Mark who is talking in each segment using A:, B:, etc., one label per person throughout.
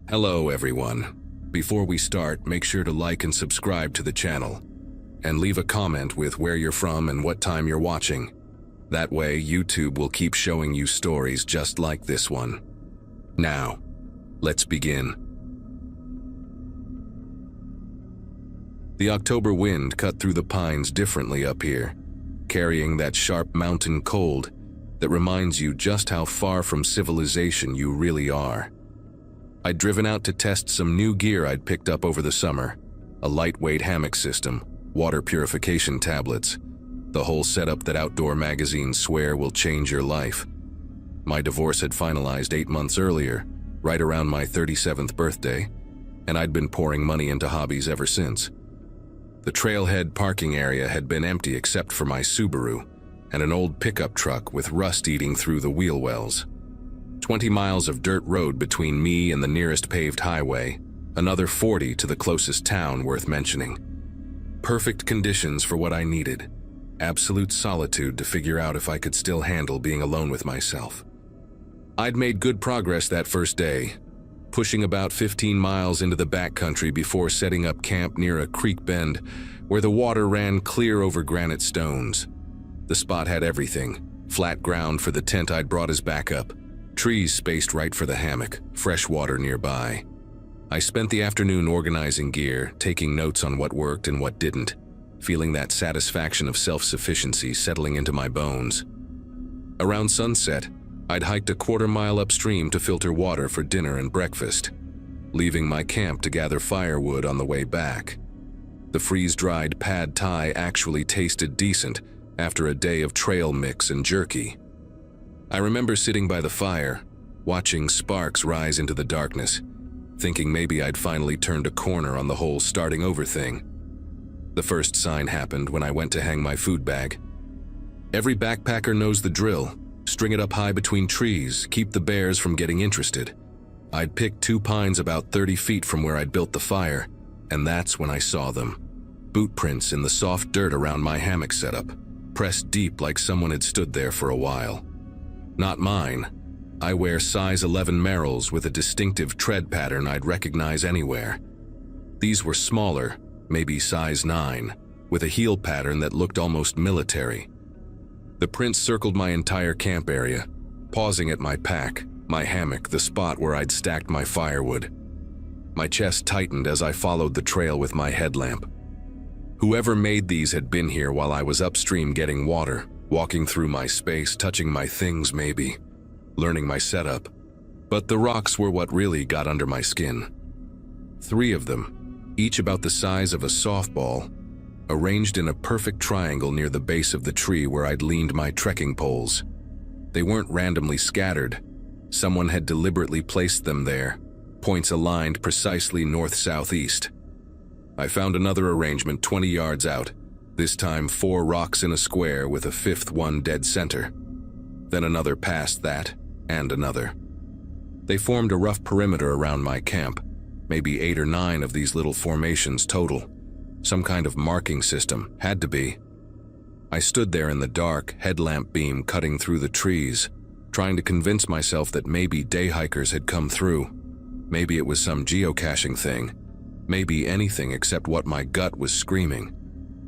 A: Hello everyone. Before we start, make sure to like and subscribe to the channel. And leave a comment with where you're from and what time you're watching. That way, YouTube will keep showing you stories just like this one. Now, let's begin. The October wind cut through the pines differently up here, carrying that sharp mountain cold that reminds you just how far from civilization you really are. I'd driven out to test some new gear I'd picked up over the summer, a lightweight hammock system, water purification tablets, the whole setup that outdoor magazines swear will change your life. My divorce had finalized 8 months earlier, right around my 37th birthday, and I'd been pouring money into hobbies ever since. The trailhead parking area had been empty except for my Subaru and an old pickup truck with rust eating through the wheel wells. 20 miles of dirt road between me and the nearest paved highway, another 40 to the closest town worth mentioning. Perfect conditions for what I needed. Absolute solitude to figure out if I could still handle being alone with myself. I'd made good progress that first day, pushing about 15 miles into the backcountry before setting up camp near a creek bend where the water ran clear over granite stones. The spot had everything: flat ground for the tent I'd brought as backup, trees spaced right for the hammock, fresh water nearby. I spent the afternoon organizing gear, taking notes on what worked and what didn't, feeling that satisfaction of self-sufficiency settling into my bones. Around sunset, I'd hiked a quarter-mile upstream to filter water for dinner and breakfast, leaving my camp to gather firewood on the way back. The freeze-dried pad thai actually tasted decent after a day of trail mix and jerky. I remember sitting by the fire, watching sparks rise into the darkness, thinking maybe I'd finally turned a corner on the whole starting over thing. The first sign happened when I went to hang my food bag. Every backpacker knows the drill: string it up high between trees, keep the bears from getting interested. I'd picked 2 pines about 30 feet from where I'd built the fire, and that's when I saw them. Boot prints in the soft dirt around my hammock setup, pressed deep like someone had stood there for a while. Not mine. I wear size 11 Merrells with a distinctive tread pattern I'd recognize anywhere. These were smaller, maybe size 9, with a heel pattern that looked almost military. The prints circled my entire camp area, pausing at my pack, my hammock, the spot where I'd stacked my firewood. My chest tightened as I followed the trail with my headlamp. Whoever made these had been here while I was upstream getting water, walking through my space, touching my things maybe, learning my setup. But the rocks were what really got under my skin. 3 of them, each about the size of a softball, arranged in a perfect triangle near the base of the tree where I'd leaned my trekking poles. They weren't randomly scattered. Someone had deliberately placed them there, points aligned precisely north-southeast. I found another arrangement 20 yards out, this time 4 rocks in a square with a 5th one dead center. Then another past that, and another. They formed a rough perimeter around my camp, maybe 8 or 9 of these little formations total. Some kind of marking system, had to be. I stood there in the dark, headlamp beam cutting through the trees, trying to convince myself that maybe day hikers had come through. Maybe it was some geocaching thing. Maybe anything except what my gut was screaming,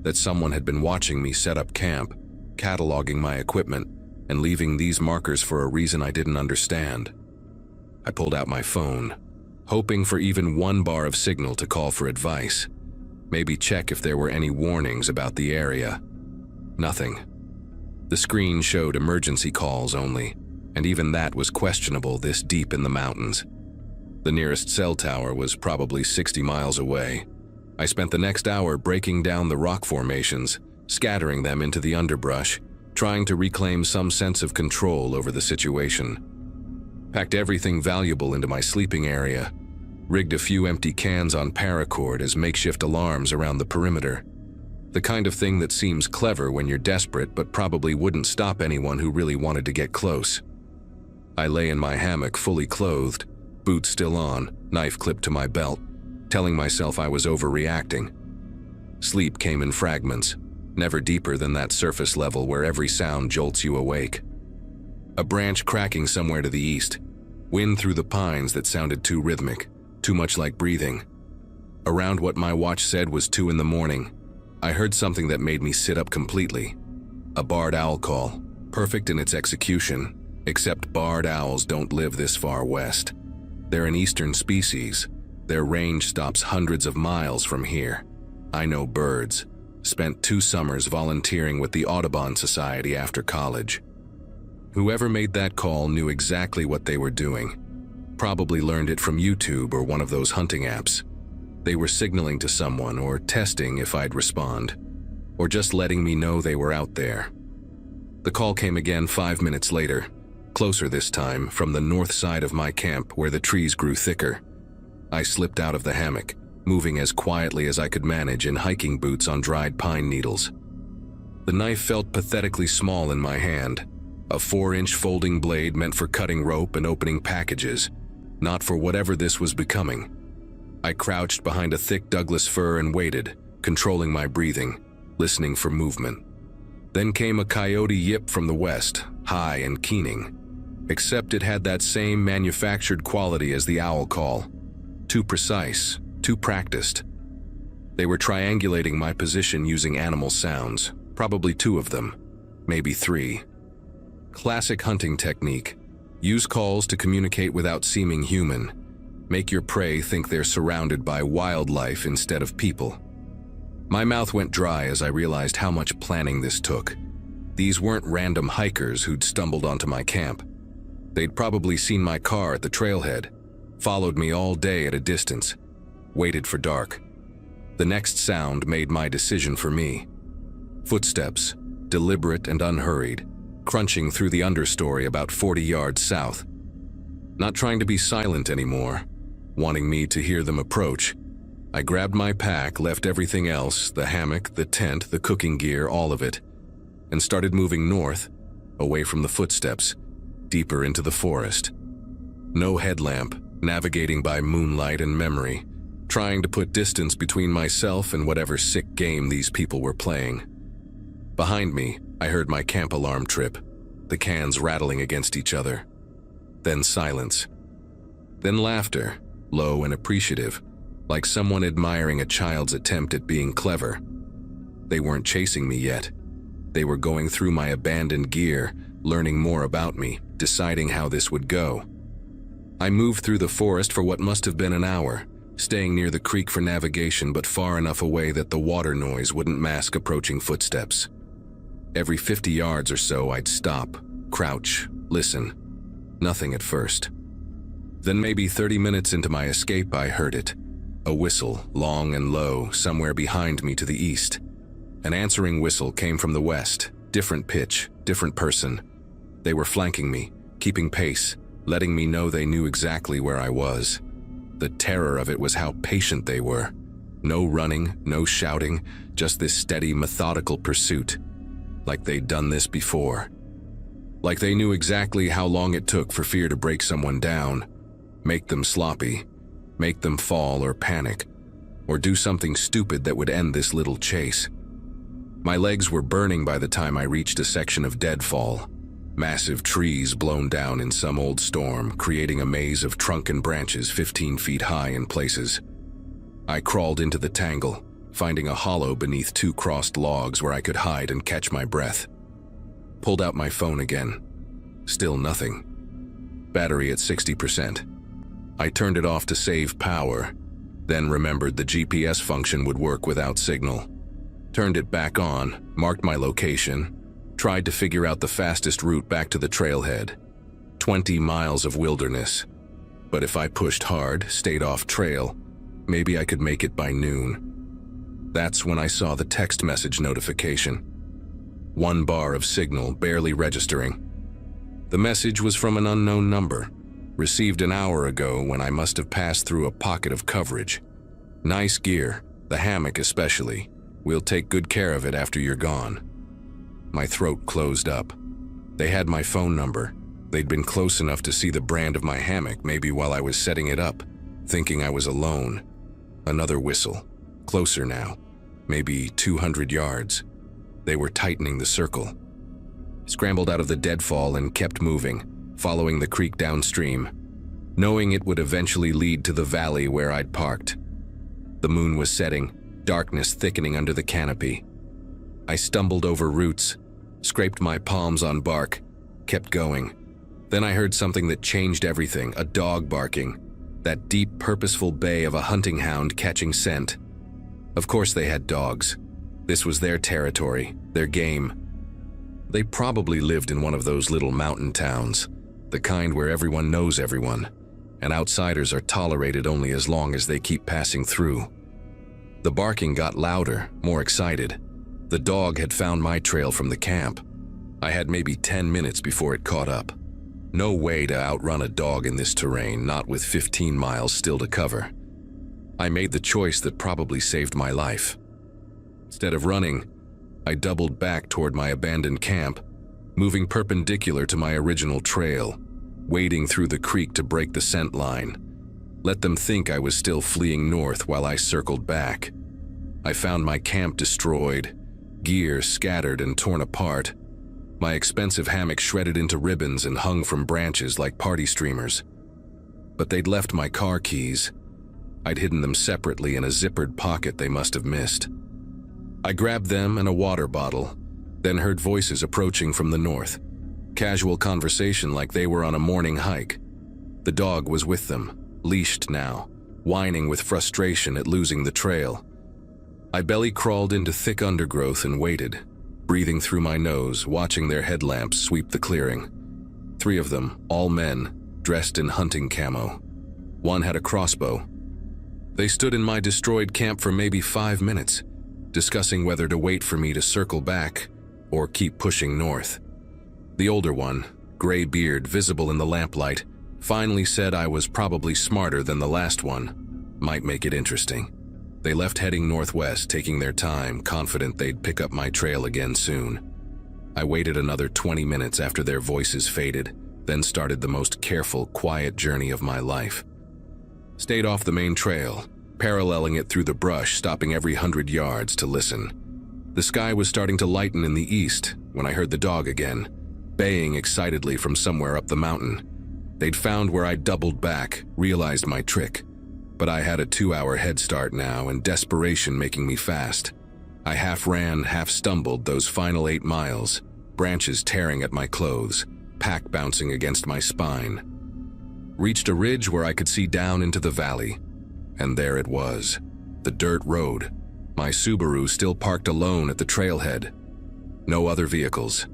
A: that someone had been watching me set up camp, cataloging my equipment, and leaving these markers for a reason I didn't understand. I pulled out my phone, hoping for even 1 bar of signal to call for advice. Maybe check if there were any warnings about the area. Nothing. The screen showed emergency calls only, and even that was questionable this deep in the mountains. The nearest cell tower was probably 60 miles away. I spent the next hour breaking down the rock formations, scattering them into the underbrush, trying to reclaim some sense of control over the situation. Packed everything valuable into my sleeping area, rigged a few empty cans on paracord as makeshift alarms around the perimeter. The kind of thing that seems clever when you're desperate but probably wouldn't stop anyone who really wanted to get close. I lay in my hammock fully clothed, boots still on, knife clipped to my belt, telling myself I was overreacting. Sleep came in fragments, never deeper than that surface level where every sound jolts you awake. A branch cracking somewhere to the east, wind through the pines that sounded too rhythmic, too much like breathing. Around what my watch said was 2 in the morning, I heard something that made me sit up completely. A barred owl call, perfect in its execution, except barred owls don't live this far west. They're an eastern species. Their range stops hundreds of miles from here. I know birds. Spent 2 summers volunteering with the Audubon Society after college. Whoever made that call knew exactly what they were doing. Probably learned it from YouTube or one of those hunting apps. They were signaling to someone or testing if I'd respond, or just letting me know they were out there. The call came again 5 minutes later, closer this time, from the north side of my camp where the trees grew thicker. I slipped out of the hammock, moving as quietly as I could manage in hiking boots on dried pine needles. The knife felt pathetically small in my hand, a 4-inch folding blade meant for cutting rope and opening packages, not for whatever this was becoming. I crouched behind a thick Douglas fir and waited, controlling my breathing, listening for movement. Then came a coyote yip from the west, high and keening. Except it had that same manufactured quality as the owl call. Too precise, too practiced. They were triangulating my position using animal sounds, probably 2 of them, maybe 3. Classic hunting technique. Use calls to communicate without seeming human. Make your prey think they're surrounded by wildlife instead of people. My mouth went dry as I realized how much planning this took. These weren't random hikers who'd stumbled onto my camp. They'd probably seen my car at the trailhead, followed me all day at a distance, waited for dark. The next sound made my decision for me. Footsteps, deliberate and unhurried, crunching through the understory about 40 yards south. Not trying to be silent anymore, wanting me to hear them approach, I grabbed my pack, left everything else, the hammock, the tent, the cooking gear, all of it, and started moving north, away from the footsteps, deeper into the forest. No headlamp, navigating by moonlight and memory, trying to put distance between myself and whatever sick game these people were playing. Behind me, I heard my camp alarm trip, the cans rattling against each other. Then silence. Then laughter, low and appreciative, like someone admiring a child's attempt at being clever. They weren't chasing me yet. They were going through my abandoned gear, learning more about me, deciding how this would go. I moved through the forest for what must have been an hour, staying near the creek for navigation but far enough away that the water noise wouldn't mask approaching footsteps. Every 50 yards or so I'd stop, crouch, listen. Nothing at first. Then maybe 30 minutes into my escape I heard it. A whistle, long and low, somewhere behind me to the east. An answering whistle came from the west, different pitch, different person. They were flanking me, keeping pace, letting me know they knew exactly where I was. The terror of it was how patient they were. No running, no shouting, just this steady, methodical pursuit. Like they'd done this before. Like they knew exactly how long it took for fear to break someone down, make them sloppy, make them fall or panic, or do something stupid that would end this little chase. My legs were burning by the time I reached a section of deadfall. Massive trees blown down in some old storm, creating a maze of trunk and branches 15 feet high in places. I crawled into the tangle, finding a hollow beneath 2 crossed logs where I could hide and catch my breath. Pulled out my phone again. Still nothing. Battery at 60%. I turned it off to save power, then remembered the GPS function would work without signal. Turned it back on, marked my location, tried to figure out the fastest route back to the trailhead. 20 miles of wilderness. But if I pushed hard, stayed off trail, maybe I could make it by noon. That's when I saw the text message notification. 1 bar of signal, barely registering. The message was from an unknown number, received an hour ago when I must have passed through a pocket of coverage. Nice gear, the hammock especially. We'll take good care of it after you're gone. My throat closed up. They had my phone number. They'd been close enough to see the brand of my hammock maybe while I was setting it up, thinking I was alone. Another whistle. Closer now. Maybe 200 yards. They were tightening the circle. Scrambled out of the deadfall and kept moving, following the creek downstream. knowing it would eventually lead to the valley where I'd parked. The moon was setting, darkness thickening under the canopy. I stumbled over roots, scraped my palms on bark, kept going. Then I heard something that changed everything, a dog barking, that deep, purposeful bay of a hunting hound catching scent. Of course they had dogs. This was their territory, their game. They probably lived in one of those little mountain towns, the kind where everyone knows everyone, and outsiders are tolerated only as long as they keep passing through. The barking got louder, more excited. The dog had found my trail from the camp. I had maybe 10 minutes before it caught up. No way to outrun a dog in this terrain, not with 15 miles still to cover. I made the choice that probably saved my life. Instead of running, I doubled back toward my abandoned camp, moving perpendicular to my original trail, wading through the creek to break the scent line. Let them think I was still fleeing north while I circled back. I found my camp destroyed, gear scattered and torn apart, my expensive hammock shredded into ribbons and hung from branches like party streamers. But they'd left my car keys. I'd hidden them separately in a zippered pocket they must have missed. I grabbed them and a water bottle, then heard voices approaching from the north. Casual conversation like they were on a morning hike. The dog was with them, leashed now, whining with frustration at losing the trail. I belly crawled into thick undergrowth and waited, breathing through my nose, watching their headlamps sweep the clearing. 3 of them, all men, dressed in hunting camo. One had a crossbow. They stood in my destroyed camp for maybe 5 minutes, discussing whether to wait for me to circle back or keep pushing north. The older one, gray beard visible in the lamplight, finally said I was probably smarter than the last one. Might make it interesting. They left heading northwest, taking their time, confident they'd pick up my trail again soon. I waited another 20 minutes after their voices faded, then started the most careful, quiet journey of my life. Stayed off the main trail, paralleling it through the brush, stopping every 100 yards to listen. The sky was starting to lighten in the east when I heard the dog again, baying excitedly from somewhere up the mountain. They'd found where I doubled back, realized my trick. But I had a 2-hour head start now, and desperation making me fast. I half ran, half stumbled those final 8 miles, branches tearing at my clothes, pack bouncing against my spine. Reached a ridge where I could see down into the valley, and there it was, the dirt road, my Subaru still parked alone at the trailhead. No other vehicles.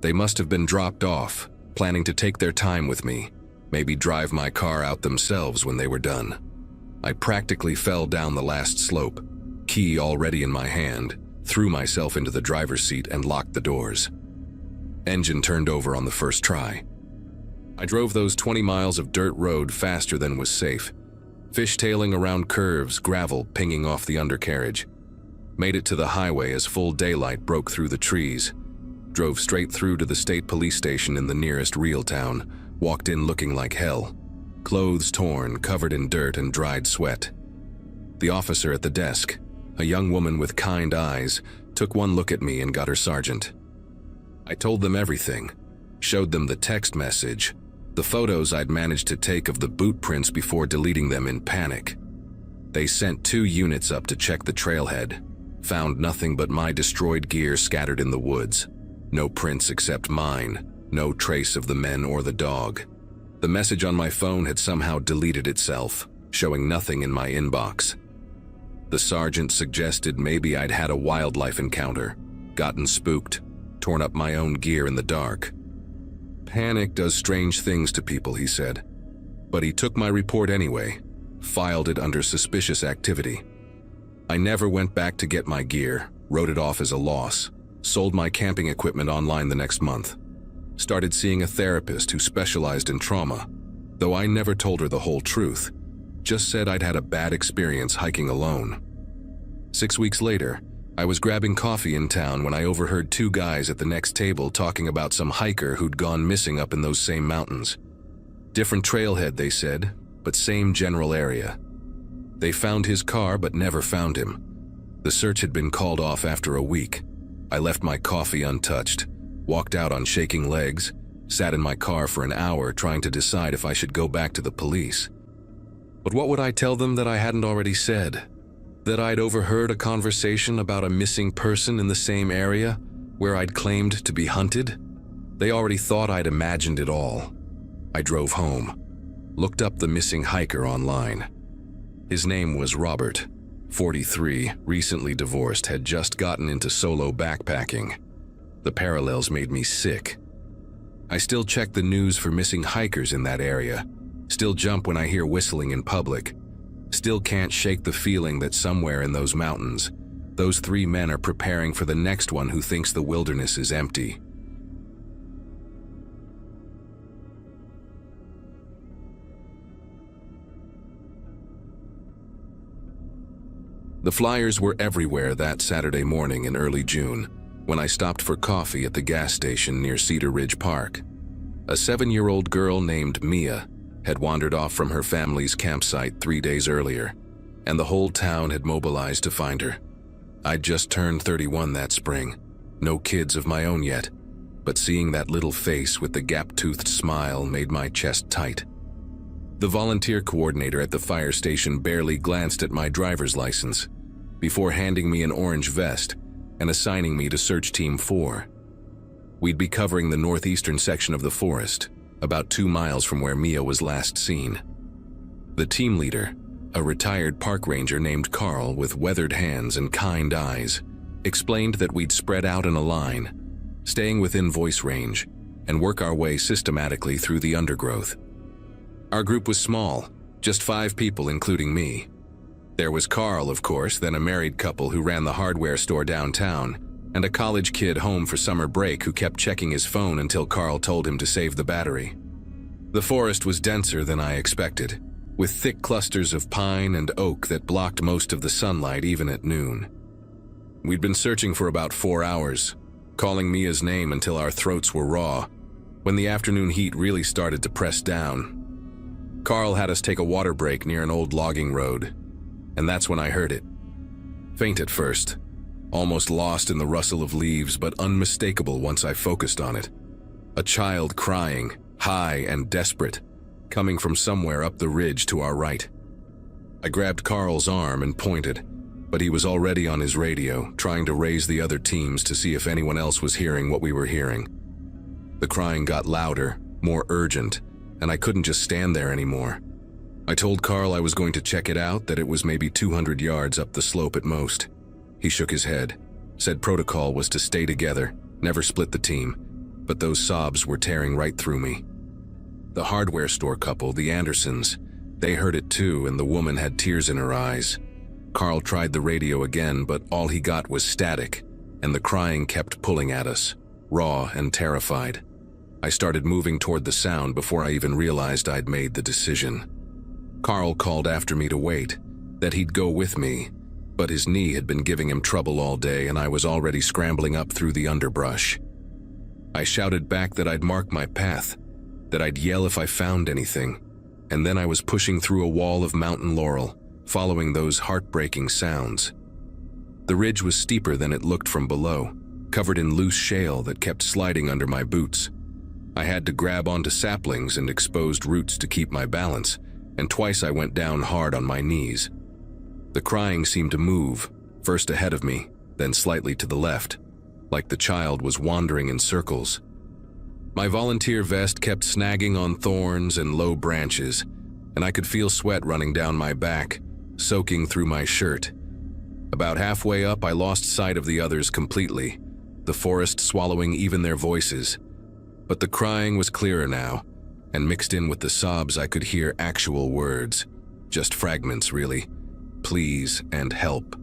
A: They must have been dropped off, planning to take their time with me, maybe drive my car out themselves when they were done. I practically fell down the last slope, key already in my hand, threw myself into the driver's seat and locked the doors. Engine turned over on the first try. I drove those 20 miles of dirt road faster than was safe, fishtailing around curves, gravel pinging off the undercarriage. Made it to the highway as full daylight broke through the trees. Drove straight through to the state police station in the nearest real town, walked in looking like hell. Clothes torn, covered in dirt and dried sweat. The officer at the desk, a young woman with kind eyes, took one look at me and got her sergeant. I told them everything, showed them the text message, the photos I'd managed to take of the boot prints before deleting them in panic. They sent 2 units up to check the trailhead, found nothing but my destroyed gear scattered in the woods. No prints except mine, no trace of the men or the dog. The message on my phone had somehow deleted itself, showing nothing in my inbox. The sergeant suggested maybe I'd had a wildlife encounter, gotten spooked, torn up my own gear in the dark. Panic does strange things to people, he said. But he took my report anyway, filed it under suspicious activity. I never went back to get my gear, wrote it off as a loss, sold my camping equipment online the next month. Started seeing a therapist who specialized in trauma, though I never told her the whole truth, just said I'd had a bad experience hiking alone. 6 weeks later, I was grabbing coffee in town when I overheard 2 guys at the next table talking about some hiker who'd gone missing up in those same mountains. Different trailhead, they said, but same general area. They found his car but never found him. The search had been called off after a week. I left my coffee untouched, walked out on shaking legs, Sat in my car for an hour trying to decide if I should go back to the police. But what would I tell them that I hadn't already said? That I'd overheard a conversation about a missing person in the same area where I'd claimed to be hunted? They already thought I'd imagined it all. I drove home, looked up the missing hiker online. His name was Robert, 43, recently divorced, had just gotten into solo backpacking. The parallels made me sick. I still check the news for missing hikers in that area, still jump when I hear whistling in public, still can't shake the feeling that somewhere in those mountains, those 3 men are preparing for the next one who thinks the wilderness is empty. The flyers were everywhere that Saturday morning in early June, when I stopped for coffee at the gas station near Cedar Ridge Park. A 7-year-old girl named Mia had wandered off from her family's campsite 3 days earlier, and the whole town had mobilized to find her. I'd just turned 31 that spring, no kids of my own yet, but seeing that little face with the gap-toothed smile made my chest tight. The volunteer coordinator at the fire station barely glanced at my driver's license before handing me an orange vest and assigning me to Search Team 4. We'd be covering the northeastern section of the forest, about 2 miles from where Mia was last seen. The team leader, a retired park ranger named Carl with weathered hands and kind eyes, explained that we'd spread out in a line, staying within voice range, and work our way systematically through the undergrowth. Our group was small, just 5 people including me. There was Carl, of course, then a married couple who ran the hardware store downtown, and a college kid home for summer break who kept checking his phone until Carl told him to save the battery. The forest was denser than I expected, with thick clusters of pine and oak that blocked most of the sunlight even at noon. We'd been searching for about 4 hours, calling Mia's name until our throats were raw, when the afternoon heat really started to press down. Carl had us take a water break near an old logging road, and that's when I heard it. Faint at first, almost lost in the rustle of leaves, but unmistakable once I focused on it. A child crying, high and desperate, coming from somewhere up the ridge to our right. I grabbed Carl's arm and pointed, but he was already on his radio, trying to raise the other teams to see if anyone else was hearing what we were hearing. The crying got louder, more urgent, and I couldn't just stand there anymore. I told Carl I was going to check it out, that it was maybe 200 yards up the slope at most. He shook his head, said protocol was to stay together, never split the team, but those sobs were tearing right through me. The hardware store couple, the Andersons, they heard it too, and the woman had tears in her eyes. Carl tried the radio again, but all he got was static, and the crying kept pulling at us, raw and terrified. I started moving toward the sound before I even realized I'd made the decision. Carl called after me to wait, that he'd go with me, but his knee had been giving him trouble all day and I was already scrambling up through the underbrush. I shouted back that I'd mark my path, that I'd yell if I found anything, and then I was pushing through a wall of mountain laurel, following those heartbreaking sounds. The ridge was steeper than it looked from below, covered in loose shale that kept sliding under my boots. I had to grab onto saplings and exposed roots to keep my balance, and twice I went down hard on my knees. The crying seemed to move, first ahead of me, then slightly to the left, like the child was wandering in circles. My volunteer vest kept snagging on thorns and low branches, and I could feel sweat running down my back, soaking through my shirt. About halfway up, I lost sight of the others completely, the forest swallowing even their voices. But the crying was clearer now, and mixed in with the sobs I could hear actual words, just fragments really, please and help,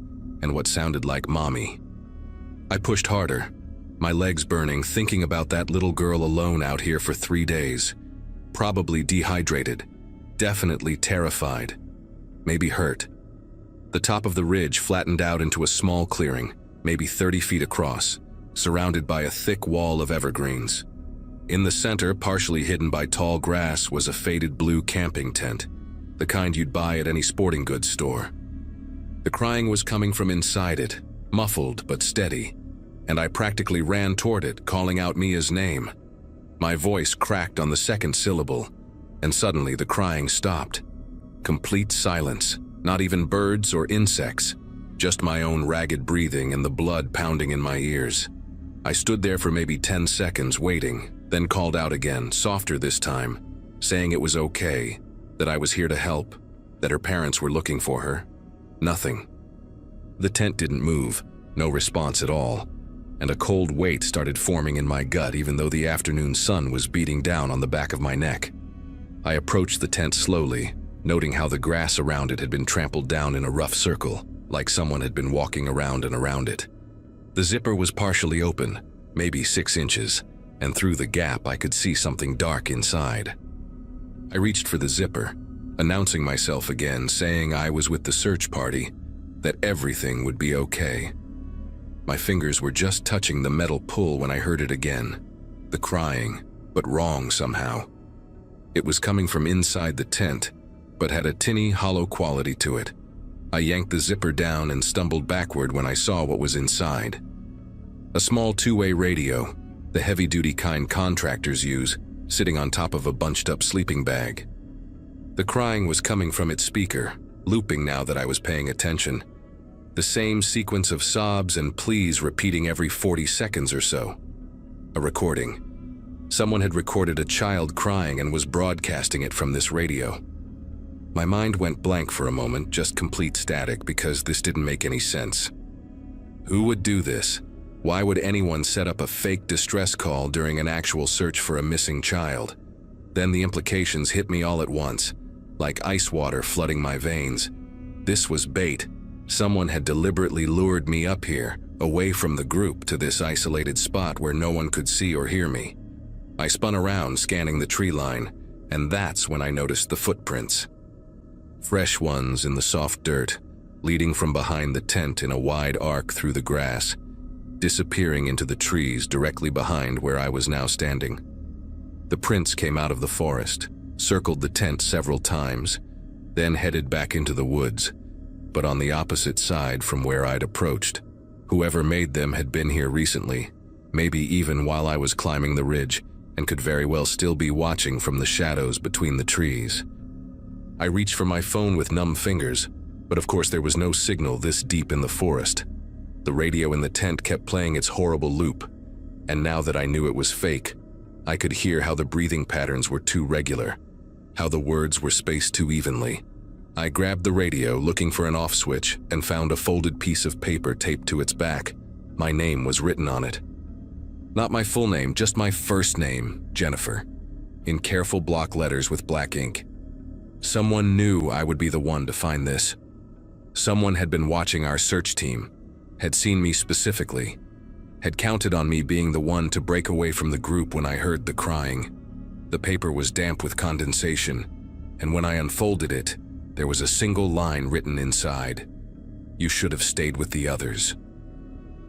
A: and what sounded like mommy. I pushed harder, my legs burning, thinking about that little girl alone out here for 3 days, probably dehydrated, definitely terrified, maybe hurt. The top of the ridge flattened out into a small clearing, maybe 30 feet across, surrounded by a thick wall of evergreens. In the center, partially hidden by tall grass, was a faded blue camping tent, the kind you'd buy at any sporting goods store. The crying was coming from inside it, muffled but steady, and I practically ran toward it, calling out Mia's name. My voice cracked on the second syllable, and suddenly the crying stopped. Complete silence, not even birds or insects, just my own ragged breathing and the blood pounding in my ears. I stood there for maybe 10 seconds waiting, then called out again, softer this time, saying it was okay, that I was here to help, that her parents were looking for her. Nothing. The tent didn't move, no response at all, and a cold weight started forming in my gut even though the afternoon sun was beating down on the back of my neck. I approached the tent slowly, noting how the grass around it had been trampled down in a rough circle, like someone had been walking around and around it. The zipper was partially open, maybe 6 inches, and through the gap I could see something dark inside. I reached for the zipper, announcing myself again, saying I was with the search party, that everything would be okay. My fingers were just touching the metal pull when I heard it again, the crying, but wrong somehow. It was coming from inside the tent, but had a tinny, hollow quality to it. I yanked the zipper down and stumbled backward when I saw what was inside. A small two-way radio, the heavy-duty kind contractors use, sitting on top of a bunched-up sleeping bag. The crying was coming from its speaker, looping now that I was paying attention. The same sequence of sobs and pleas repeating every 40 seconds or so. A recording. Someone had recorded a child crying and was broadcasting it from this radio. My mind went blank for a moment, just complete static, because this didn't make any sense. Who would do this? Why would anyone set up a fake distress call during an actual search for a missing child? Then the implications hit me all at once, like ice water flooding my veins. This was bait. Someone had deliberately lured me up here, away from the group, to this isolated spot where no one could see or hear me. I spun around, scanning the tree line, and that's when I noticed the footprints. Fresh ones in the soft dirt, leading from behind the tent in a wide arc through the grass, disappearing into the trees directly behind where I was now standing. The prints came out of the forest, circled the tent several times, then headed back into the woods, but on the opposite side from where I'd approached. Whoever made them had been here recently, maybe even while I was climbing the ridge, and could very well still be watching from the shadows between the trees. I reached for my phone with numb fingers, but of course there was no signal this deep in the forest. The radio in the tent kept playing its horrible loop, and now that I knew it was fake, I could hear how the breathing patterns were too regular, how the words were spaced too evenly. I grabbed the radio, looking for an off switch, and found a folded piece of paper taped to its back. My name was written on it. Not my full name, just my first name, Jennifer, in careful block letters with black ink. Someone knew I would be the one to find this. Someone had been watching our search team, had seen me specifically, had counted on me being the one to break away from the group when I heard the crying. The paper was damp with condensation, and when I unfolded it, there was a single line written inside. You should have stayed with the others.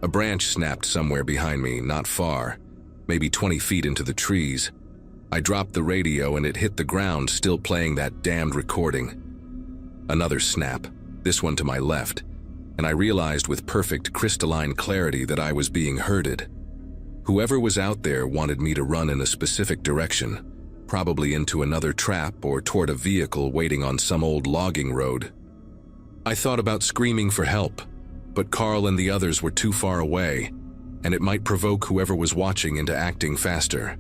A: A branch snapped somewhere behind me, not far, maybe 20 feet into the trees. I dropped the radio and it hit the ground, still playing that damned recording. Another snap, this one to my left, and I realized with perfect crystalline clarity that I was being herded. Whoever was out there wanted me to run in a specific direction, probably into another trap or toward a vehicle waiting on some old logging road. I thought about screaming for help, but Carl and the others were too far away, and it might provoke whoever was watching into acting faster.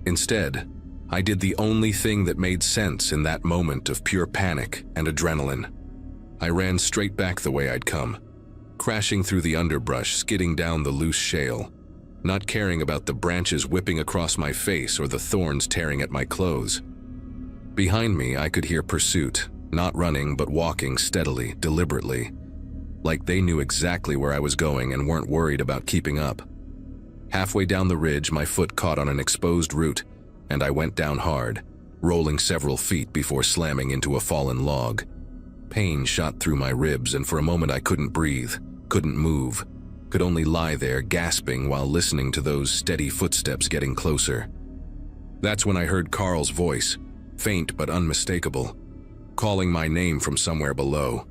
A: Instead, I did the only thing that made sense in that moment of pure panic and adrenaline. I ran straight back the way I'd come, crashing through the underbrush, skidding down the loose shale, not caring about the branches whipping across my face or the thorns tearing at my clothes. Behind me, I could hear pursuit, not running but walking steadily, deliberately, like they knew exactly where I was going and weren't worried about keeping up. Halfway down the ridge, my foot caught on an exposed root, and I went down hard, rolling several feet before slamming into a fallen log. Pain shot through my ribs, and for a moment I couldn't breathe, couldn't move, could only lie there gasping while listening to those steady footsteps getting closer. That's when I heard Carl's voice, faint but unmistakable, calling my name from somewhere below.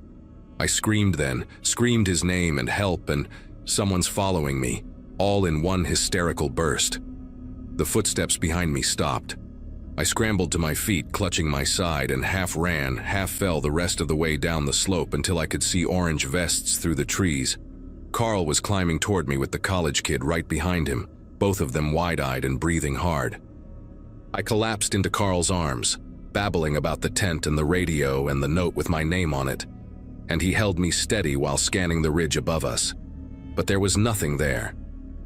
A: I screamed then, screamed his name and help and someone's following me, all in one hysterical burst. The footsteps behind me stopped. I scrambled to my feet, clutching my side, and half ran, half fell the rest of the way down the slope until I could see orange vests through the trees. Carl was climbing toward me with the college kid right behind him, both of them wide-eyed and breathing hard. I collapsed into Carl's arms, babbling about the tent and the radio and the note with my name on it, and he held me steady while scanning the ridge above us. But there was nothing there.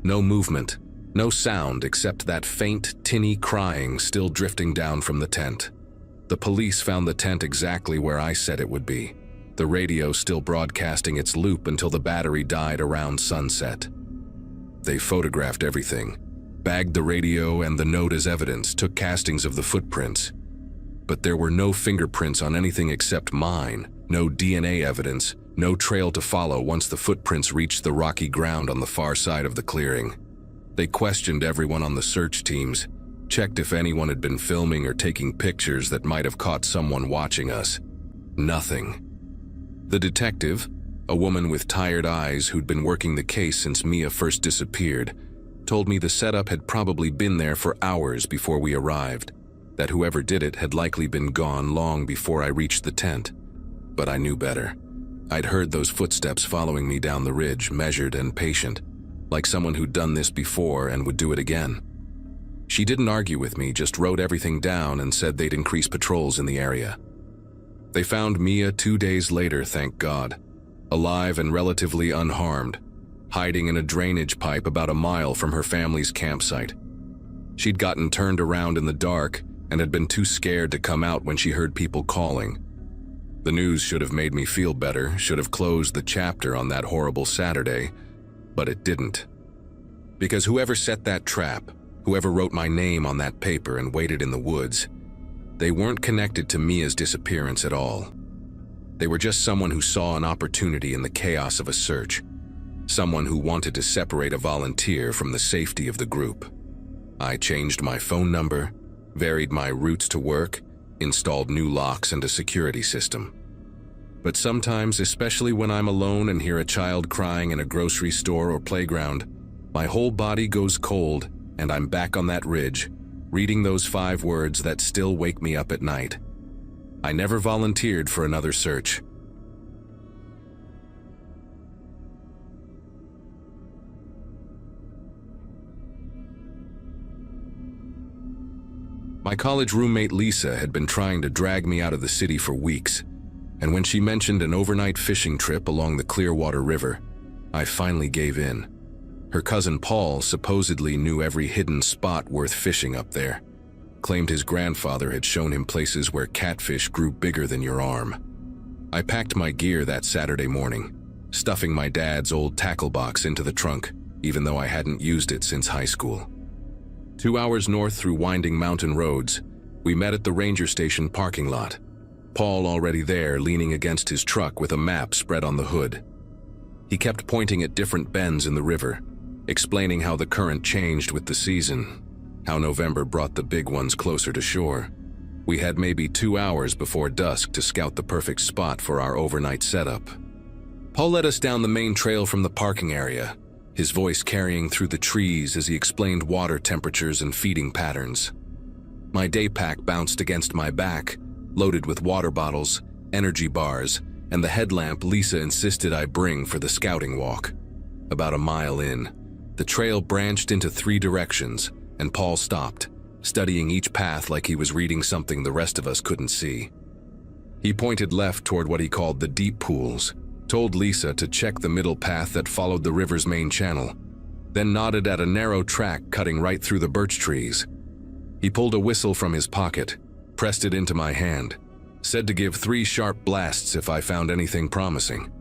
A: No movement, no sound except that faint, tinny crying still drifting down from the tent. The police found the tent exactly where I said it would be, the radio still broadcasting its loop until the battery died around sunset. They photographed everything, bagged the radio and the note as evidence, took castings of the footprints. But there were no fingerprints on anything except mine, no DNA evidence, no trail to follow once the footprints reached the rocky ground on the far side of the clearing. They questioned everyone on the search teams, checked if anyone had been filming or taking pictures that might have caught someone watching us. Nothing. The detective, a woman with tired eyes who'd been working the case since Mia first disappeared, told me the setup had probably been there for hours before we arrived, that whoever did it had likely been gone long before I reached the tent. But I knew better. I'd heard those footsteps following me down the ridge, measured and patient, like someone who'd done this before and would do it again. She didn't argue with me, just wrote everything down and said they'd increase patrols in the area. They found Mia 2 days later, thank God, alive and relatively unharmed, hiding in a drainage pipe about a mile from her family's campsite. She'd gotten turned around in the dark and had been too scared to come out when she heard people calling. The news should have made me feel better, should have closed the chapter on that horrible Saturday, but it didn't. Because whoever set that trap, whoever wrote my name on that paper and waited in the woods, they weren't connected to Mia's disappearance at all. They were just someone who saw an opportunity in the chaos of a search, someone who wanted to separate a volunteer from the safety of the group. I changed my phone number, varied my routes to work, installed new locks and a security system. But sometimes, especially when I'm alone and hear a child crying in a grocery store or playground, my whole body goes cold and I'm back on that ridge, reading those 5 words that still wake me up at night. I never volunteered for another search. My college roommate Lisa had been trying to drag me out of the city for weeks, and when she mentioned an overnight fishing trip along the Clearwater River, I finally gave in. Her cousin Paul supposedly knew every hidden spot worth fishing up there, claimed his grandfather had shown him places where catfish grew bigger than your arm. I packed my gear that Saturday morning, stuffing my dad's old tackle box into the trunk, even though I hadn't used it since high school. 2 hours north through winding mountain roads, we met at the ranger station parking lot. Paul already there, leaning against his truck with a map spread on the hood. He kept pointing at different bends in the river, explaining how the current changed with the season, how November brought the big ones closer to shore. We had maybe 2 hours before dusk to scout the perfect spot for our overnight setup. Paul led us down the main trail from the parking area, his voice carrying through the trees as he explained water temperatures and feeding patterns. My day pack bounced against my back, loaded with water bottles, energy bars, and the headlamp Lisa insisted I bring for the scouting walk. About a mile in, the trail branched into 3 directions, and Paul stopped, studying each path like he was reading something the rest of us couldn't see. He pointed left toward what he called the deep pools, told Lisa to check the middle path that followed the river's main channel, then nodded at a narrow track cutting right through the birch trees. He pulled a whistle from his pocket, pressed it into my hand, said to give 3 sharp blasts if I found anything promising.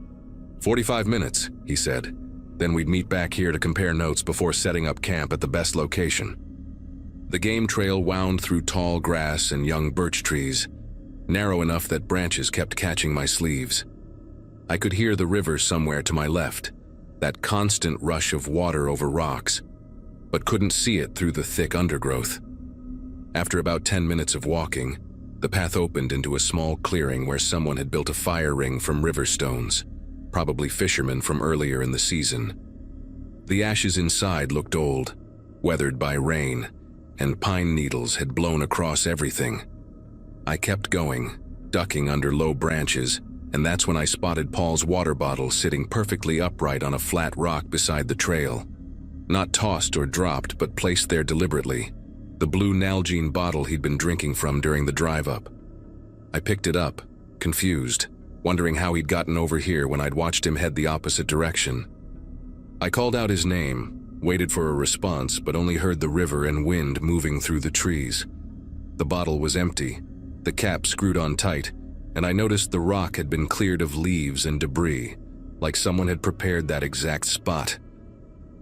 A: 45 minutes, he said. Then we'd meet back here to compare notes before setting up camp at the best location. The game trail wound through tall grass and young birch trees, narrow enough that branches kept catching my sleeves. I could hear the river somewhere to my left, that constant rush of water over rocks, but couldn't see it through the thick undergrowth. After about 10 minutes of walking, the path opened into a small clearing where someone had built a fire ring from river stones, probably fishermen from earlier in the season. The ashes inside looked old, weathered by rain, and pine needles had blown across everything. I kept going, ducking under low branches, and that's when I spotted Paul's water bottle sitting perfectly upright on a flat rock beside the trail. Not tossed or dropped, but placed there deliberately, the blue Nalgene bottle he'd been drinking from during the drive-up. I picked it up, confused, wondering how he'd gotten over here when I'd watched him head the opposite direction. I called out his name, waited for a response, but only heard the river and wind moving through the trees. The bottle was empty, the cap screwed on tight, and I noticed the rock had been cleared of leaves and debris, like someone had prepared that exact spot.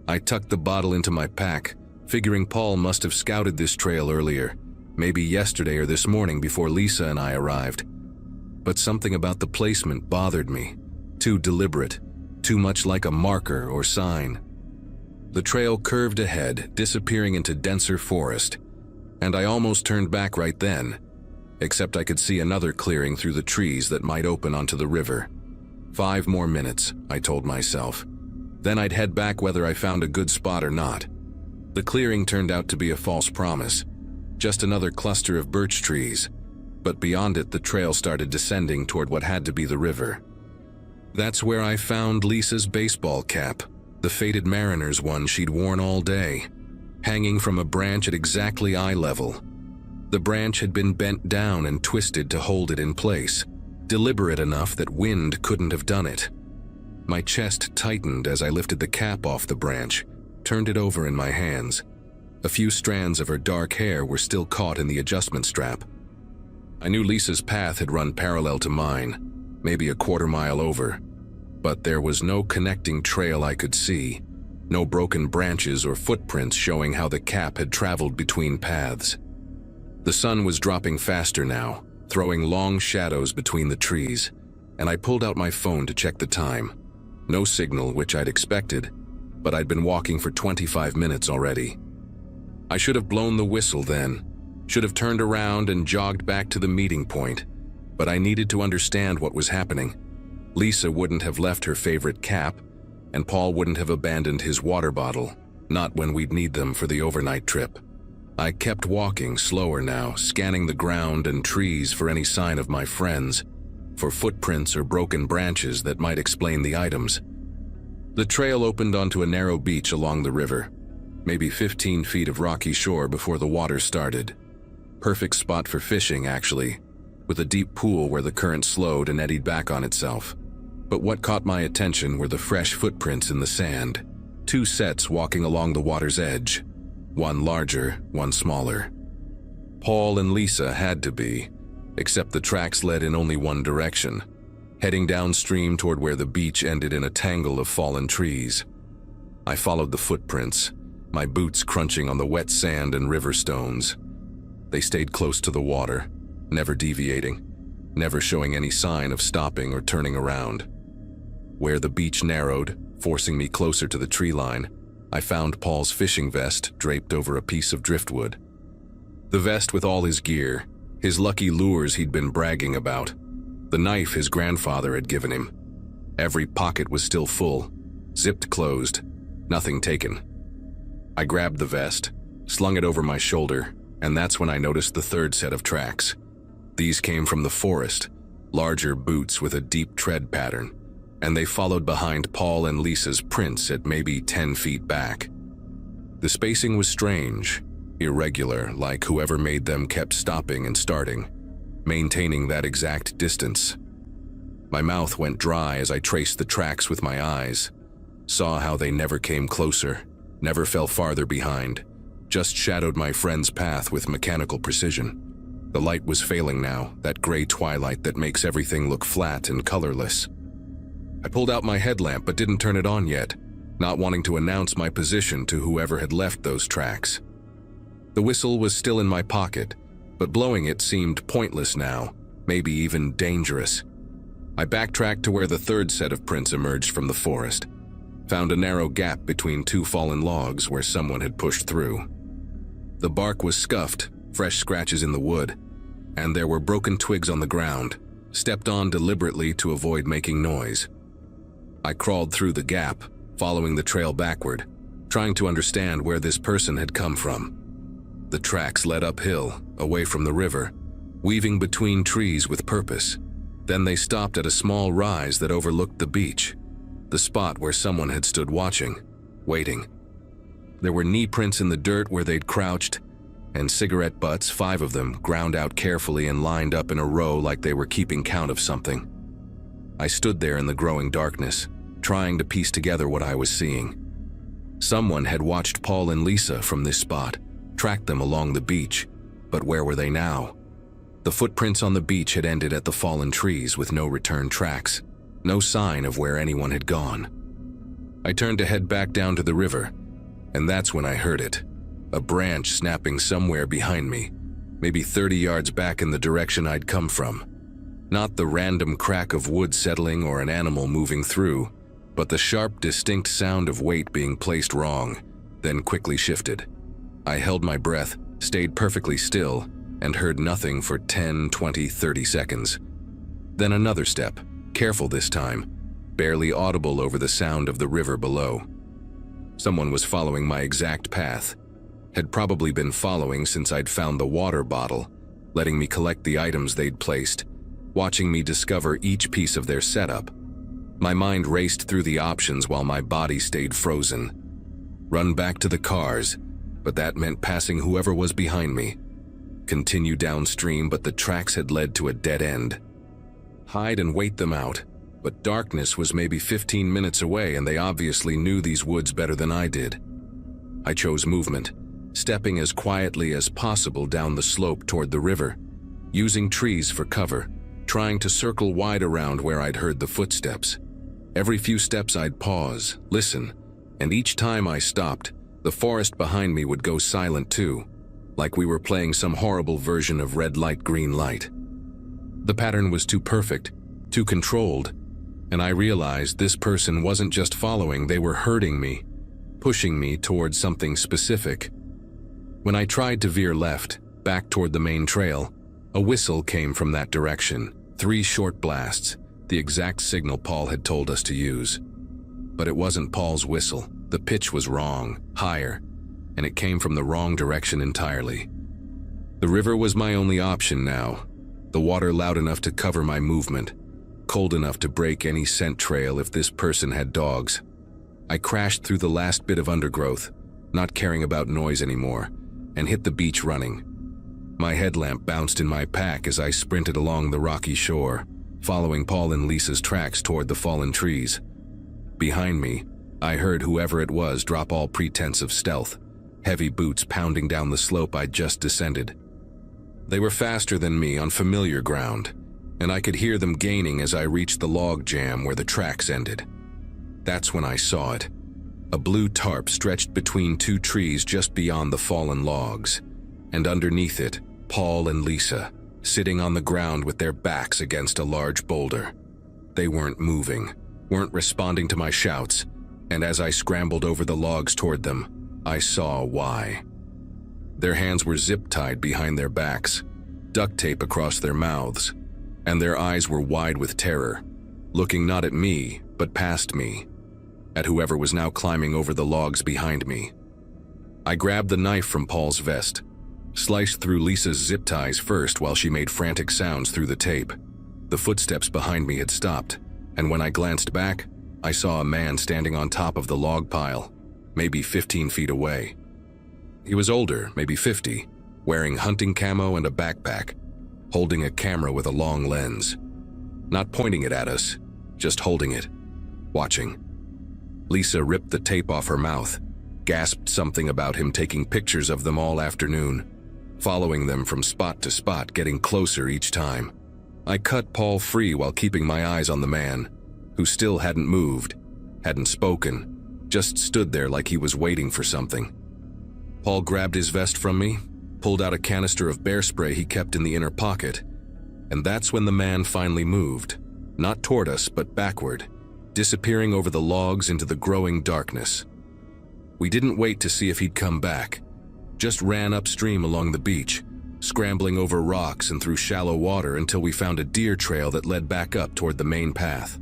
A: I tucked the bottle into my pack, figuring Paul must have scouted this trail earlier, maybe yesterday or this morning before Lisa and I arrived. But something about the placement bothered me, too deliberate, too much like a marker or sign. The trail curved ahead, disappearing into denser forest, and I almost turned back right then, except I could see another clearing through the trees that might open onto the river. 5 more minutes, I told myself. Then I'd head back whether I found a good spot or not. The clearing turned out to be a false promise, just another cluster of birch trees, but beyond it the trail started descending toward what had to be the river. That's where I found Lisa's baseball cap, the faded Mariners one she'd worn all day, hanging from a branch at exactly eye level. The branch had been bent down and twisted to hold it in place, deliberate enough that wind couldn't have done it. My chest tightened as I lifted the cap off the branch, turned it over in my hands. A few strands of her dark hair were still caught in the adjustment strap. I knew Lisa's path had run parallel to mine, maybe a quarter mile over, but there was no connecting trail I could see, no broken branches or footprints showing how the cap had traveled between paths. The sun was dropping faster now, throwing long shadows between the trees, and I pulled out my phone to check the time. No signal, which I'd expected, but I'd been walking for 25 minutes already. I should have blown the whistle then, should have turned around and jogged back to the meeting point, but I needed to understand what was happening. Lisa wouldn't have left her favorite cap, and Paul wouldn't have abandoned his water bottle, not when we'd need them for the overnight trip. I kept walking, slower now, scanning the ground and trees for any sign of my friends, for footprints or broken branches that might explain the items. The trail opened onto a narrow beach along the river, maybe 15 feet of rocky shore before the water started. Perfect spot for fishing, actually, with a deep pool where the current slowed and eddied back on itself. But what caught my attention were the fresh footprints in the sand, 2 sets walking along the water's edge, one larger, one smaller. Paul and Lisa had to be, except the tracks led in only one direction, heading downstream toward where the beach ended in a tangle of fallen trees. I followed the footprints, my boots crunching on the wet sand and river stones. They stayed close to the water, never deviating, never showing any sign of stopping or turning around. Where the beach narrowed, forcing me closer to the tree line, I found Paul's fishing vest draped over a piece of driftwood. The vest with all his gear, his lucky lures he'd been bragging about, the knife his grandfather had given him. Every pocket was still full, zipped closed, nothing taken. I grabbed the vest, slung it over my shoulder, and that's when I noticed the 3rd set of tracks. These came from the forest, larger boots with a deep tread pattern, and they followed behind Paul and Lisa's prints at maybe 10 feet back. The spacing was strange, irregular, like whoever made them kept stopping and starting, maintaining that exact distance. My mouth went dry as I traced the tracks with my eyes, saw how they never came closer, never fell farther behind, just shadowed my friend's path with mechanical precision. The light was failing now, that gray twilight that makes everything look flat and colorless. I pulled out my headlamp but didn't turn it on yet, not wanting to announce my position to whoever had left those tracks. The whistle was still in my pocket, but blowing it seemed pointless now, maybe even dangerous. I backtracked to where the 3rd set of prints emerged from the forest, found a narrow gap between 2 fallen logs where someone had pushed through. The bark was scuffed, fresh scratches in the wood, and there were broken twigs on the ground, stepped on deliberately to avoid making noise. I crawled through the gap, following the trail backward, trying to understand where this person had come from. The tracks led uphill, away from the river, weaving between trees with purpose. Then they stopped at a small rise that overlooked the beach, the spot where someone had stood watching, waiting. There were knee prints in the dirt where they'd crouched, and cigarette butts, 5 of them, ground out carefully and lined up in a row like they were keeping count of something. I stood there in the growing darkness, trying to piece together what I was seeing. Someone had watched Paul and Lisa from this spot, tracked them along the beach, but where were they now? The footprints on the beach had ended at the fallen trees with no return tracks, no sign of where anyone had gone. I turned to head back down to the river, and that's when I heard it, a branch snapping somewhere behind me, maybe 30 yards back in the direction I'd come from. Not the random crack of wood settling or an animal moving through, but the sharp, distinct sound of weight being placed wrong, then quickly shifted. I held my breath, stayed perfectly still, and heard nothing for 10, 20, 30 seconds. Then another step, careful this time, barely audible over the sound of the river below. Someone was following my exact path, had probably been following since I'd found the water bottle, letting me collect the items they'd placed, watching me discover each piece of their setup. My mind raced through the options while my body stayed frozen. Run back to the cars, but that meant passing whoever was behind me. Continue downstream, but the tracks had led to a dead end. Hide and wait them out, but darkness was maybe 15 minutes away and they obviously knew these woods better than I did. I chose movement, stepping as quietly as possible down the slope toward the river, using trees for cover, trying to circle wide around where I'd heard the footsteps. Every few steps I'd pause, listen, and each time I stopped, the forest behind me would go silent too, like we were playing some horrible version of red light, green light. The pattern was too perfect, too controlled, and I realized this person wasn't just following, they were herding me, pushing me towards something specific. When I tried to veer left, back toward the main trail, a whistle came from that direction, 3 short blasts, the exact signal Paul had told us to use. But it wasn't Paul's whistle. The pitch was wrong, higher, and it came from the wrong direction entirely. The river was my only option now, the water loud enough to cover my movement, cold enough to break any scent trail if this person had dogs. I crashed through the last bit of undergrowth, not caring about noise anymore, and hit the beach running. My headlamp bounced in my pack as I sprinted along the rocky shore, following Paul and Lisa's tracks toward the fallen trees. Behind me, I heard whoever it was drop all pretense of stealth, heavy boots pounding down the slope I'd just descended. They were faster than me on familiar ground, and I could hear them gaining as I reached the log jam where the tracks ended. That's when I saw it. A blue tarp stretched between 2 trees just beyond the fallen logs, and underneath it, Paul and Lisa, sitting on the ground with their backs against a large boulder. They weren't moving, weren't responding to my shouts, and as I scrambled over the logs toward them, I saw why. Their hands were zip-tied behind their backs, duct tape across their mouths, and their eyes were wide with terror, looking not at me, but past me, at whoever was now climbing over the logs behind me. I grabbed the knife from Paul's vest, sliced through Lisa's zip ties first while she made frantic sounds through the tape. The footsteps behind me had stopped, and when I glanced back, I saw a man standing on top of the log pile, maybe 15 feet away. He was older, maybe 50, wearing hunting camo and a backpack, holding a camera with a long lens. Not pointing it at us, just holding it, watching. Lisa ripped the tape off her mouth, gasped something about him taking pictures of them all afternoon, following them from spot to spot, getting closer each time. I cut Paul free while keeping my eyes on the man, who still hadn't moved, hadn't spoken, just stood there like he was waiting for something. Paul grabbed his vest from me, pulled out a canister of bear spray he kept in the inner pocket, and that's when the man finally moved, not toward us but backward, disappearing over the logs into the growing darkness. We didn't wait to see if he'd come back, just ran upstream along the beach, scrambling over rocks and through shallow water until we found a deer trail that led back up toward the main path.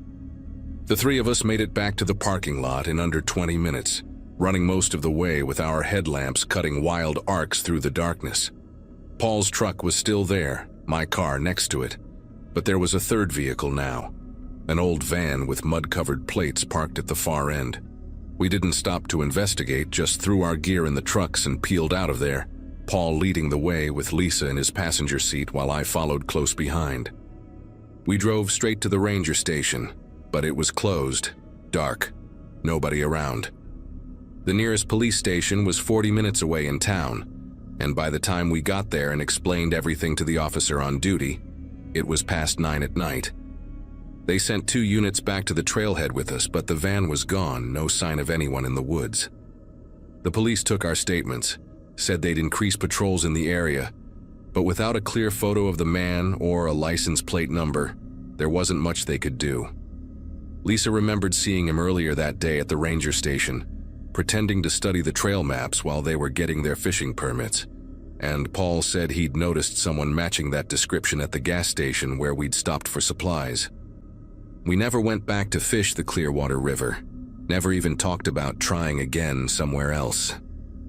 A: The 3 of us made it back to the parking lot in under 20 minutes, running most of the way with our headlamps cutting wild arcs through the darkness. Paul's truck was still there, my car next to it, but there was a third vehicle now, an old van with mud-covered plates parked at the far end. We didn't stop to investigate, just threw our gear in the trucks and peeled out of there, Paul leading the way with Lisa in his passenger seat while I followed close behind. We drove straight to the ranger station, but it was closed, dark, nobody around. The nearest police station was 40 minutes away in town, and by the time we got there and explained everything to the officer on duty, it was past 9 at night. They sent 2 units back to the trailhead with us, but the van was gone, no sign of anyone in the woods. The police took our statements, said they'd increase patrols in the area, but without a clear photo of the man or a license plate number, there wasn't much they could do. Lisa remembered seeing him earlier that day at the ranger station, pretending to study the trail maps while they were getting their fishing permits, and Paul said he'd noticed someone matching that description at the gas station where we'd stopped for supplies. We never went back to fish the Clearwater River, never even talked about trying again somewhere else.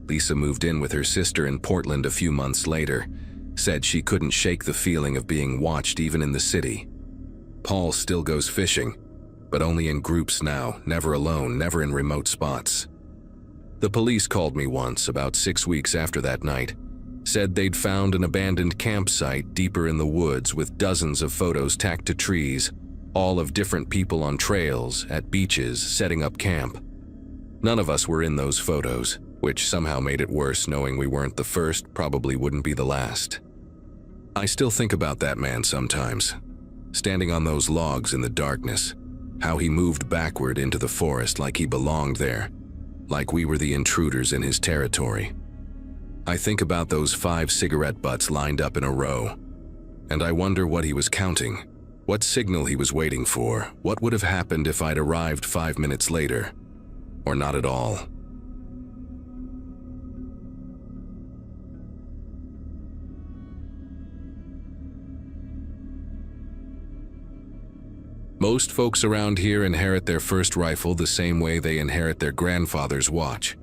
A: Lisa moved in with her sister in Portland a few months later, said she couldn't shake the feeling of being watched even in the city. Paul still goes fishing, but only in groups now, never alone, never in remote spots. The police called me once, about 6 weeks after that night, said they'd found an abandoned campsite deeper in the woods with dozens of photos tacked to trees, all of different people on trails, at beaches, setting up camp. None of us were in those photos, which somehow made it worse knowing we weren't the first, probably wouldn't be the last. I still think about that man sometimes, standing on those logs in the darkness, how he moved backward into the forest like he belonged there, like we were the intruders in his territory. I think about those 5 cigarette butts lined up in a row, and I wonder what he was counting, what signal he was waiting for, what would have happened if I'd arrived 5 minutes later, or not at all. Most folks around here inherit their first rifle the same way they inherit their grandfather's watch,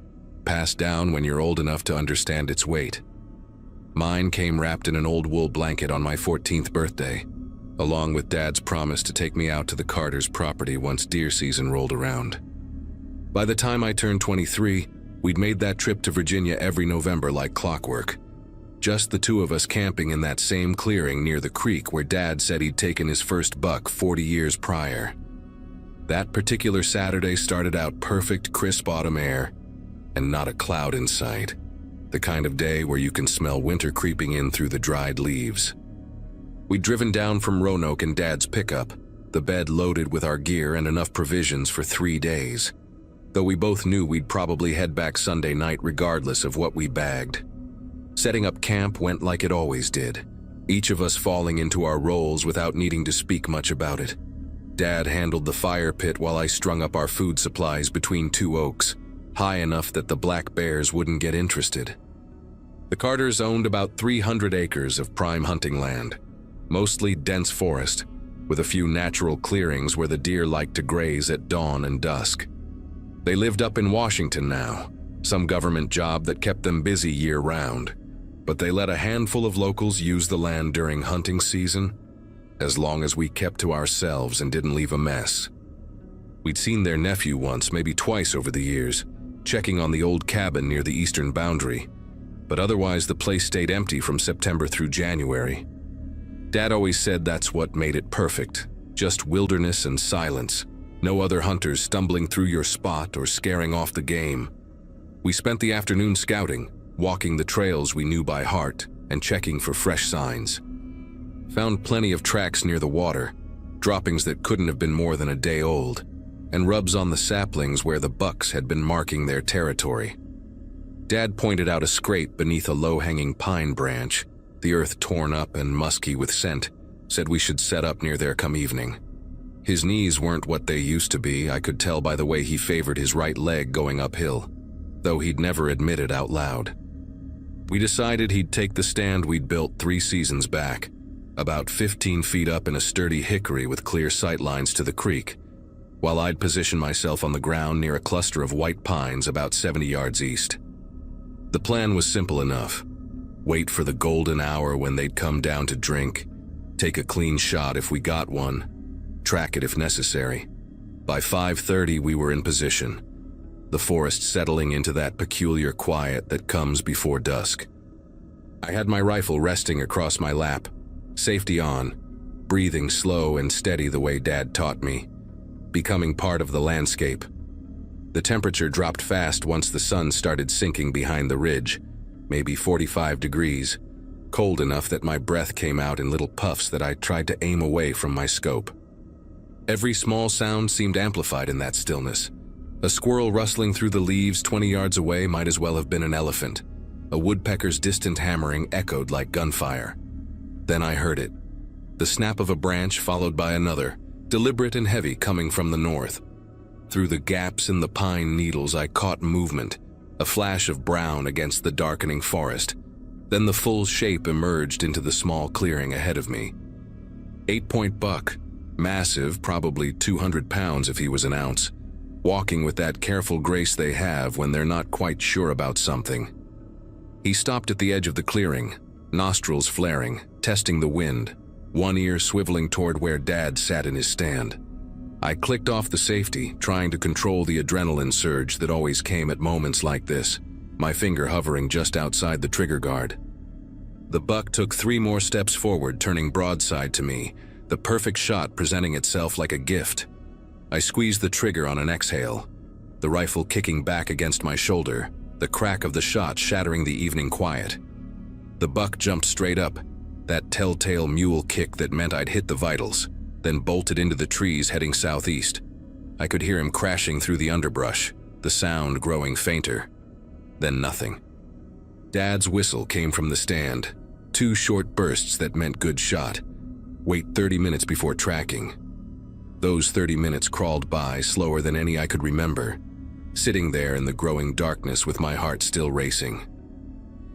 A: passed down when you're old enough to understand its weight. Mine came wrapped in an old wool blanket on my 14th birthday, along with Dad's promise to take me out to the Carter's property once deer season rolled around. By the time I turned 23, we'd made that trip to Virginia every November like clockwork. Just the 2 of us camping in that same clearing near the creek where Dad said he'd taken his first buck 40 years prior. That particular Saturday started out perfect, crisp autumn air, and not a cloud in sight. The kind of day where you can smell winter creeping in through the dried leaves. We'd driven down from Roanoke in Dad's pickup, the bed loaded with our gear and enough provisions for 3 days, though we both knew we'd probably head back Sunday night regardless of what we bagged. Setting up camp went like it always did, each of us falling into our roles without needing to speak much about it. Dad handled the fire pit while I strung up our food supplies between 2 oaks, high enough that the black bears wouldn't get interested. The Carters owned about 300 acres of prime hunting land, mostly dense forest, with a few natural clearings where the deer liked to graze at dawn and dusk. They lived up in Washington now, some government job that kept them busy year-round, but they let a handful of locals use the land during hunting season, as long as we kept to ourselves and didn't leave a mess. We'd seen their nephew once, maybe twice over the years, checking on the old cabin near the eastern boundary, but otherwise the place stayed empty from September through January. Dad always said that's what made it perfect, just wilderness and silence, no other hunters stumbling through your spot or scaring off the game. We spent the afternoon scouting, walking the trails we knew by heart and checking for fresh signs. Found plenty of tracks near the water, droppings that couldn't have been more than a day old, and rubs on the saplings where the bucks had been marking their territory. Dad pointed out a scrape beneath a low-hanging pine branch, the earth torn up and musky with scent, said we should set up near there come evening. His knees weren't what they used to be, I could tell by the way he favored his right leg going uphill, though he'd never admit it out loud. We decided he'd take the stand we'd built 3 seasons back, about 15 feet up in a sturdy hickory with clear sight lines to the creek, while I'd position myself on the ground near a cluster of white pines about 70 yards east. The plan was simple enough. Wait for the golden hour when they'd come down to drink, take a clean shot if we got one, track it if necessary. By 5:30 we were in position, the forest settling into that peculiar quiet that comes before dusk. I had my rifle resting across my lap, safety on, breathing slow and steady the way Dad taught me, becoming part of the landscape. The temperature dropped fast once the sun started sinking behind the ridge, maybe 45 degrees, cold enough that my breath came out in little puffs that I tried to aim away from my scope. Every small sound seemed amplified in that stillness. A squirrel rustling through the leaves 20 yards away might as well have been an elephant. A woodpecker's distant hammering echoed like gunfire. Then I heard it. The snap of a branch followed by another, deliberate and heavy, coming from the north. Through the gaps in the pine needles I caught movement, a flash of brown against the darkening forest. Then the full shape emerged into the small clearing ahead of me. 8-point buck, massive, probably 200 pounds if he was an ounce, walking with that careful grace they have when they're not quite sure about something. He stopped at the edge of the clearing, nostrils flaring, testing the wind, one ear swiveling toward where Dad sat in his stand. I clicked off the safety, trying to control the adrenaline surge that always came at moments like this, my finger hovering just outside the trigger guard. The buck took 3 more steps forward, turning broadside to me, the perfect shot presenting itself like a gift. I squeezed the trigger on an exhale, the rifle kicking back against my shoulder, the crack of the shot shattering the evening quiet. The buck jumped straight up, that telltale mule kick that meant I'd hit the vitals, then bolted into the trees heading southeast. I could hear him crashing through the underbrush, the sound growing fainter. Then nothing. Dad's whistle came from the stand, 2 short bursts that meant good shot. Wait 30 minutes before tracking. Those 30 minutes crawled by slower than any I could remember, sitting there in the growing darkness with my heart still racing.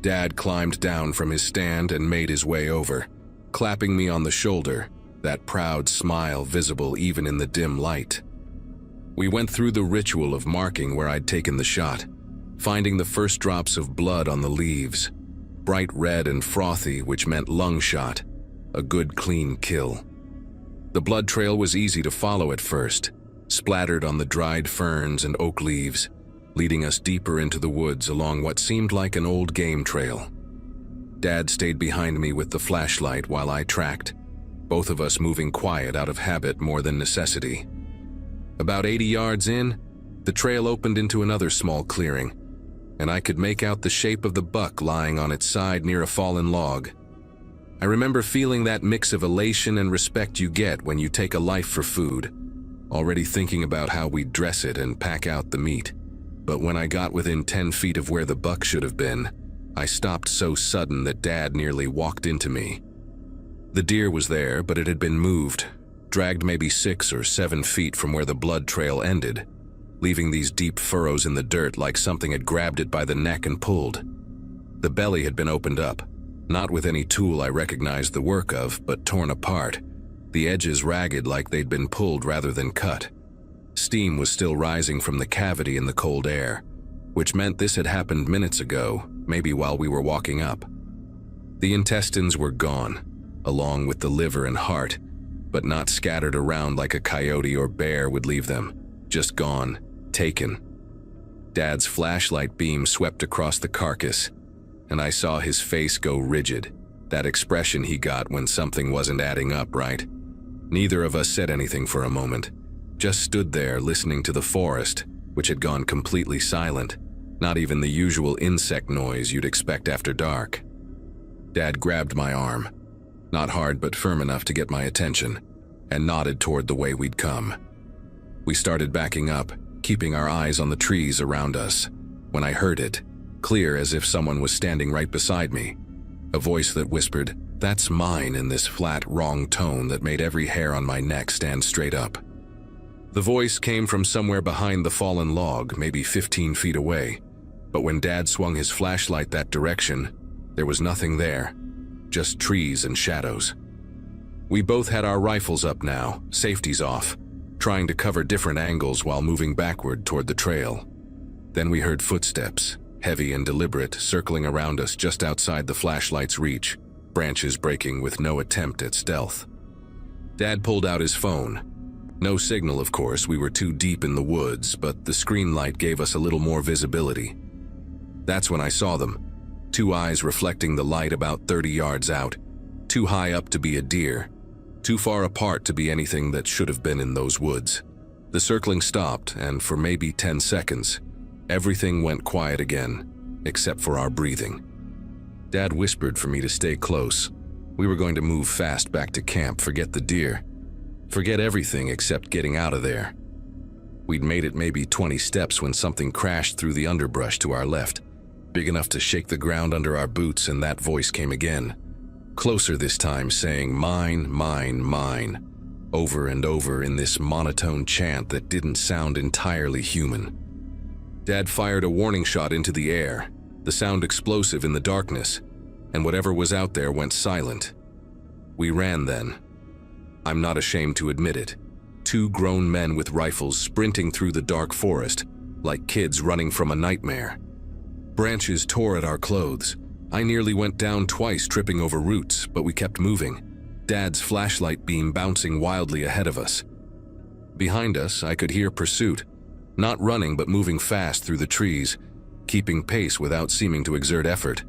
A: Dad climbed down from his stand and made his way over, clapping me on the shoulder, that proud smile visible even in the dim light. We went through the ritual of marking where I'd taken the shot, finding the first drops of blood on the leaves, bright red and frothy, which meant lung shot, a good clean kill. The blood trail was easy to follow at first, splattered on the dried ferns and oak leaves, leading us deeper into the woods along what seemed like an old game trail. Dad stayed behind me with the flashlight while I tracked, both of us moving quiet out of habit more than necessity. About 80 yards in, the trail opened into another small clearing, and I could make out the shape of the buck lying on its side near a fallen log. I remember feeling that mix of elation and respect you get when you take a life for food, already thinking about how we'd dress it and pack out the meat. But when I got within 10 feet of where the buck should have been, I stopped so sudden that Dad nearly walked into me. The deer was there, but it had been moved, dragged maybe 6 or 7 feet from where the blood trail ended, leaving these deep furrows in the dirt like something had grabbed it by the neck and pulled. The belly had been opened up, not with any tool I recognized the work of, but torn apart, the edges ragged like they'd been pulled rather than cut. Steam was still rising from the cavity in the cold air, which meant this had happened minutes ago, maybe while we were walking up. The intestines were gone, along with the liver and heart, but not scattered around like a coyote or bear would leave them. Just gone, taken. Dad's flashlight beam swept across the carcass, and I saw his face go rigid, that expression he got when something wasn't adding up right. Neither of us said anything for a moment, just stood there listening to the forest, which had gone completely silent, not even the usual insect noise you'd expect after dark. Dad grabbed my arm, not hard but firm enough to get my attention, and nodded toward the way we'd come. We started backing up, keeping our eyes on the trees around us, when I heard it, clear as if someone was standing right beside me, a voice that whispered, "That's mine," in this flat, wrong tone that made every hair on my neck stand straight up. The voice came from somewhere behind the fallen log, maybe 15 feet away, but when Dad swung his flashlight that direction, there was nothing there, just trees and shadows. We both had our rifles up now, safeties off, trying to cover different angles while moving backward toward the trail. Then we heard footsteps, heavy and deliberate, circling around us just outside the flashlight's reach, branches breaking with no attempt at stealth. Dad pulled out his phone. No signal, of course, we were too deep in the woods, but the screen light gave us a little more visibility. That's when I saw them. Two eyes reflecting the light about 30 yards out, too high up to be a deer, too far apart to be anything that should have been in those woods. The circling stopped, and for maybe 10 seconds, everything went quiet again, except for our breathing. Dad whispered for me to stay close. We were going to move fast back to camp, forget the deer. Forget everything except getting out of there. We'd made it maybe 20 steps when something crashed through the underbrush to our left, big enough to shake the ground under our boots, and that voice came again. Closer this time, saying, "Mine, mine, mine," over and over in this monotone chant that didn't sound entirely human. Dad fired a warning shot into the air, the sound explosive in the darkness, and whatever was out there went silent. We ran then. I'm not ashamed to admit it. Two grown men with rifles sprinting through the dark forest, like kids running from a nightmare. Branches tore at our clothes. I nearly went down twice, tripping over roots, but we kept moving, Dad's flashlight beam bouncing wildly ahead of us. Behind us, I could hear pursuit, not running but moving fast through the trees, keeping pace without seeming to exert effort.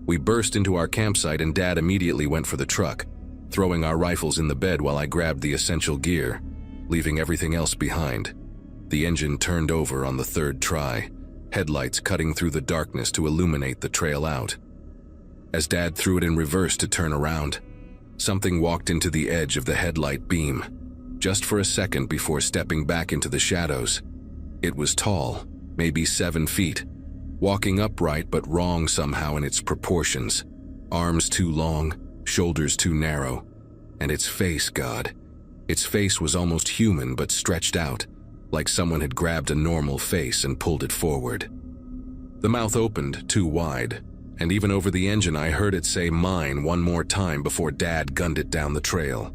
A: We burst into our campsite and Dad immediately went for the truck, throwing our rifles in the bed while I grabbed the essential gear, leaving everything else behind. The engine turned over on the third try, headlights cutting through the darkness to illuminate the trail out. As Dad threw it in reverse to turn around, something walked into the edge of the headlight beam, just for a second before stepping back into the shadows. It was tall, maybe 7 feet, walking upright but wrong somehow in its proportions. Arms too long, shoulders too narrow, and its face, God. Its face was almost human but stretched out, like someone had grabbed a normal face and pulled it forward. The mouth opened too wide, and even over the engine I heard it say "mine" one more time before Dad gunned it down the trail.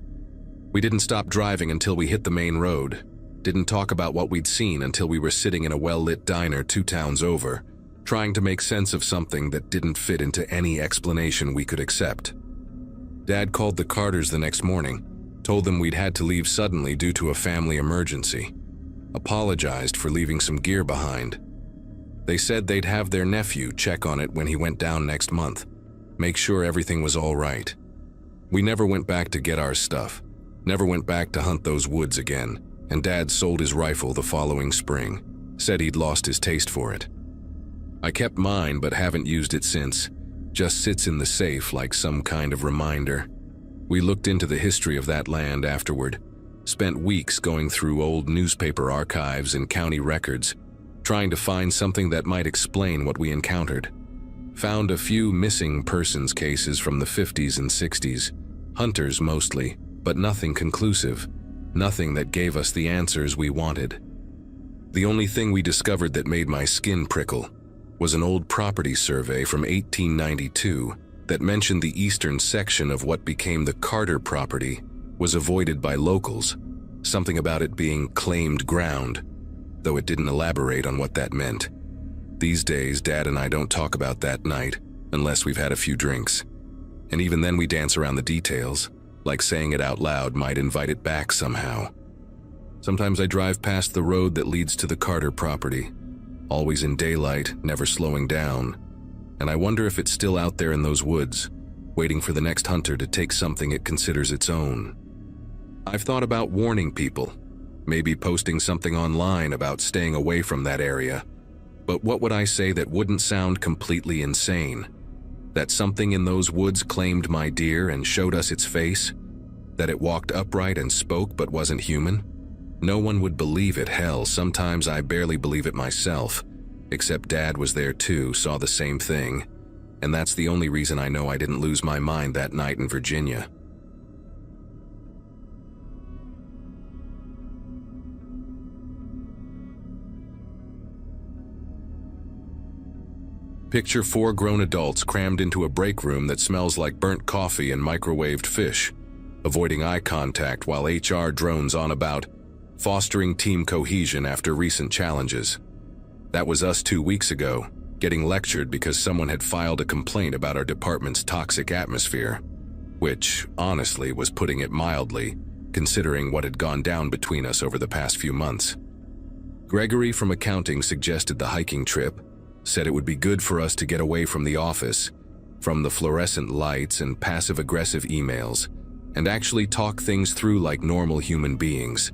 A: We didn't stop driving until we hit the main road, didn't talk about what we'd seen until we were sitting in a well-lit diner 2 towns over, trying to make sense of something that didn't fit into any explanation we could accept. Dad called the Carters the next morning, told them we'd had to leave suddenly due to a family emergency, apologized for leaving some gear behind. They said they'd have their nephew check on it when he went down next month, make sure everything was all right. We never went back to get our stuff, never went back to hunt those woods again, and Dad sold his rifle the following spring, said he'd lost his taste for it. I kept mine but haven't used it since, just sits in the safe like some kind of reminder. We looked into the history of that land afterward, spent weeks going through old newspaper archives and county records, trying to find something that might explain what we encountered. Found a few missing persons cases from the 50s and 60s, hunters mostly, but nothing conclusive, nothing that gave us the answers we wanted. The only thing we discovered that made my skin prickle was an old property survey from 1892 that mentioned the eastern section of what became the Carter property was avoided by locals, something about it being claimed ground, though it didn't elaborate on what that meant. These days, Dad and I don't talk about that night unless we've had a few drinks, and even then we dance around the details, like saying it out loud might invite it back somehow. Sometimes I drive past the road that leads to the Carter property, always in daylight, never slowing down, and I wonder if it's still out there in those woods, waiting for the next hunter to take something it considers its own. I've thought about warning people, maybe posting something online about staying away from that area, but what would I say that wouldn't sound completely insane? That something in those woods claimed my deer and showed us its face? That it walked upright and spoke but wasn't human? No one would believe it. Hell, sometimes I barely believe it myself, except Dad was there too, saw the same thing, and that's the only reason I know I didn't lose my mind that night in Virginia. Picture 4 grown adults crammed into a break room that smells like burnt coffee and microwaved fish, avoiding eye contact while HR drones on about fostering team cohesion after recent challenges. That was us 2 weeks ago, getting lectured because someone had filed a complaint about our department's toxic atmosphere, which, honestly, was putting it mildly, considering what had gone down between us over the past few months. Gregory from accounting suggested the hiking trip, said it would be good for us to get away from the office, from the fluorescent lights and passive-aggressive emails, and actually talk things through like normal human beings.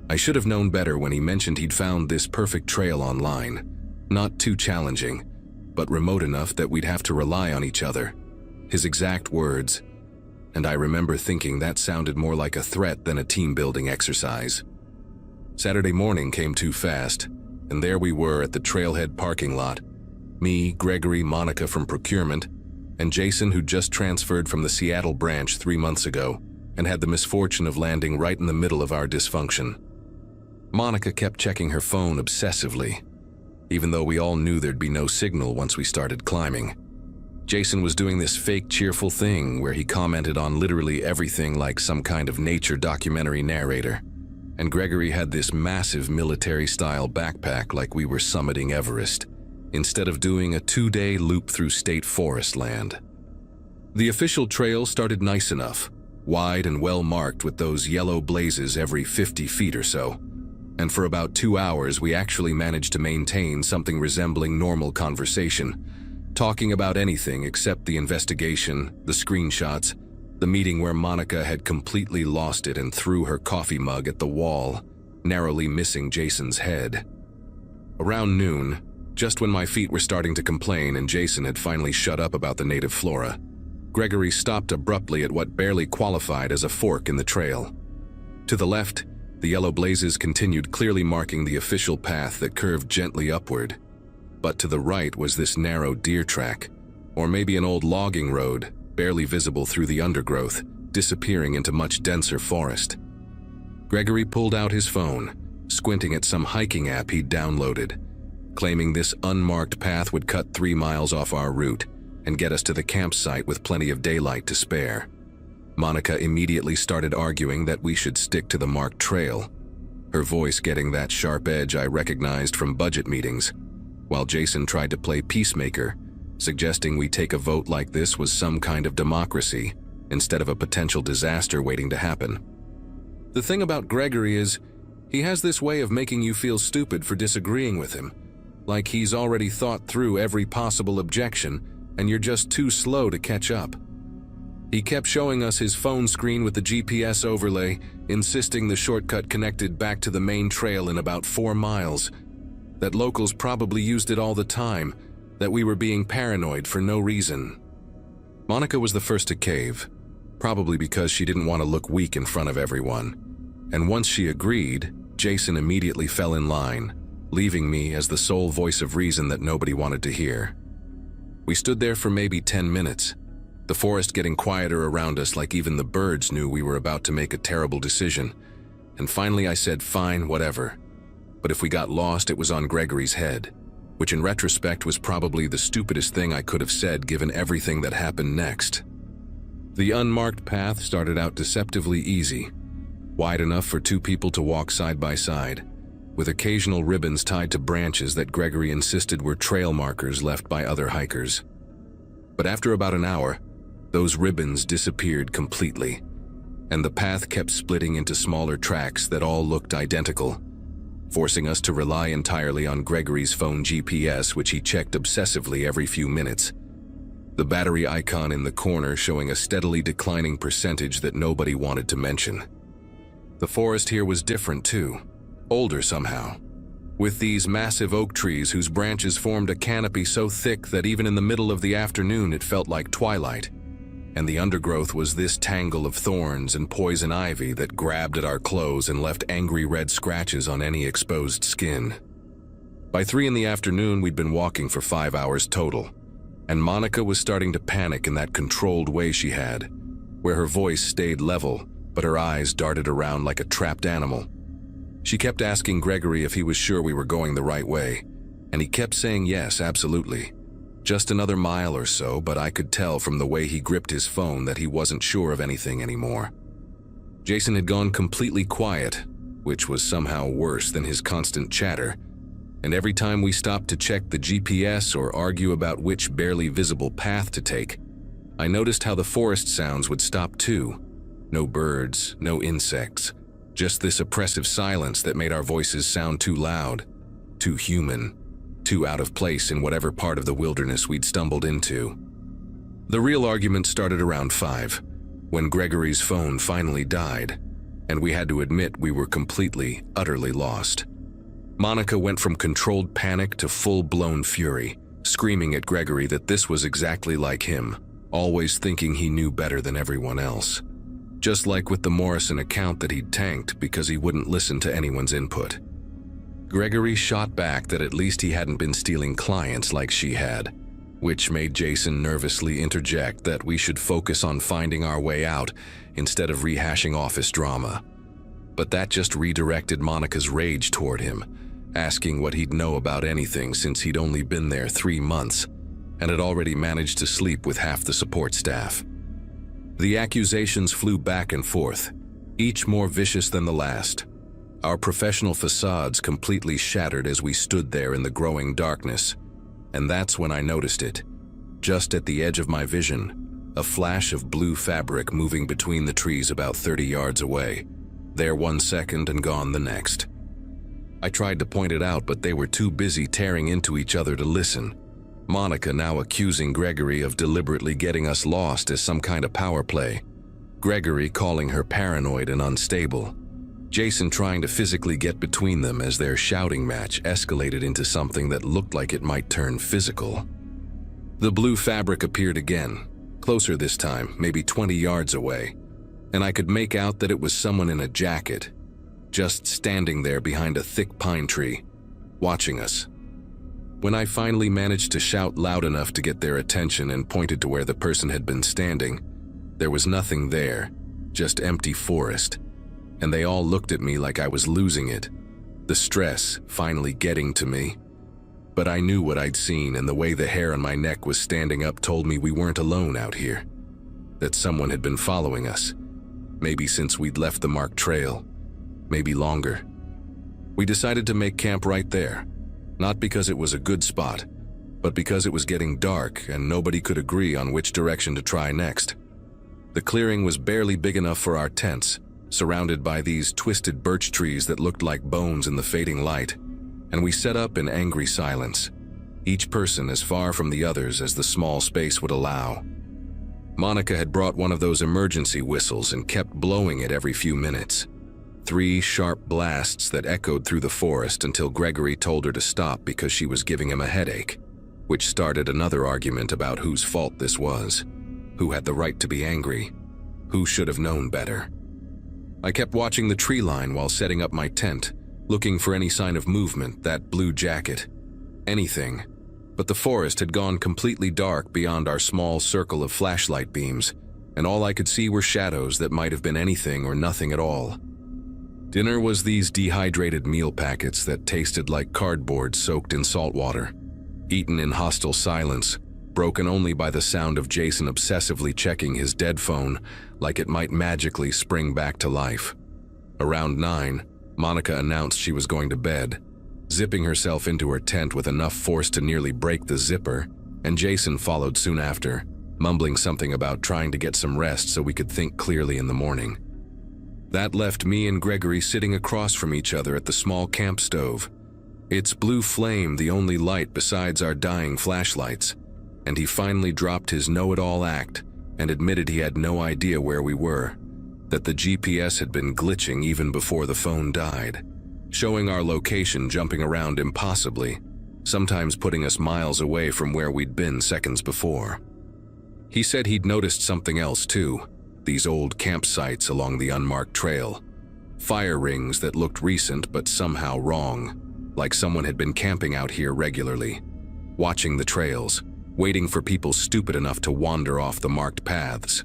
A: I should have known better when he mentioned he'd found this perfect trail online. Not too challenging, but remote enough that we'd have to rely on each other. His exact words, and I remember thinking that sounded more like a threat than a team-building exercise. Saturday morning came too fast, and there we were at the trailhead parking lot. Me, Gregory, Monica from procurement, and Jason, who just transferred from the Seattle branch 3 months ago and had the misfortune of landing right in the middle of our dysfunction. Monica kept checking her phone obsessively, even though we all knew there'd be no signal once we started climbing. Jason was doing this fake cheerful thing where he commented on literally everything like some kind of nature documentary narrator. And Gregory had this massive military-style backpack like we were summiting Everest, instead of doing a 2-day loop through state forest land. The official trail started nice enough, wide and well-marked with those yellow blazes every 50 feet or so. And for about 2 hours, we actually managed to maintain something resembling normal conversation, talking about anything except the investigation, the screenshots, the meeting where Monica had completely lost it and threw her coffee mug at the wall, narrowly missing Jason's head. Around noon, just when my feet were starting to complain and Jason had finally shut up about the native flora, Gregory stopped abruptly at what barely qualified as a fork in the trail. To the left, the yellow blazes continued, clearly marking the official path that curved gently upward. But to the right was this narrow deer track, or maybe an old logging road, barely visible through the undergrowth, disappearing into much denser forest. Gregory pulled out his phone, squinting at some hiking app he'd downloaded, claiming this unmarked path would cut 3 miles off our route and get us to the campsite with plenty of daylight to spare. Monica immediately started arguing that we should stick to the marked trail, her voice getting that sharp edge I recognized from budget meetings, while Jason tried to play peacemaker, suggesting we take a vote like this was some kind of democracy instead of a potential disaster waiting to happen. The thing about Gregory is, he has this way of making you feel stupid for disagreeing with him, like he's already thought through every possible objection and you're just too slow to catch up. He kept showing us his phone screen with the GPS overlay, insisting the shortcut connected back to the main trail in about 4 miles, that locals probably used it all the time, that we were being paranoid for no reason. Monica was the first to cave, probably because she didn't want to look weak in front of everyone. And once she agreed, Jason immediately fell in line, leaving me as the sole voice of reason that nobody wanted to hear. We stood there for maybe 10 minutes, the forest getting quieter around us like even the birds knew we were about to make a terrible decision. And finally I said, fine, whatever. But if we got lost, it was on Gregory's head, which in retrospect was probably the stupidest thing I could have said given everything that happened next. The unmarked path started out deceptively easy, wide enough for 2 people to walk side by side, with occasional ribbons tied to branches that Gregory insisted were trail markers left by other hikers. But after about an hour, those ribbons disappeared completely, and the path kept splitting into smaller tracks that all looked identical, forcing us to rely entirely on Gregory's phone GPS, which he checked obsessively every few minutes, the battery icon in the corner showing a steadily declining percentage that nobody wanted to mention. The forest here was different too, older somehow, with these massive oak trees whose branches formed a canopy so thick that even in the middle of the afternoon it felt like twilight, and the undergrowth was this tangle of thorns and poison ivy that grabbed at our clothes and left angry red scratches on any exposed skin. By 3 in the afternoon, we'd been walking for 5 hours total, and Monica was starting to panic in that controlled way she had, where her voice stayed level, but her eyes darted around like a trapped animal. She kept asking Gregory if he was sure we were going the right way, and he kept saying yes, absolutely. Just another mile or so, but I could tell from the way he gripped his phone that he wasn't sure of anything anymore. Jason had gone completely quiet, which was somehow worse than his constant chatter, and every time we stopped to check the GPS or argue about which barely visible path to take, I noticed how the forest sounds would stop too. No birds, no insects, just this oppressive silence that made our voices sound too loud, too human, too out of place in whatever part of the wilderness we'd stumbled into. The real argument started around 5, when Gregory's phone finally died, and we had to admit we were completely, utterly lost. Monica went from controlled panic to full-blown fury, screaming at Gregory that this was exactly like him, always thinking he knew better than everyone else. Just like with the Morrison account that he'd tanked because he wouldn't listen to anyone's input. Gregory shot back that at least he hadn't been stealing clients like she had, which made Jason nervously interject that we should focus on finding our way out instead of rehashing office drama. But that just redirected Monica's rage toward him, asking what he'd know about anything since he'd only been there 3 months and had already managed to sleep with half the support staff. The accusations flew back and forth, each more vicious than the last. Our professional facades completely shattered as we stood there in the growing darkness, and that's when I noticed it. Just at the edge of my vision, a flash of blue fabric moving between the trees about 30 yards away, there 1 second and gone the next. I tried to point it out, but they were too busy tearing into each other to listen. Monica now accusing Gregory of deliberately getting us lost as some kind of power play. Gregory calling her paranoid and unstable. Jason trying to physically get between them as their shouting match escalated into something that looked like it might turn physical. The blue fabric appeared again, closer this time, maybe 20 yards away, and I could make out that it was someone in a jacket, just standing there behind a thick pine tree, watching us. When I finally managed to shout loud enough to get their attention and pointed to where the person had been standing, there was nothing there, just empty forest, and they all looked at me like I was losing it, the stress finally getting to me. But I knew what I'd seen, and the way the hair on my neck was standing up told me we weren't alone out here, that someone had been following us, maybe since we'd left the marked trail, maybe longer. We decided to make camp right there. Not because it was a good spot, but because it was getting dark and nobody could agree on which direction to try next. The clearing was barely big enough for our tents, surrounded by these twisted birch trees that looked like bones in the fading light, and we set up in angry silence, each person as far from the others as the small space would allow. Monica had brought one of those emergency whistles and kept blowing it every few minutes. 3 sharp blasts that echoed through the forest until Gregory told her to stop because she was giving him a headache, which started another argument about whose fault this was, who had the right to be angry, who should have known better. I kept watching the tree line while setting up my tent, looking for any sign of movement, that blue jacket, anything, but the forest had gone completely dark beyond our small circle of flashlight beams, and all I could see were shadows that might have been anything or nothing at all. Dinner was these dehydrated meal packets that tasted like cardboard soaked in salt water, eaten in hostile silence, broken only by the sound of Jason obsessively checking his dead phone like it might magically spring back to life. Around 9, Monica announced she was going to bed, zipping herself into her tent with enough force to nearly break the zipper, and Jason followed soon after, mumbling something about trying to get some rest so we could think clearly in the morning. That left me and Gregory sitting across from each other at the small camp stove, its blue flame the only light besides our dying flashlights, and he finally dropped his know-it-all act and admitted he had no idea where we were, that the GPS had been glitching even before the phone died, showing our location jumping around impossibly, sometimes putting us miles away from where we'd been seconds before. He said he'd noticed something else too, these old campsites along the unmarked trail. Fire rings that looked recent but somehow wrong, like someone had been camping out here regularly, watching the trails, waiting for people stupid enough to wander off the marked paths.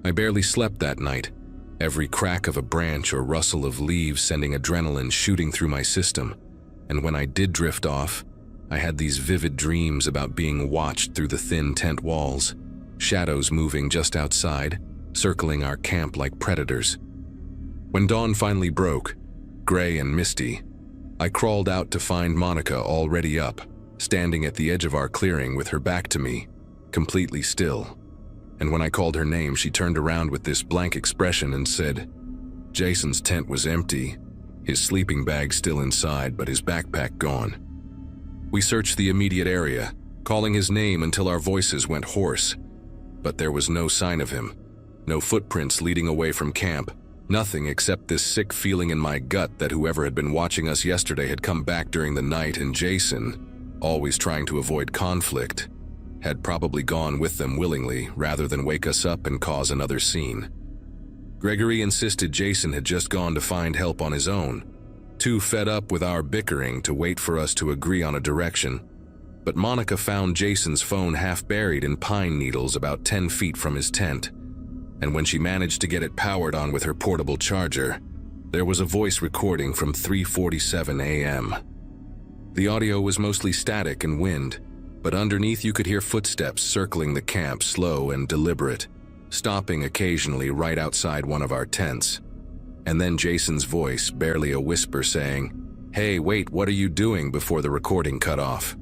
A: I barely slept that night, every crack of a branch or rustle of leaves sending adrenaline shooting through my system, and when I did drift off, I had these vivid dreams about being watched through the thin tent walls, shadows moving just outside, circling our camp like predators. When dawn finally broke, gray and misty. I crawled out to find Monica already up, standing at the edge of our clearing with her back to me, completely still. And when I called her name, she turned around with this blank expression and said, Jason's tent was empty, his sleeping bag still inside, but his backpack gone. We searched the immediate area, calling his name until our voices went hoarse. But there was no sign of him, no footprints leading away from camp, nothing except this sick feeling in my gut that whoever had been watching us yesterday had come back during the night, and Jason, always trying to avoid conflict, had probably gone with them willingly rather than wake us up and cause another scene. Gregory insisted Jason had just gone to find help on his own, too fed up with our bickering to wait for us to agree on a direction. But Monica found Jason's phone half buried in pine needles about 10 feet from his tent, and when she managed to get it powered on with her portable charger, there was a voice recording from 3:47 a.m. The audio was mostly static and wind, but underneath you could hear footsteps circling the camp, slow and deliberate, stopping occasionally right outside one of our tents. And then Jason's voice, barely a whisper, saying, "Hey, wait, what are you doing?" before the recording cut off.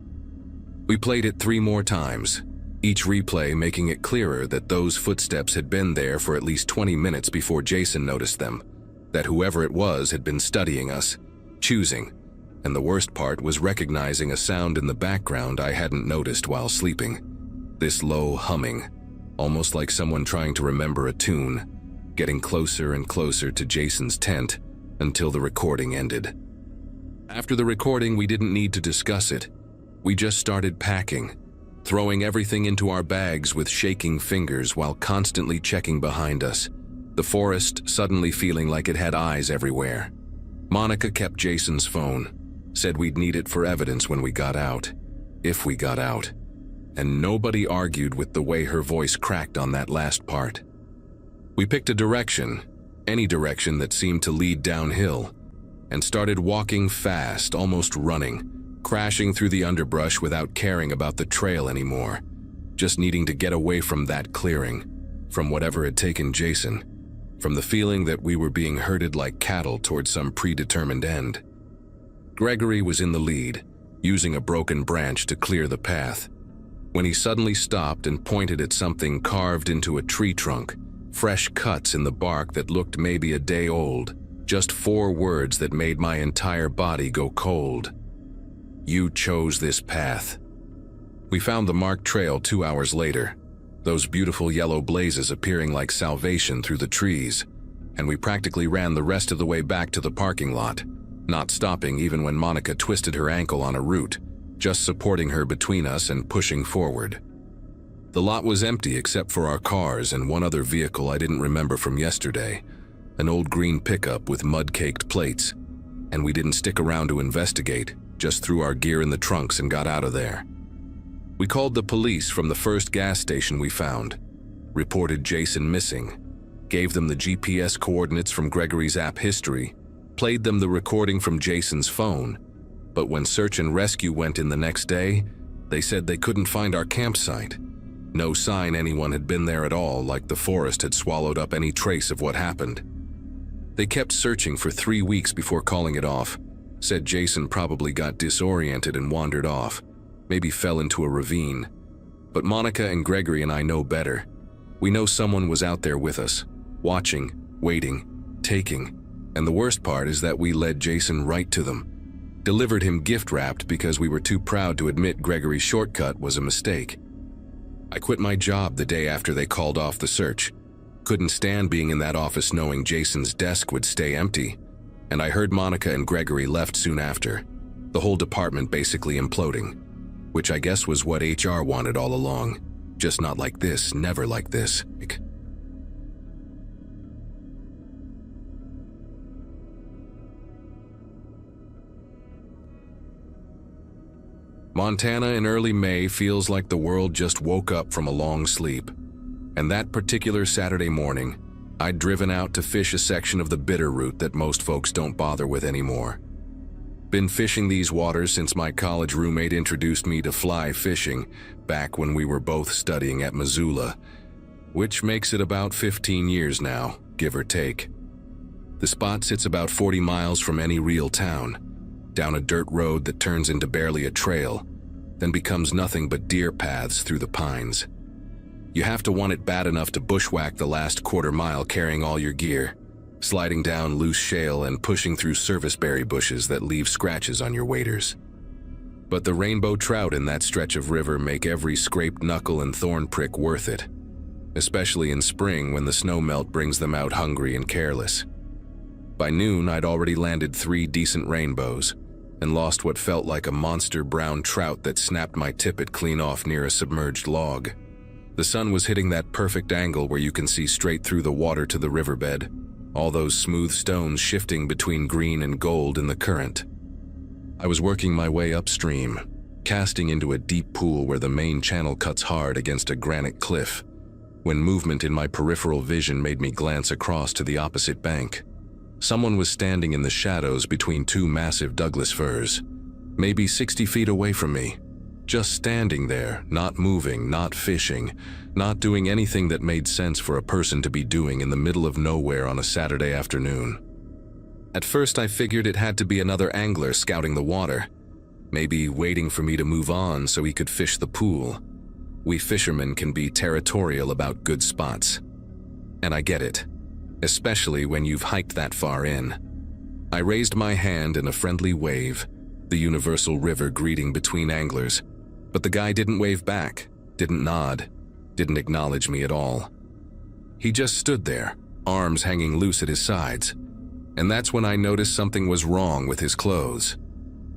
A: We played it 3 more times, each replay making it clearer that those footsteps had been there for at least 20 minutes before Jason noticed them, that whoever it was had been studying us, choosing, and the worst part was recognizing a sound in the background I hadn't noticed while sleeping. This low humming, almost like someone trying to remember a tune, getting closer and closer to Jason's tent until the recording ended. After the recording, we didn't need to discuss it. We just started packing, throwing everything into our bags with shaking fingers while constantly checking behind us, the forest suddenly feeling like it had eyes everywhere. Monica kept Jason's phone, said we'd need it for evidence when we got out, if we got out, and nobody argued with the way her voice cracked on that last part. We picked a direction, any direction that seemed to lead downhill, and started walking fast, almost running, crashing through the underbrush without caring about the trail anymore, just needing to get away from that clearing, from whatever had taken Jason, from the feeling that we were being herded like cattle towards some predetermined end. Gregory was in the lead, using a broken branch to clear the path, when he suddenly stopped and pointed at something carved into a tree trunk, fresh cuts in the bark that looked maybe a day old, just 4 words that made my entire body go cold. "You chose this path." We found the marked trail 2 hours later, those beautiful yellow blazes appearing like salvation through the trees, and we practically ran the rest of the way back to the parking lot, not stopping even when Monica twisted her ankle on a root, just supporting her between us and pushing forward. The lot was empty except for our cars and one other vehicle I didn't remember from yesterday, an old green pickup with mud-caked plates, and we didn't stick around to investigate, just threw our gear in the trunks and got out of there. We called the police from the first gas station we found, reported Jason missing, gave them the GPS coordinates from Gregory's app history, played them the recording from Jason's phone, but when search and rescue went in the next day, they said they couldn't find our campsite. No sign anyone had been there at all, like the forest had swallowed up any trace of what happened. They kept searching for 3 weeks before calling it off, said Jason probably got disoriented and wandered off, maybe fell into a ravine. But Monica and Gregory and I know better. We know someone was out there with us, watching, waiting, taking, and the worst part is that we led Jason right to them. Delivered him gift-wrapped because we were too proud to admit Gregory's shortcut was a mistake. I quit my job the day after they called off the search. Couldn't stand being in that office knowing Jason's desk would stay empty, and I heard Monica and Gregory left soon after, the whole department basically imploding, which I guess was what HR wanted all along, just not like this, never like this. Montana in early May feels like the world just woke up from a long sleep. And that particular Saturday morning, I'd driven out to fish a section of the Bitterroot that most folks don't bother with anymore. Been fishing these waters since my college roommate introduced me to fly fishing back when we were both studying at Missoula, which makes it about 15 years now, give or take. The spot sits about 40 miles from any real town, down a dirt road that turns into barely a trail, then becomes nothing but deer paths through the pines. You have to want it bad enough to bushwhack the last quarter mile carrying all your gear, sliding down loose shale and pushing through serviceberry bushes that leave scratches on your waders. But the rainbow trout in that stretch of river make every scraped knuckle and thorn prick worth it, especially in spring when the snow melt brings them out hungry and careless. By noon, I'd already landed 3 decent rainbows and lost what felt like a monster brown trout that snapped my tippet clean off near a submerged log. The sun was hitting that perfect angle where you can see straight through the water to the riverbed, all those smooth stones shifting between green and gold in the current. I was working my way upstream, casting into a deep pool where the main channel cuts hard against a granite cliff, when movement in my peripheral vision made me glance across to the opposite bank. Someone was standing in the shadows between 2 massive Douglas firs, maybe 60 feet away from me, just standing there, not moving, not fishing, not doing anything that made sense for a person to be doing in the middle of nowhere on a Saturday afternoon. At first I figured it had to be another angler scouting the water, maybe waiting for me to move on so he could fish the pool. We fishermen can be territorial about good spots. And I get it, especially when you've hiked that far in. I raised my hand in a friendly wave, the universal river greeting between anglers, but the guy didn't wave back, didn't nod, didn't acknowledge me at all. He just stood there, arms hanging loose at his sides, and that's when I noticed something was wrong with his clothes.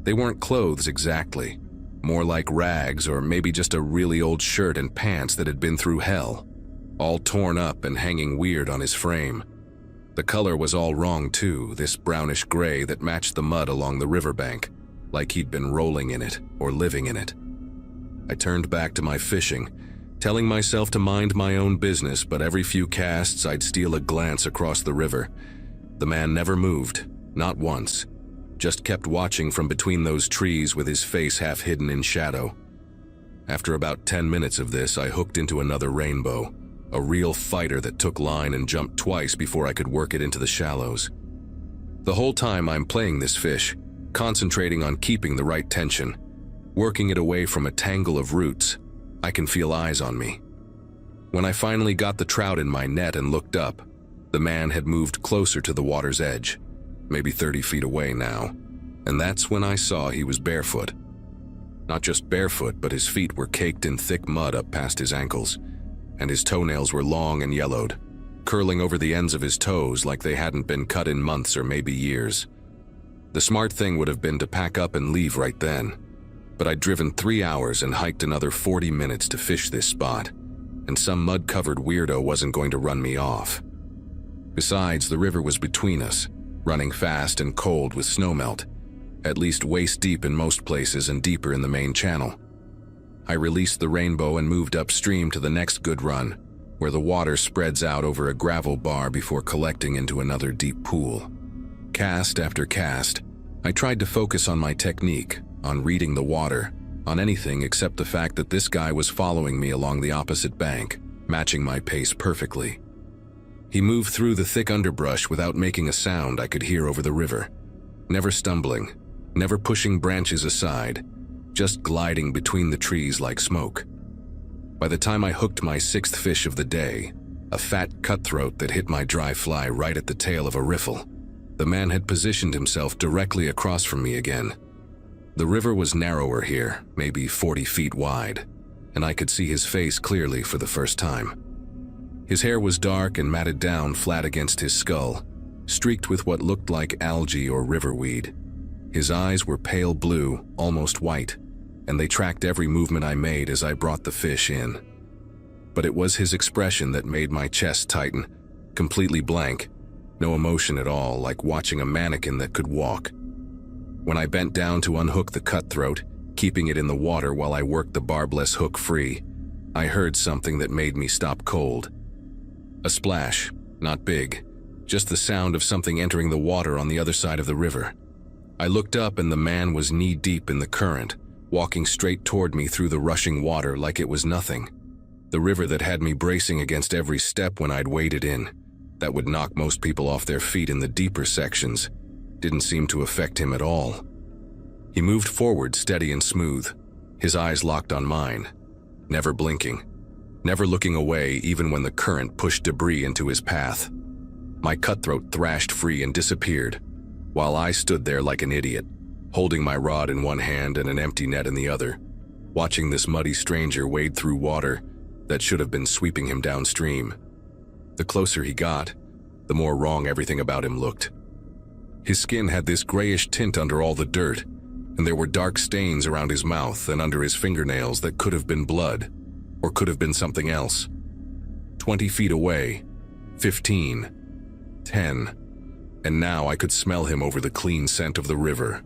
A: They weren't clothes exactly, more like rags or maybe just a really old shirt and pants that had been through hell, all torn up and hanging weird on his frame. The color was all wrong too, this brownish gray that matched the mud along the riverbank, like he'd been rolling in it or living in it. I turned back to my fishing, telling myself to mind my own business, but every few casts I'd steal a glance across the river. The man never moved, not once, just kept watching from between those trees with his face half hidden in shadow. After about 10 minutes of this, I hooked into another rainbow, a real fighter that took line and jumped twice before I could work it into the shallows. The whole time I'm playing this fish, concentrating on keeping the right tension, working it away from a tangle of roots, I can feel eyes on me. When I finally got the trout in my net and looked up, the man had moved closer to the water's edge, maybe 30 feet away now, and that's when I saw he was barefoot. Not just barefoot, but his feet were caked in thick mud up past his ankles, and his toenails were long and yellowed, curling over the ends of his toes like they hadn't been cut in months or maybe years. The smart thing would have been to pack up and leave right then, but I'd driven 3 hours and hiked another 40 minutes to fish this spot, and some mud-covered weirdo wasn't going to run me off. Besides, the river was between us, running fast and cold with snowmelt, at least waist-deep in most places and deeper in the main channel. I released the rainbow and moved upstream to the next good run, where the water spreads out over a gravel bar before collecting into another deep pool. Cast after cast, I tried to focus on my technique, on reading the water, on anything except the fact that this guy was following me along the opposite bank, matching my pace perfectly. He moved through the thick underbrush without making a sound I could hear over the river, never stumbling, never pushing branches aside, just gliding between the trees like smoke. By the time I hooked my 6th fish of the day, a fat cutthroat that hit my dry fly right at the tail of a riffle, the man had positioned himself directly across from me again. The river was narrower here, maybe 40 feet wide, and I could see his face clearly for the first time. His hair was dark and matted down flat against his skull, streaked with what looked like algae or riverweed. His eyes were pale blue, almost white, and they tracked every movement I made as I brought the fish in. But it was his expression that made my chest tighten, completely blank, no emotion at all, like watching a mannequin that could walk. When I bent down to unhook the cutthroat, keeping it in the water while I worked the barbless hook free, I heard something that made me stop cold. A splash, not big, just the sound of something entering the water on the other side of the river. I looked up and the man was knee-deep in the current, walking straight toward me through the rushing water like it was nothing. The river that had me bracing against every step when I'd waded in. that would knock most people off their feet in the deeper sections, didn't seem to affect him at all. He moved forward steady and smooth, his eyes locked on mine, never blinking, never looking away even when the current pushed debris into his path. My cutthroat thrashed free and disappeared, while I stood there like an idiot, holding my rod in one hand and an empty net in the other, watching this muddy stranger wade through water that should have been sweeping him downstream. The closer he got, the more wrong everything about him looked. His skin had this grayish tint under all the dirt, and there were dark stains around his mouth and under his fingernails that could have been blood, or could have been something else. 20 feet away, 15, 10, and now I could smell him over the clean scent of the river.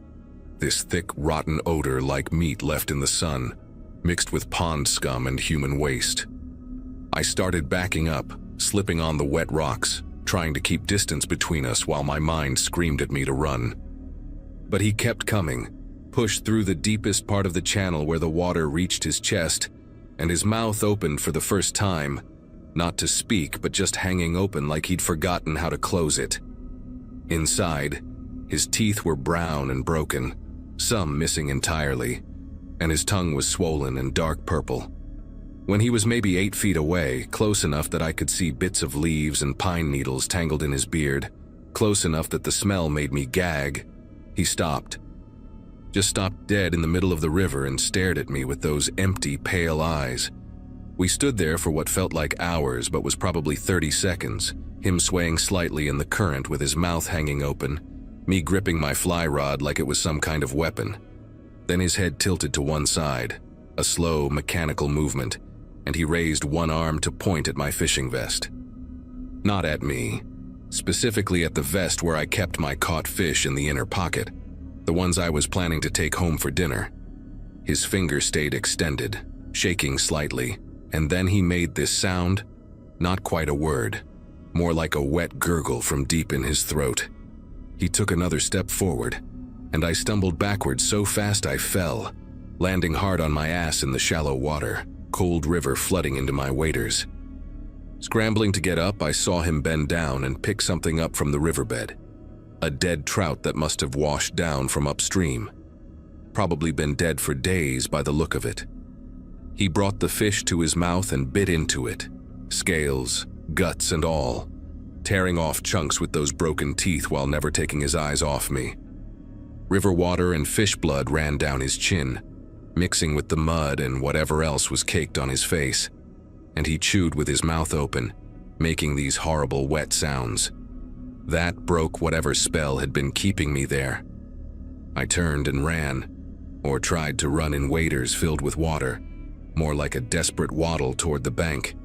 A: This thick, rotten odor like meat left in the sun, mixed with pond scum and human waste. I started backing up, slipping on the wet rocks, trying to keep distance between us while my mind screamed at me to run. But he kept coming, pushed through the deepest part of the channel where the water reached his chest, and his mouth opened for the first time, not to speak but just hanging open like he'd forgotten how to close it. Inside, his teeth were brown and broken, some missing entirely, and his tongue was swollen and dark purple. When he was maybe 8 feet away, close enough that I could see bits of leaves and pine needles tangled in his beard, close enough that the smell made me gag, he stopped. Just stopped dead in the middle of the river and stared at me with those empty, pale eyes. We stood there for what felt like hours but was probably 30 seconds, him swaying slightly in the current with his mouth hanging open, me gripping my fly rod like it was some kind of weapon. Then his head tilted to one side, a slow, mechanical movement, and he raised one arm to point at my fishing vest. Not at me, specifically at the vest where I kept my caught fish in the inner pocket, the ones I was planning to take home for dinner. His finger stayed extended, shaking slightly, and then he made this sound, not quite a word, more like a wet gurgle from deep in his throat. He took another step forward, and I stumbled backwards so fast I fell, landing hard on my ass in the shallow water, cold river flooding into my waders. Scrambling to get up, I saw him bend down and pick something up from the riverbed. A dead trout that must have washed down from upstream. Probably been dead for days by the look of it. He brought the fish to his mouth and bit into it, scales, guts and all, tearing off chunks with those broken teeth while never taking his eyes off me. River water and fish blood ran down his chin, mixing with the mud and whatever else was caked on his face, and he chewed with his mouth open, making these horrible wet sounds. That broke whatever spell had been keeping me there. I turned and ran, or tried to run in waders filled with water, more like a desperate waddle toward the bank.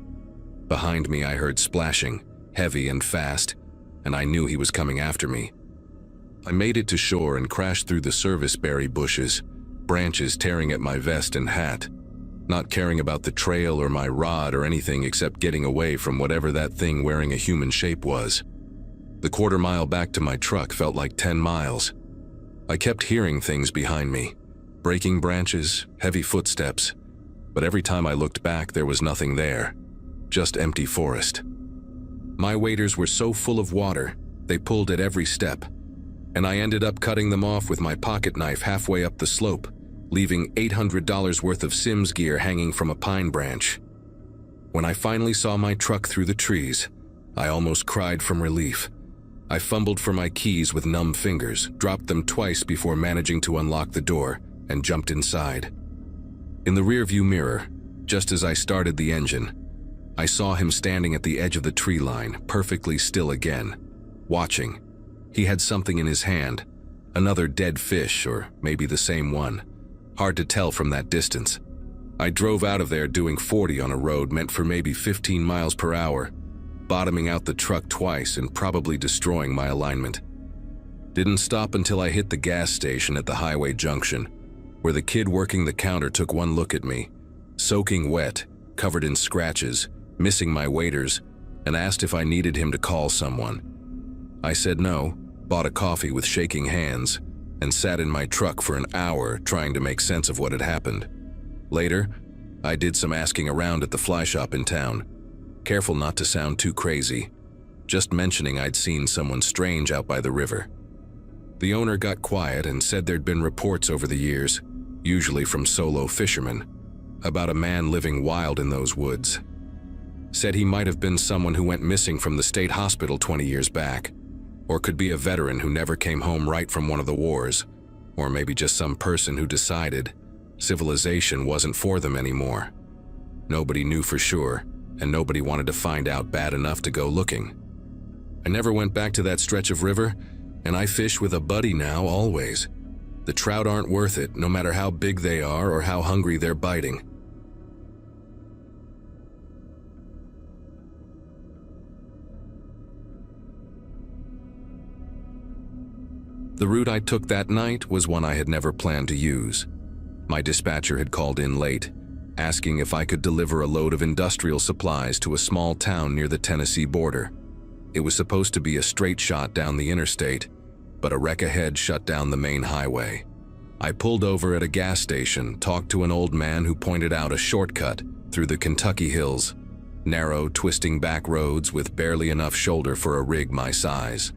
A: Behind me I heard splashing, heavy and fast, and I knew he was coming after me. I made it to shore and crashed through the serviceberry bushes, branches tearing at my vest and hat, not caring about the trail or my rod or anything except getting away from whatever that thing wearing a human shape was. The quarter-mile back to my truck felt like 10 miles. I kept hearing things behind me, breaking branches, heavy footsteps, but every time I looked back there was nothing there, just empty forest. My waders were so full of water, they pulled at every step, and I ended up cutting them off with my pocket knife halfway up the slope, leaving $800 worth of Sims gear hanging from a pine branch. When I finally saw my truck through the trees, I almost cried from relief. I fumbled for my keys with numb fingers, dropped them twice before managing to unlock the door, and jumped inside. In the rearview mirror, just as I started the engine, I saw him standing at the edge of the tree line, perfectly still again, watching. He had something in his hand, another dead fish, or maybe the same one. Hard to tell from that distance. I drove out of there doing 40 on a road meant for maybe 15 miles per hour, bottoming out the truck twice and probably destroying my alignment. Didn't stop until I hit the gas station at the highway junction, where the kid working the counter took one look at me, soaking wet, covered in scratches, missing my waders, and asked if I needed him to call someone. I said no, bought a coffee with shaking hands, and sat in my truck for an hour trying to make sense of what had happened. Later, I did some asking around at the fly shop in town, careful not to sound too crazy. just mentioning I'd seen someone strange out by the river. The owner got quiet and said there'd been reports over the years, usually from solo fishermen, about a man living wild in those woods. Said he might have been someone who went missing from the state hospital 20 years back, or could be a veteran who never came home right from one of the wars, or maybe just some person who decided civilization wasn't for them anymore. Nobody knew for sure, and nobody wanted to find out bad enough to go looking. I never went back to that stretch of river, and I fish with a buddy now always. The trout aren't worth it, no matter how big they are or how hungry they're biting. The route I took that night was one I had never planned to use. My dispatcher had called in late, asking if I could deliver a load of industrial supplies to a small town near the Tennessee border. It was supposed to be a straight shot down the interstate, but a wreck ahead shut down the main highway. I pulled over at a gas station, talked to an old man who pointed out a shortcut through the Kentucky hills, narrow, twisting back roads with barely enough shoulder for a rig my size.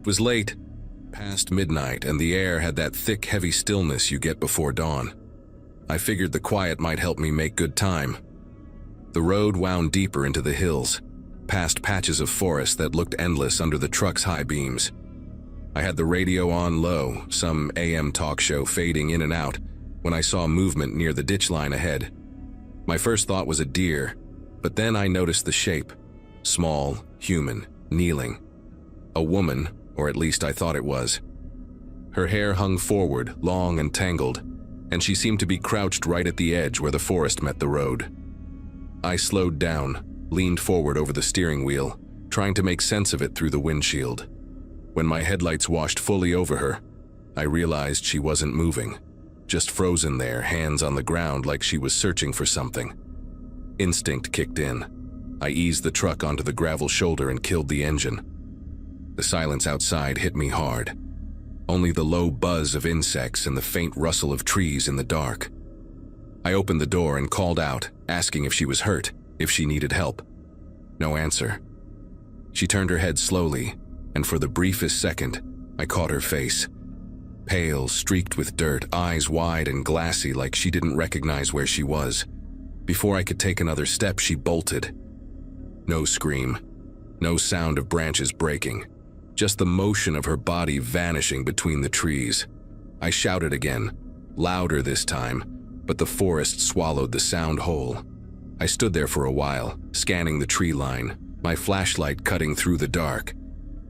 A: It was late, past midnight, and the air had that thick, heavy stillness you get before dawn. I figured the quiet might help me make good time. The road wound deeper into the hills, past patches of forest that looked endless under the truck's high beams. I had the radio on low, some AM talk show fading in and out, when I saw movement near the ditch line ahead. My first thought was a deer, but then I noticed the shape. Small, human, kneeling. A woman, or at least I thought it was. Her hair hung forward, long and tangled, and she seemed to be crouched right at the edge where the forest met the road. I slowed down, leaned forward over the steering wheel, trying to make sense of it through the windshield. When my headlights washed fully over her, I realized she wasn't moving, just frozen there, hands on the ground like she was searching for something. Instinct kicked in. I eased the truck onto the gravel shoulder and killed the engine. The silence outside hit me hard. Only the low buzz of insects and the faint rustle of trees in the dark. I opened the door and called out, asking if she was hurt, if she needed help. No answer. She turned her head slowly, and for the briefest second, I caught her face. Pale, streaked with dirt, eyes wide and glassy like she didn't recognize where she was. Before I could take another step, she bolted. No scream, no sound of branches breaking, just the motion of her body vanishing between the trees. I shouted again, louder this time, but the forest swallowed the sound whole. I stood there for a while, scanning the tree line, my flashlight cutting through the dark.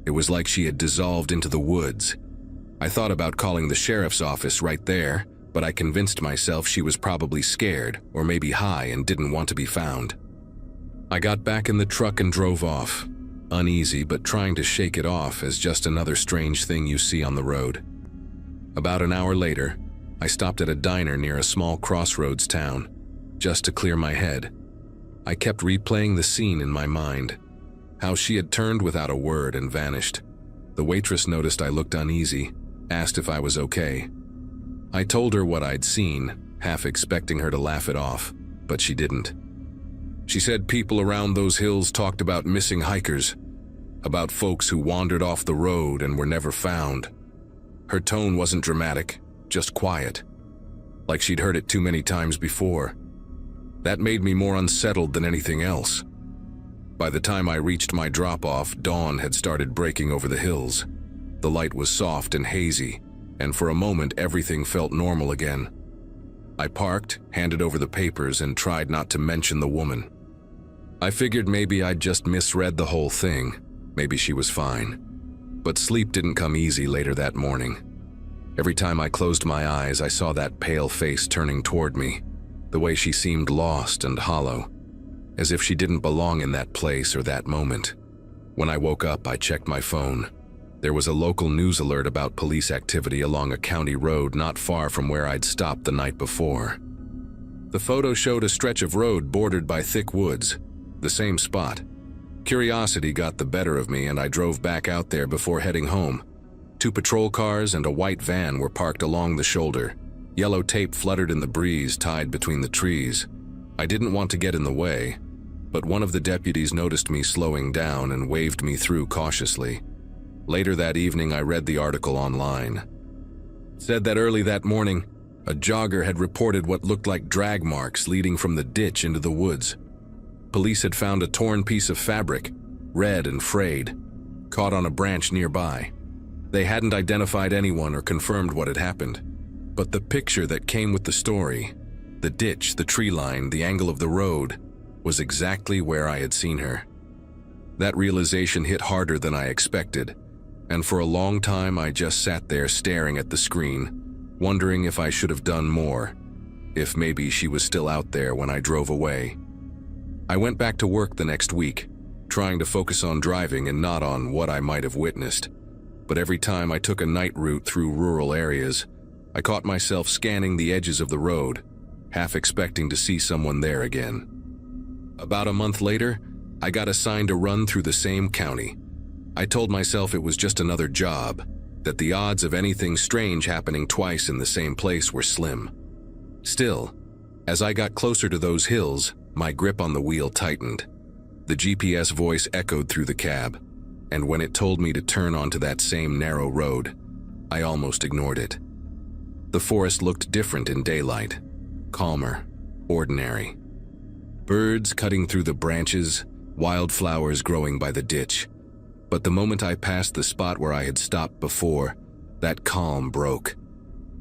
A: It was like she had dissolved into the woods. I thought about calling the sheriff's office right there, but I convinced myself she was probably scared or maybe high and didn't want to be found. I got back in the truck and drove off, uneasy but trying to shake it off as just another strange thing you see on the road. About an hour later, I stopped at a diner near a small crossroads town, just to clear my head. I kept replaying the scene in my mind, how she had turned without a word and vanished. The waitress noticed I looked uneasy, asked if I was okay. I told her what I'd seen, half expecting her to laugh it off, but she didn't. She said people around those hills talked about missing hikers, about folks who wandered off the road and were never found. Her tone wasn't dramatic, just quiet, like she'd heard it too many times before. That made me more unsettled than anything else. By the time I reached my drop-off, dawn had started breaking over the hills. The light was soft and hazy, and for a moment everything felt normal again. I parked, handed over the papers, and tried not to mention the woman. I figured maybe I'd just misread the whole thing. Maybe she was fine. But sleep didn't come easy later that morning. Every time I closed my eyes, I saw that pale face turning toward me, the way she seemed lost and hollow, as if she didn't belong in that place or that moment. When I woke up, I checked my phone. There was a local news alert about police activity along a county road not far from where I'd stopped the night before. The photo showed a stretch of road bordered by thick woods, the same spot. Curiosity got the better of me, and I drove back out there before heading home. 2 patrol cars and a white van were parked along the shoulder. Yellow tape fluttered in the breeze, tied between the trees. I didn't want to get in the way, but one of the deputies noticed me slowing down and waved me through cautiously. Later that evening, I read the article online. It said that early that morning, a jogger had reported what looked like drag marks leading from the ditch into the woods. Police had found a torn piece of fabric, red and frayed, caught on a branch nearby. They hadn't identified anyone or confirmed what had happened, but the picture that came with the story, the ditch, the tree line, the angle of the road, was exactly where I had seen her. That realization hit harder than I expected, and for a long time I just sat there staring at the screen, wondering if I should have done more, if maybe she was still out there when I drove away. I went back to work the next week, trying to focus on driving and not on what I might have witnessed. But every time I took a night route through rural areas, I caught myself scanning the edges of the road, half expecting to see someone there again. About a month later, I got assigned a run through the same county. I told myself it was just another job, that the odds of anything strange happening twice in the same place were slim. Still, as I got closer to those hills, my grip on the wheel tightened. The GPS voice echoed through the cab, and when it told me to turn onto that same narrow road, I almost ignored it. The forest looked different in daylight, calmer, ordinary. Birds cutting through the branches, wildflowers growing by the ditch. But the moment I passed the spot where I had stopped before, that calm broke.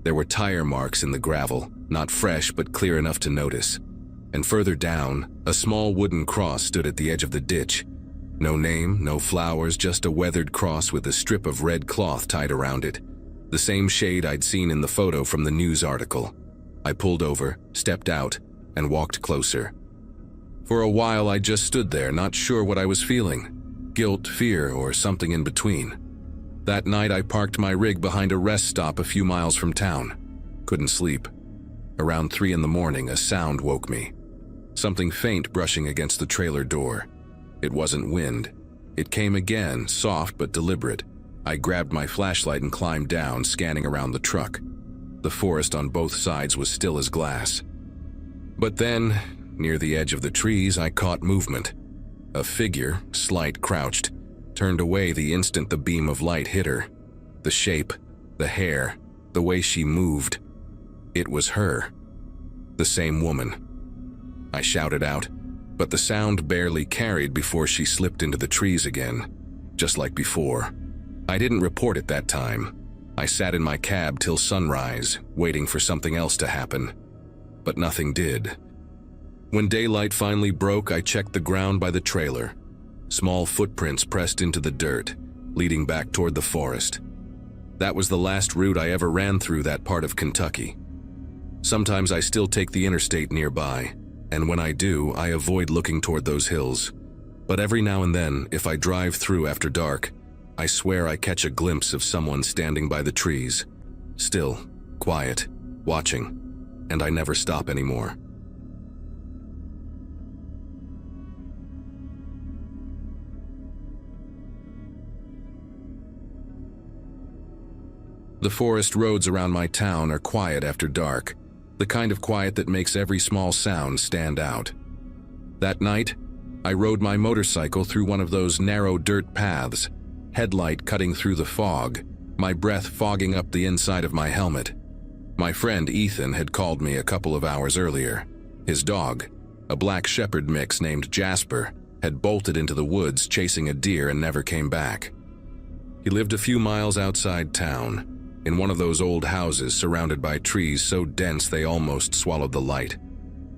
A: There were tire marks in the gravel, not fresh but clear enough to notice. And further down, a small wooden cross stood at the edge of the ditch. No name, no flowers, just a weathered cross with a strip of red cloth tied around it. The same shade I'd seen in the photo from the news article. I pulled over, stepped out, and walked closer. For a while I just stood there, not sure what I was feeling. Guilt, fear, or something in between. That night I parked my rig behind a rest stop a few miles from town. Couldn't sleep. Around 3 a.m, a sound woke me. Something faint brushing against the trailer door. It wasn't wind. It came again, soft but deliberate. I grabbed my flashlight and climbed down, scanning around the truck. The forest on both sides was still as glass. But then, near the edge of the trees, I caught movement. A figure, slight, crouched, turned away the instant the beam of light hit her. The shape, the hair, the way she moved. It was her. The same woman. I shouted out, but the sound barely carried before she slipped into the trees again, just like before. I didn't report it that time. I sat in my cab till sunrise, waiting for something else to happen. But nothing did. When daylight finally broke, I checked the ground by the trailer. Small footprints pressed into the dirt, leading back toward the forest. That was the last route I ever ran through that part of Kentucky. Sometimes I still take the interstate nearby, and when I do, I avoid looking toward those hills. But every now and then, if I drive through after dark, I swear I catch a glimpse of someone standing by the trees. Still, quiet, watching, and I never stop anymore. The forest roads around my town are quiet after dark, the kind of quiet that makes every small sound stand out. That night, I rode my motorcycle through one of those narrow dirt paths, headlight cutting through the fog, my breath fogging up the inside of my helmet. My friend Ethan had called me a couple of hours earlier. His dog, a black shepherd mix named Jasper, had bolted into the woods chasing a deer and never came back. He lived a few miles outside town, in one of those old houses surrounded by trees so dense they almost swallowed the light.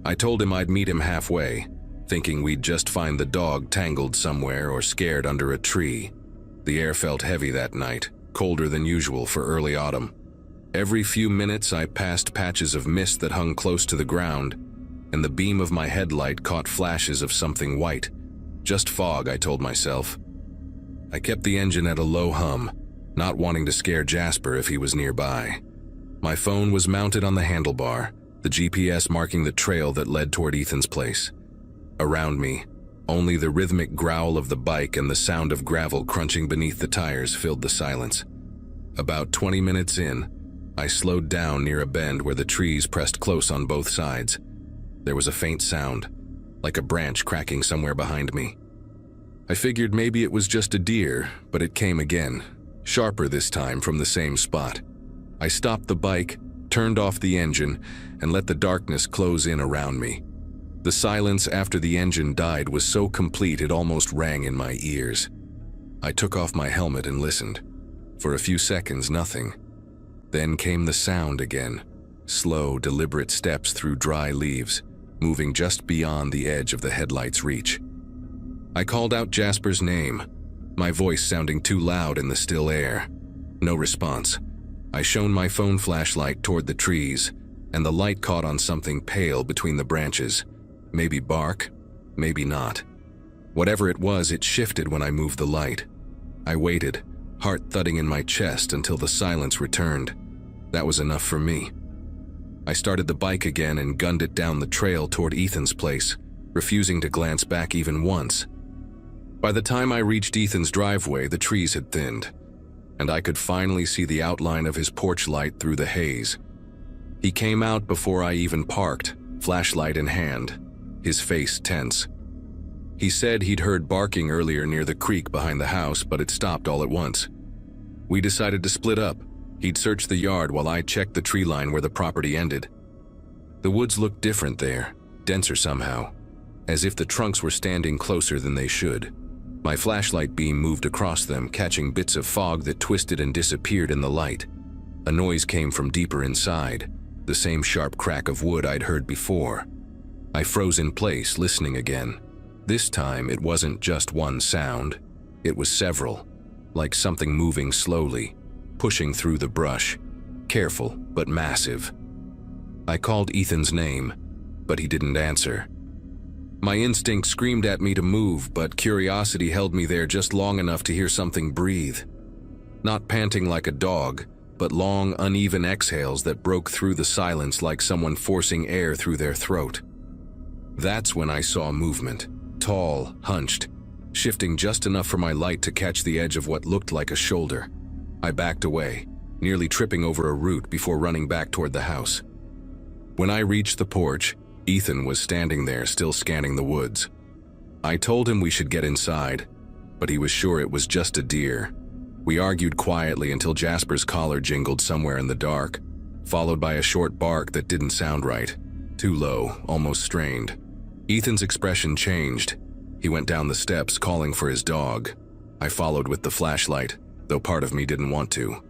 A: I told him I'd meet him halfway, thinking we'd just find the dog tangled somewhere or scared under a tree. The air felt heavy that night, colder than usual for early autumn. Every few minutes I passed patches of mist that hung close to the ground, and the beam of my headlight caught flashes of something white. Just fog, I told myself. I kept the engine at a low hum, not wanting to scare Jasper if he was nearby. My phone was mounted on the handlebar, the GPS marking the trail that led toward Ethan's place. Around me, only the rhythmic growl of the bike and the sound of gravel crunching beneath the tires filled the silence. About 20 minutes in, I slowed down near a bend where the trees pressed close on both sides. There was a faint sound, like a branch cracking somewhere behind me. I figured maybe it was just a deer, but it came again, sharper this time from the same spot. I stopped the bike, turned off the engine, and let the darkness close in around me. The silence after the engine died was so complete it almost rang in my ears. I took off my helmet and listened. For a few seconds, nothing. Then came the sound again, slow, deliberate steps through dry leaves, moving just beyond the edge of the headlight's reach. I called out Jasper's name, my voice sounding too loud in the still air. No response. I shone my phone flashlight toward the trees, and the light caught on something pale between the branches. Maybe bark, maybe not. Whatever it was, it shifted when I moved the light. I waited, heart thudding in my chest until the silence returned. That was enough for me. I started the bike again and gunned it down the trail toward Ethan's place, refusing to glance back even once. By the time I reached Ethan's driveway, the trees had thinned, and I could finally see the outline of his porch light through the haze. He came out before I even parked, flashlight in hand, his face tense. He said he'd heard barking earlier near the creek behind the house, but it stopped all at once. We decided to split up. He'd search the yard while I checked the tree line where the property ended. The woods looked different there, denser somehow, as if the trunks were standing closer than they should. My flashlight beam moved across them, catching bits of fog that twisted and disappeared in the light. A noise came from deeper inside, the same sharp crack of wood I'd heard before. I froze in place, listening again. This time, it wasn't just one sound. It was several, like something moving slowly, pushing through the brush, careful but massive. I called Ethan's name, but he didn't answer. My instinct screamed at me to move, but curiosity held me there just long enough to hear something breathe. Not panting like a dog, but long, uneven exhales that broke through the silence like someone forcing air through their throat. That's when I saw movement, tall, hunched, shifting just enough for my light to catch the edge of what looked like a shoulder. I backed away, nearly tripping over a root before running back toward the house. When I reached the porch, Ethan was standing there, still scanning the woods. I told him we should get inside, but he was sure it was just a deer. We argued quietly until Jasper's collar jingled somewhere in the dark, followed by a short bark that didn't sound right, too low, almost strained. Ethan's expression changed. He went down the steps, calling for his dog. I followed with the flashlight, though part of me didn't want to.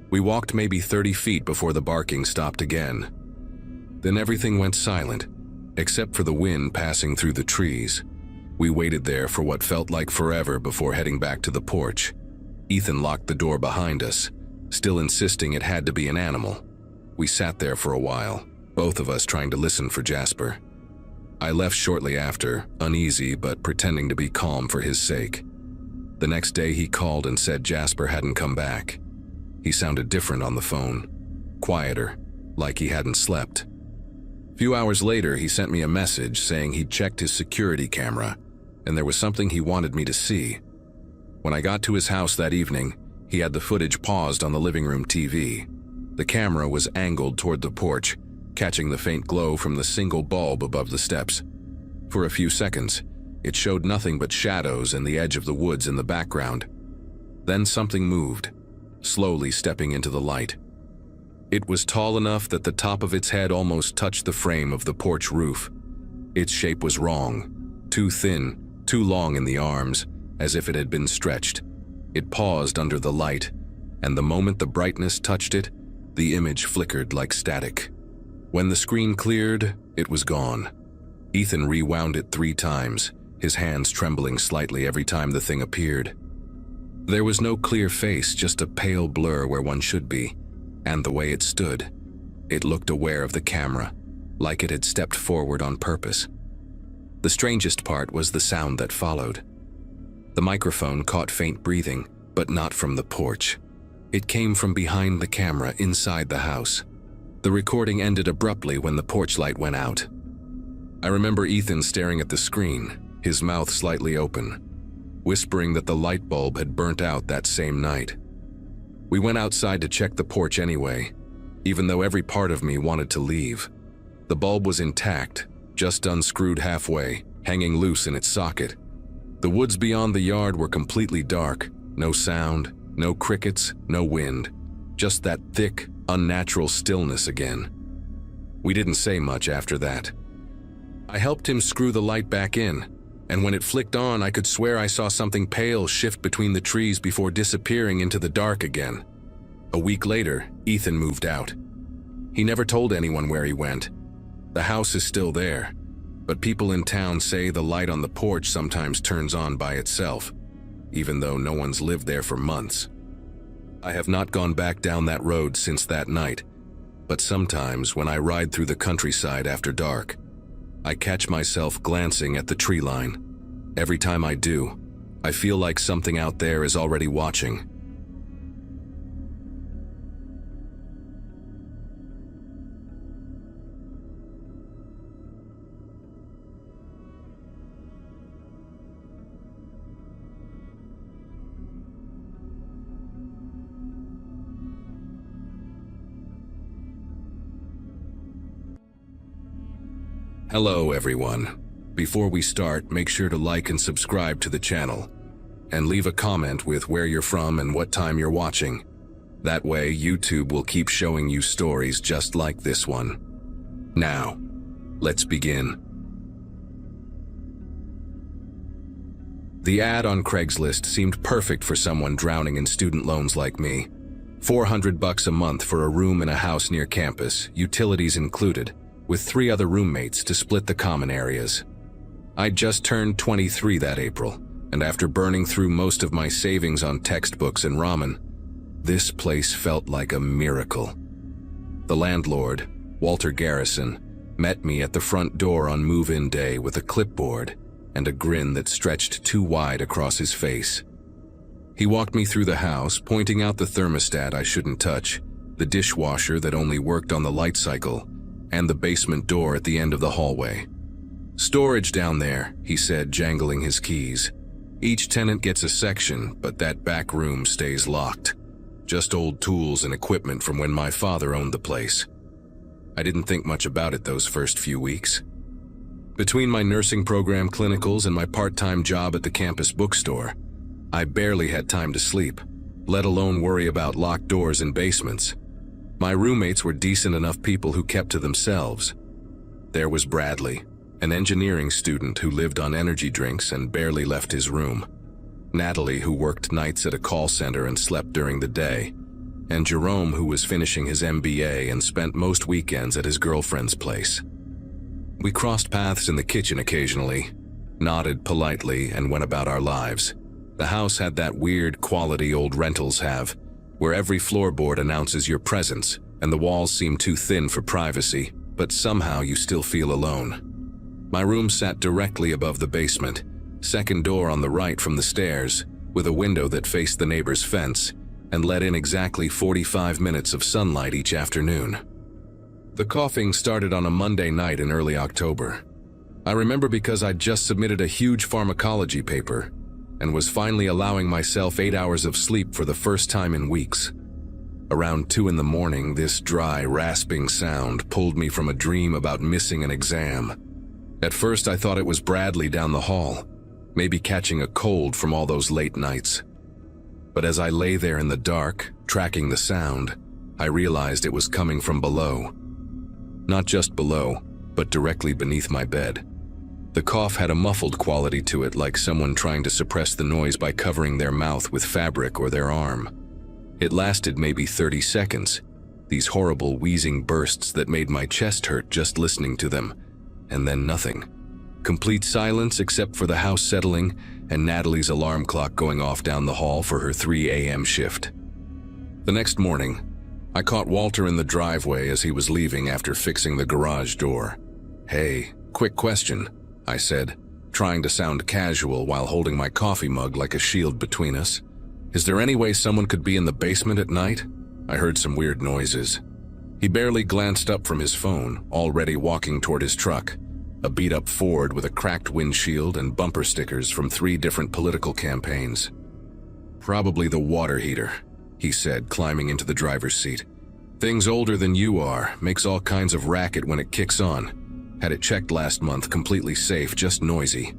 A: We walked maybe 30 feet before the barking stopped again. Then everything went silent, except for the wind passing through the trees. We waited there for what felt like forever before heading back to the porch. Ethan locked the door behind us, still insisting it had to be an animal. We sat there for a while, both of us trying to listen for Jasper. I left shortly after, uneasy but pretending to be calm for his sake. The next day he called and said Jasper hadn't come back. He sounded different on the phone, quieter, like he hadn't slept. A few hours later, he sent me a message saying he'd checked his security camera, and there was something he wanted me to see. When I got to his house that evening, he had the footage paused on the living room TV. The camera was angled toward the porch, catching the faint glow from the single bulb above the steps. For a few seconds, it showed nothing but shadows and the edge of the woods in the background. Then something moved, slowly stepping into the light. It was tall enough that the top of its head almost touched the frame of the porch roof. Its shape was wrong, too thin, too long in the arms, as if it had been stretched. It paused under the light, and the moment the brightness touched it, the image flickered like static. When the screen cleared, it was gone. Ethan rewound it 3 times, his hands trembling slightly every time the thing appeared. There was no clear face, just a pale blur where one should be. And the way it stood, it looked aware of the camera, like it had stepped forward on purpose. The strangest part was the sound that followed. The microphone caught faint breathing, but not from the porch. It came from behind the camera inside the house. The recording ended abruptly when the porch light went out. I remember Ethan staring at the screen, his mouth slightly open, whispering that the light bulb had burnt out that same night. We went outside to check the porch anyway, even though every part of me wanted to leave. The bulb was intact, just unscrewed halfway, hanging loose in its socket. The woods beyond the yard were completely dark. No sound, no crickets, no wind. Just that thick, unnatural stillness again. We didn't say much after that. I helped him screw the light back in, and when it flicked on, I could swear I saw something pale shift between the trees before disappearing into the dark again. A week later, Ethan moved out. He never told anyone where he went. The house is still there, but people in town say the light on the porch sometimes turns on by itself, even though no one's lived there for months. I have not gone back down that road since that night, but sometimes when I ride through the countryside after dark, I catch myself glancing at the tree line. Every time I do, I feel like something out there is already watching. Hello everyone. Before we start, make sure to like and subscribe to the channel, and leave a comment with where you're from and what time you're watching. That way, YouTube will keep showing you stories just like this one. Now, let's begin. The ad on Craigslist seemed perfect for someone drowning in student loans like me. $400 a month for a room in a house near campus, utilities included, with 3 other roommates to split the common areas. I'd just turned 23 that April, and after burning through most of my savings on textbooks and ramen, this place felt like a miracle. The landlord, Walter Garrison, met me at the front door on move-in day with a clipboard and a grin that stretched too wide across his face. He walked me through the house, pointing out the thermostat I shouldn't touch, the dishwasher that only worked on the light cycle, and the basement door at the end of the hallway. "Storage down there," he said, jangling his keys. "Each tenant gets a section, but that back room stays locked. Just old tools and equipment from when my father owned the place." I didn't think much about it those first few weeks. Between my nursing program clinicals and my part-time job at the campus bookstore, I barely had time to sleep, let alone worry about locked doors and basements. My roommates were decent enough people who kept to themselves. There was Bradley, an engineering student who lived on energy drinks and barely left his room. Natalie, who worked nights at a call center and slept during the day. And Jerome, who was finishing his MBA and spent most weekends at his girlfriend's place. We crossed paths in the kitchen occasionally, nodded politely, and went about our lives. The house had that weird quality old rentals have, where every floorboard announces your presence, and the walls seem too thin for privacy, but somehow you still feel alone. My room sat directly above the basement, second door on the right from the stairs, with a window that faced the neighbor's fence, and let in exactly 45 minutes of sunlight each afternoon. The coughing started on a Monday night in early October. I remember because I'd just submitted a huge pharmacology paper, and was finally allowing myself 8 hours of sleep for the first time in weeks. Around 2 in the morning, this dry, rasping sound pulled me from a dream about missing an exam. At first, I thought it was Bradley down the hall, maybe catching a cold from all those late nights. But as I lay there in the dark, tracking the sound, I realized it was coming from below. Not just below, but directly beneath my bed. The cough had a muffled quality to it, like someone trying to suppress the noise by covering their mouth with fabric or their arm. It lasted maybe 30 seconds, these horrible wheezing bursts that made my chest hurt just listening to them, and then nothing. Complete silence except for the house settling and Natalie's alarm clock going off down the hall for her 3 a.m. shift. The next morning, I caught Walter in the driveway as he was leaving after fixing the garage door. "Hey, quick question," I said, trying to sound casual while holding my coffee mug like a shield between us. "Is there any way someone could be in the basement at night? I heard some weird noises." He barely glanced up from his phone, already walking toward his truck, a beat-up Ford with a cracked windshield and bumper stickers from 3 different political campaigns. "Probably the water heater," he said, climbing into the driver's seat. "Thing's older than you are, makes all kinds of racket when it kicks on. Had it checked last month, completely safe, just noisy.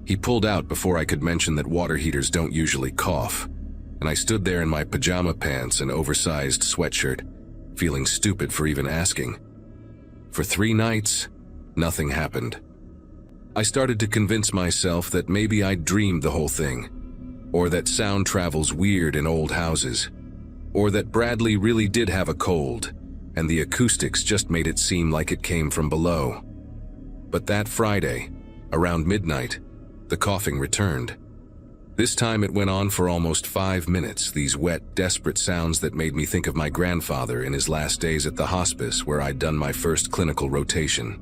A: He pulled out before I could mention that water heaters don't usually cough, and I stood there in my pajama pants and oversized sweatshirt, feeling stupid for even asking. For 3 nights, nothing happened. I started to convince myself that maybe I'd dreamed the whole thing, or that sound travels weird in old houses, or that Bradley really did have a cold, and the acoustics just made it seem like it came from below. But that Friday, around midnight, the coughing returned. This time it went on for almost 5 minutes, these wet, desperate sounds that made me think of my grandfather in his last days at the hospice where I'd done my first clinical rotation.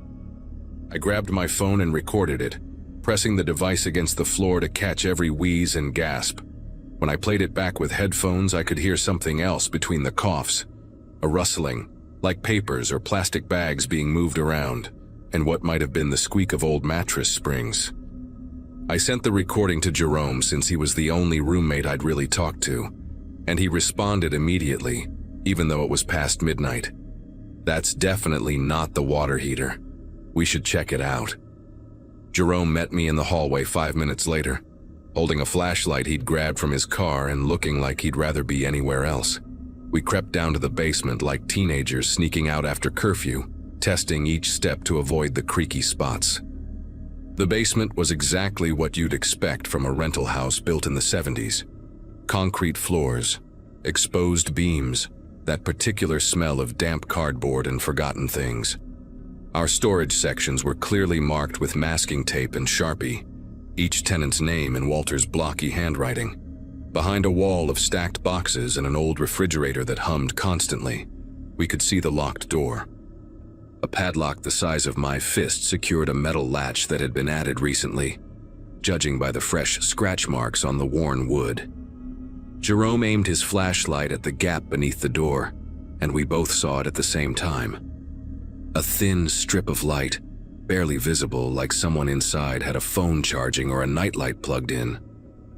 A: I grabbed my phone and recorded it, pressing the device against the floor to catch every wheeze and gasp. When I played it back with headphones, I could hear something else between the coughs, a rustling, like papers or plastic bags being moved around, and what might have been the squeak of old mattress springs. I sent the recording to Jerome since he was the only roommate I'd really talked to, and he responded immediately, even though it was past midnight. That's definitely not the water heater. We should check it out. Jerome met me in the hallway 5 minutes later, holding a flashlight he'd grabbed from his car and looking like he'd rather be anywhere else. We crept down to the basement like teenagers sneaking out after curfew, testing each step to avoid the creaky spots. The basement was exactly what you'd expect from a rental house built in the 70s. Concrete floors, exposed beams, that particular smell of damp cardboard and forgotten things. Our storage sections were clearly marked with masking tape and Sharpie, each tenant's name in Walter's blocky handwriting. Behind a wall of stacked boxes and an old refrigerator that hummed constantly, we could see the locked door. A padlock the size of my fist secured a metal latch that had been added recently, judging by the fresh scratch marks on the worn wood. Jerome aimed his flashlight at the gap beneath the door, and we both saw it at the same time. A thin strip of light, barely visible, like someone inside had a phone charging or a nightlight plugged in.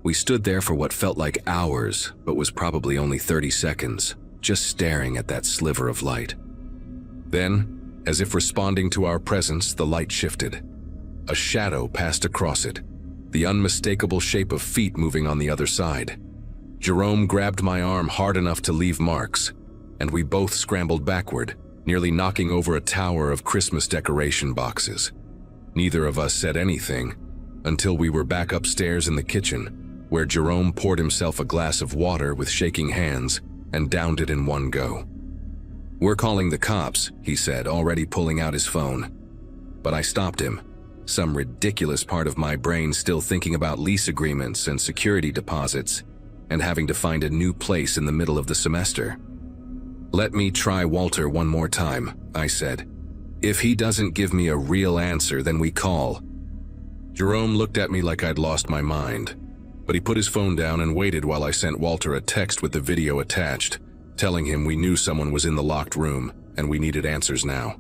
A: We stood there for what felt like hours, but was probably only 30 seconds, just staring at that sliver of light. Then, as if responding to our presence, the light shifted. A shadow passed across it, the unmistakable shape of feet moving on the other side. Jerome grabbed my arm hard enough to leave marks, and we both scrambled backward, nearly knocking over a tower of Christmas decoration boxes. Neither of us said anything until we were back upstairs in the kitchen, where Jerome poured himself a glass of water with shaking hands and downed it in one go. "We're calling the cops," he said, already pulling out his phone. But I stopped him, some ridiculous part of my brain still thinking about lease agreements and security deposits, and having to find a new place in the middle of the semester. "Let me try Walter one more time," I said. "If he doesn't give me a real answer, then we call." Jerome looked at me like I'd lost my mind, but he put his phone down and waited while I sent Walter a text with the video attached, telling him we knew someone was in the locked room and we needed answers now.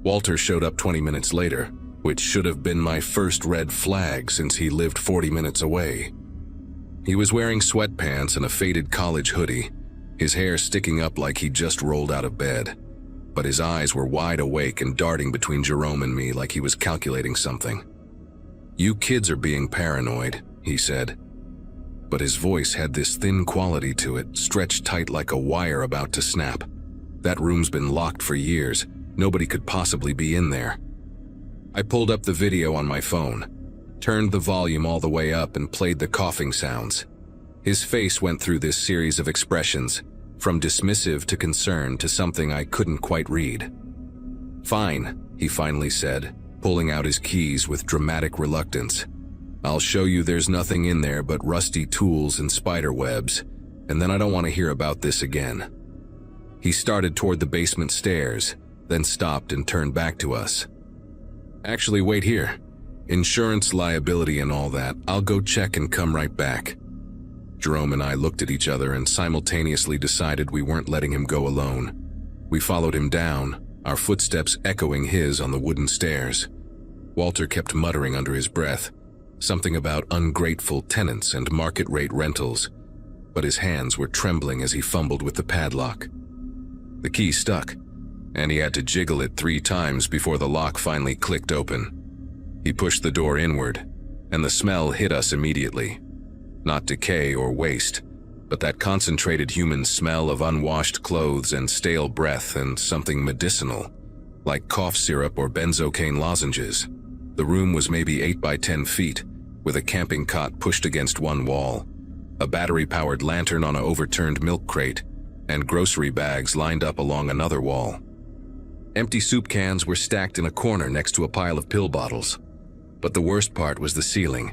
A: Walter showed up 20 minutes later, which should have been my first red flag since he lived 40 minutes away. He was wearing sweatpants and a faded college hoodie, his hair sticking up like he'd just rolled out of bed, but his eyes were wide awake and darting between Jerome and me like he was calculating something. "You kids are being paranoid," he said. But his voice had this thin quality to it, stretched tight like a wire about to snap. "That room's been locked for years. Nobody could possibly be in there." I pulled up the video on my phone, turned the volume all the way up and played the coughing sounds. His face went through this series of expressions, from dismissive to concerned to something I couldn't quite read. "Fine," he finally said, pulling out his keys with dramatic reluctance. "I'll show you there's nothing in there but rusty tools and spider webs, and then I don't want to hear about this again." He started toward the basement stairs, then stopped and turned back to us. "Actually, wait here. Insurance liability and all that. I'll go check and come right back." Jerome and I looked at each other and simultaneously decided we weren't letting him go alone. We followed him down, our footsteps echoing his on the wooden stairs. Walter kept muttering under his breath, something about ungrateful tenants and market-rate rentals, but his hands were trembling as he fumbled with the padlock. The key stuck, and he had to jiggle it 3 times before the lock finally clicked open. He pushed the door inward, and the smell hit us immediately. Not decay or waste, but that concentrated human smell of unwashed clothes and stale breath and something medicinal, like cough syrup or benzocaine lozenges. The room was maybe 8 by 10 feet, with a camping cot pushed against one wall, a battery-powered lantern on an overturned milk crate, and grocery bags lined up along another wall. Empty soup cans were stacked in a corner next to a pile of pill bottles. But the worst part was the ceiling.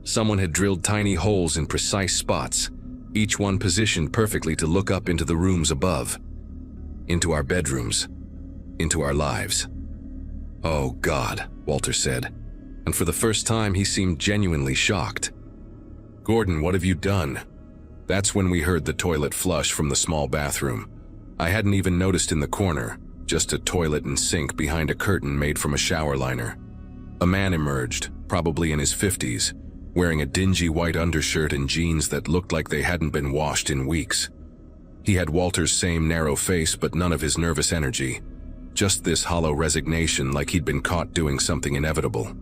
A: Someone had drilled tiny holes in precise spots, each one positioned perfectly to look up into the rooms above, into our bedrooms, into our lives. "Oh God," Walter said, and for the first time he seemed genuinely shocked. "Gordon, what have you done?" That's when we heard the toilet flush from the small bathroom. I hadn't even noticed in the corner, just a toilet and sink behind a curtain made from a shower liner. A man emerged, probably in his 50s, wearing a dingy white undershirt and jeans that looked like they hadn't been washed in weeks. He had Walter's same narrow face but none of his nervous energy, just this hollow resignation like he'd been caught doing something inevitable.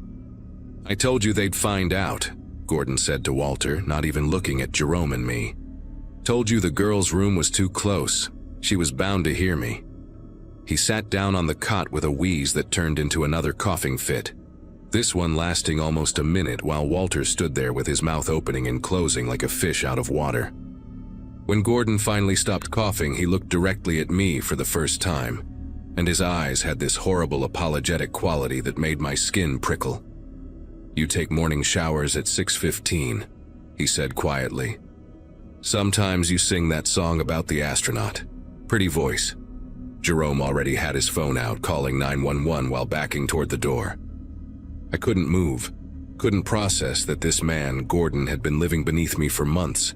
A: "I told you they'd find out," Gordon said to Walter, not even looking at Jerome and me. "Told you the girl's room was too close. She was bound to hear me." He sat down on the cot with a wheeze that turned into another coughing fit, this one lasting almost a minute while Walter stood there with his mouth opening and closing like a fish out of water. When Gordon finally stopped coughing, he looked directly at me for the first time, and his eyes had this horrible apologetic quality that made my skin prickle. "You take morning showers at 6:15, he said quietly. "Sometimes you sing that song about the astronaut. Pretty voice." Jerome already had his phone out, calling 911 while backing toward the door. I couldn't move, couldn't process that this man, Gordon, had been living beneath me for months,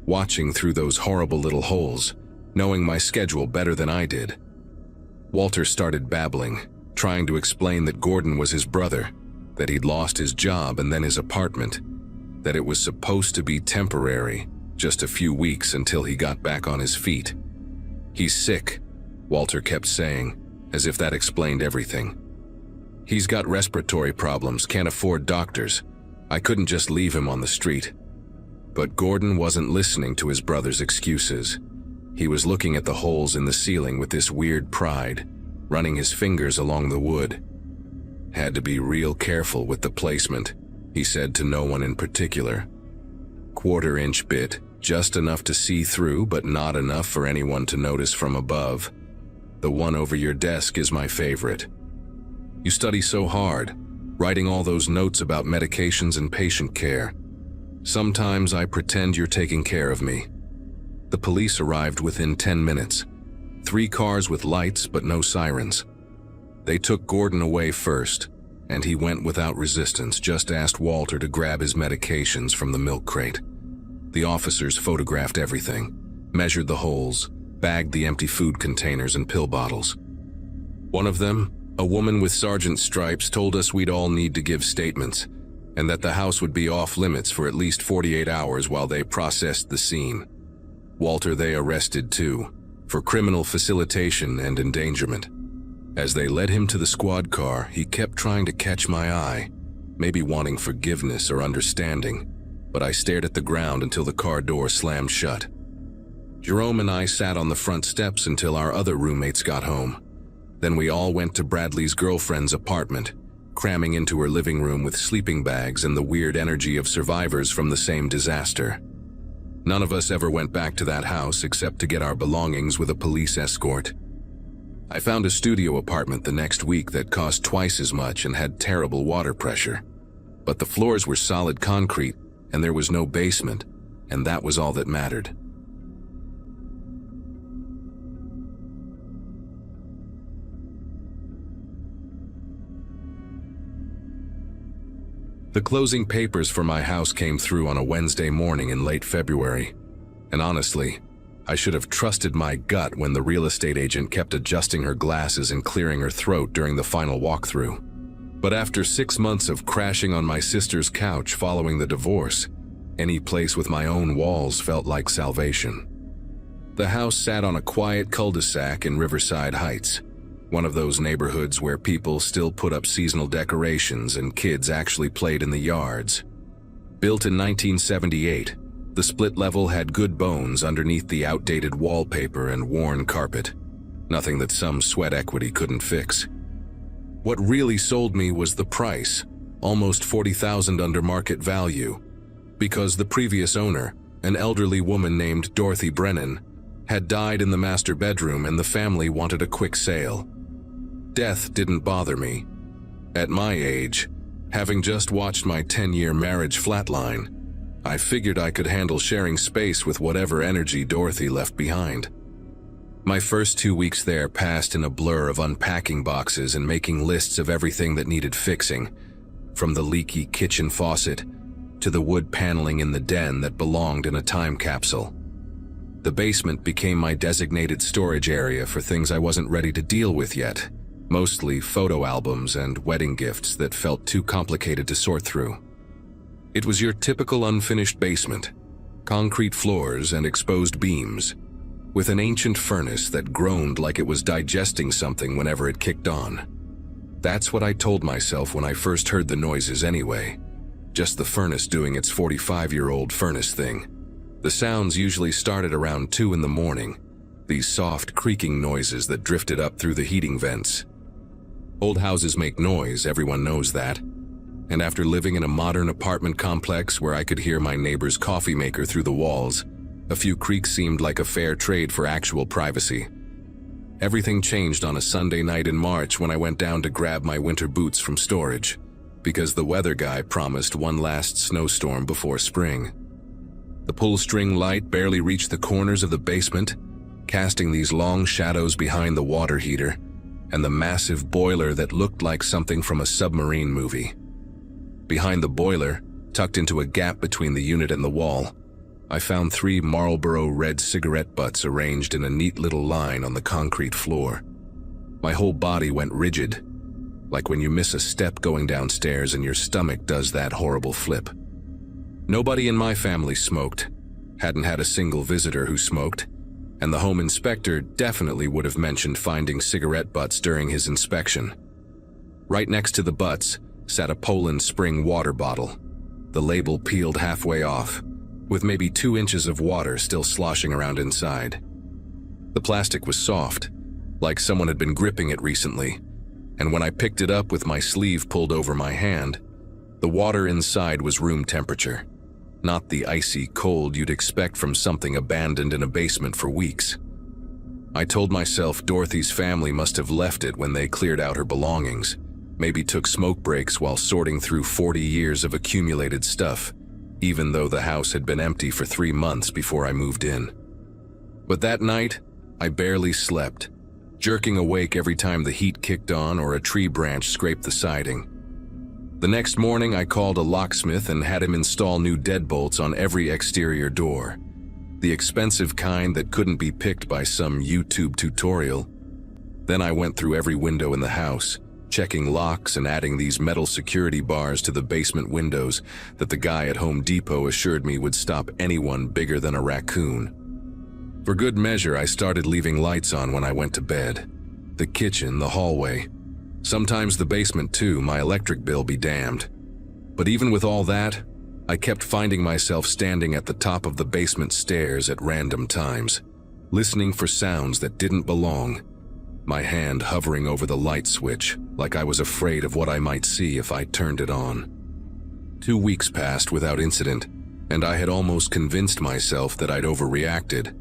A: watching through those horrible little holes, knowing my schedule better than I did. Walter started babbling, trying to explain that Gordon was his brother, that he'd lost his job and then his apartment, that it was supposed to be temporary, just a few weeks until he got back on his feet. "He's sick," Walter kept saying, as if that explained everything. "He's got respiratory problems, can't afford doctors. I couldn't just leave him on the street." But Gordon wasn't listening to his brother's excuses. He was looking at the holes in the ceiling with this weird pride, running his fingers along the wood. "Had to be real careful with the placement," he said to no one in particular. "1/4-inch bit, just enough to see through but not enough for anyone to notice from above. The one over your desk is my favorite. You study so hard, writing all those notes about medications and patient care. Sometimes I pretend you're taking care of me." The police arrived within 10 minutes. 3 cars with lights but no sirens. They took Gordon away first, and he went without resistance, just asked Walter to grab his medications from the milk crate. The officers photographed everything, measured the holes, bagged the empty food containers and pill bottles. One of them, a woman with sergeant's stripes, told us we'd all need to give statements, and that the house would be off limits for at least 48 hours while they processed the scene. Walter they arrested too, for criminal facilitation and endangerment. As they led him to the squad car, he kept trying to catch my eye, maybe wanting forgiveness or understanding, but I stared at the ground until the car door slammed shut. Jerome and I sat on the front steps until our other roommates got home. Then we all went to Bradley's girlfriend's apartment, cramming into her living room with sleeping bags and the weird energy of survivors from the same disaster. None of us ever went back to that house except to get our belongings with a police escort. I found a studio apartment the next week that cost twice as much and had terrible water pressure. But the floors were solid concrete and there was no basement, and that was all that mattered. The closing papers for my house came through on a Wednesday morning in late February, and honestly, I should have trusted my gut when the real estate agent kept adjusting her glasses and clearing her throat during the final walkthrough. But after 6 months of crashing on my sister's couch following the divorce, any place with my own walls felt like salvation. The house sat on a quiet cul-de-sac in Riverside Heights, One of those neighborhoods where people still put up seasonal decorations and kids actually played in the yards. Built in 1978, the split level had good bones underneath the outdated wallpaper and worn carpet. Nothing that some sweat equity couldn't fix. What really sold me was the price, almost $40,000 under market value, because the previous owner, an elderly woman named Dorothy Brennan, had died in the master bedroom and the family wanted a quick sale. Death didn't bother me. At my age, having just watched my 10-year marriage flatline, I figured I could handle sharing space with whatever energy Dorothy left behind. My first 2 weeks there passed in a blur of unpacking boxes and making lists of everything that needed fixing, from the leaky kitchen faucet to the wood paneling in the den that belonged in a time capsule. The basement became my designated storage area for things I wasn't ready to deal with yet, mostly photo albums and wedding gifts that felt too complicated to sort through. It was your typical unfinished basement, concrete floors and exposed beams, with an ancient furnace that groaned like it was digesting something whenever it kicked on. That's what I told myself when I first heard the noises anyway. Just the furnace doing its 45-year-old furnace thing. The sounds usually started around 2 in the morning, these soft creaking noises that drifted up through the heating vents. Old houses make noise, everyone knows that. And after living in a modern apartment complex where I could hear my neighbor's coffee maker through the walls, a few creaks seemed like a fair trade for actual privacy. Everything changed on a Sunday night in March when I went down to grab my winter boots from storage, because the weather guy promised one last snowstorm before spring. The pull-string light barely reached the corners of the basement, casting these long shadows behind the water heater and the massive boiler that looked like something from a submarine movie. Behind the boiler, tucked into a gap between the unit and the wall, I found 3 Marlboro red cigarette butts arranged in a neat little line on the concrete floor. My whole body went rigid, like when you miss a step going downstairs and your stomach does that horrible flip. Nobody in my family smoked, hadn't had a single visitor who smoked, and the home inspector definitely would have mentioned finding cigarette butts during his inspection. Right next to the butts sat a Poland Spring water bottle, the label peeled halfway off, with maybe 2 inches of water still sloshing around inside. The plastic was soft, like someone had been gripping it recently, and when I picked it up with my sleeve pulled over my hand, the water inside was room temperature, not the icy cold you'd expect from something abandoned in a basement for weeks. I told myself Dorothy's family must have left it when they cleared out her belongings, maybe took smoke breaks while sorting through 40 years of accumulated stuff, even though the house had been empty for 3 months before I moved in. But that night, I barely slept, jerking awake every time the heat kicked on or a tree branch scraped the siding. The next morning, I called a locksmith and had him install new deadbolts on every exterior door, the expensive kind that couldn't be picked by some YouTube tutorial. Then I went through every window in the house, checking locks and adding these metal security bars to the basement windows that the guy at Home Depot assured me would stop anyone bigger than a raccoon. For good measure, I started leaving lights on when I went to bed. The kitchen, the hallway. Sometimes the basement too, my electric bill be damned. But even with all that, I kept finding myself standing at the top of the basement stairs at random times, listening for sounds that didn't belong, my hand hovering over the light switch like I was afraid of what I might see if I turned it on. 2 weeks passed without incident, and I had almost convinced myself that I'd overreacted,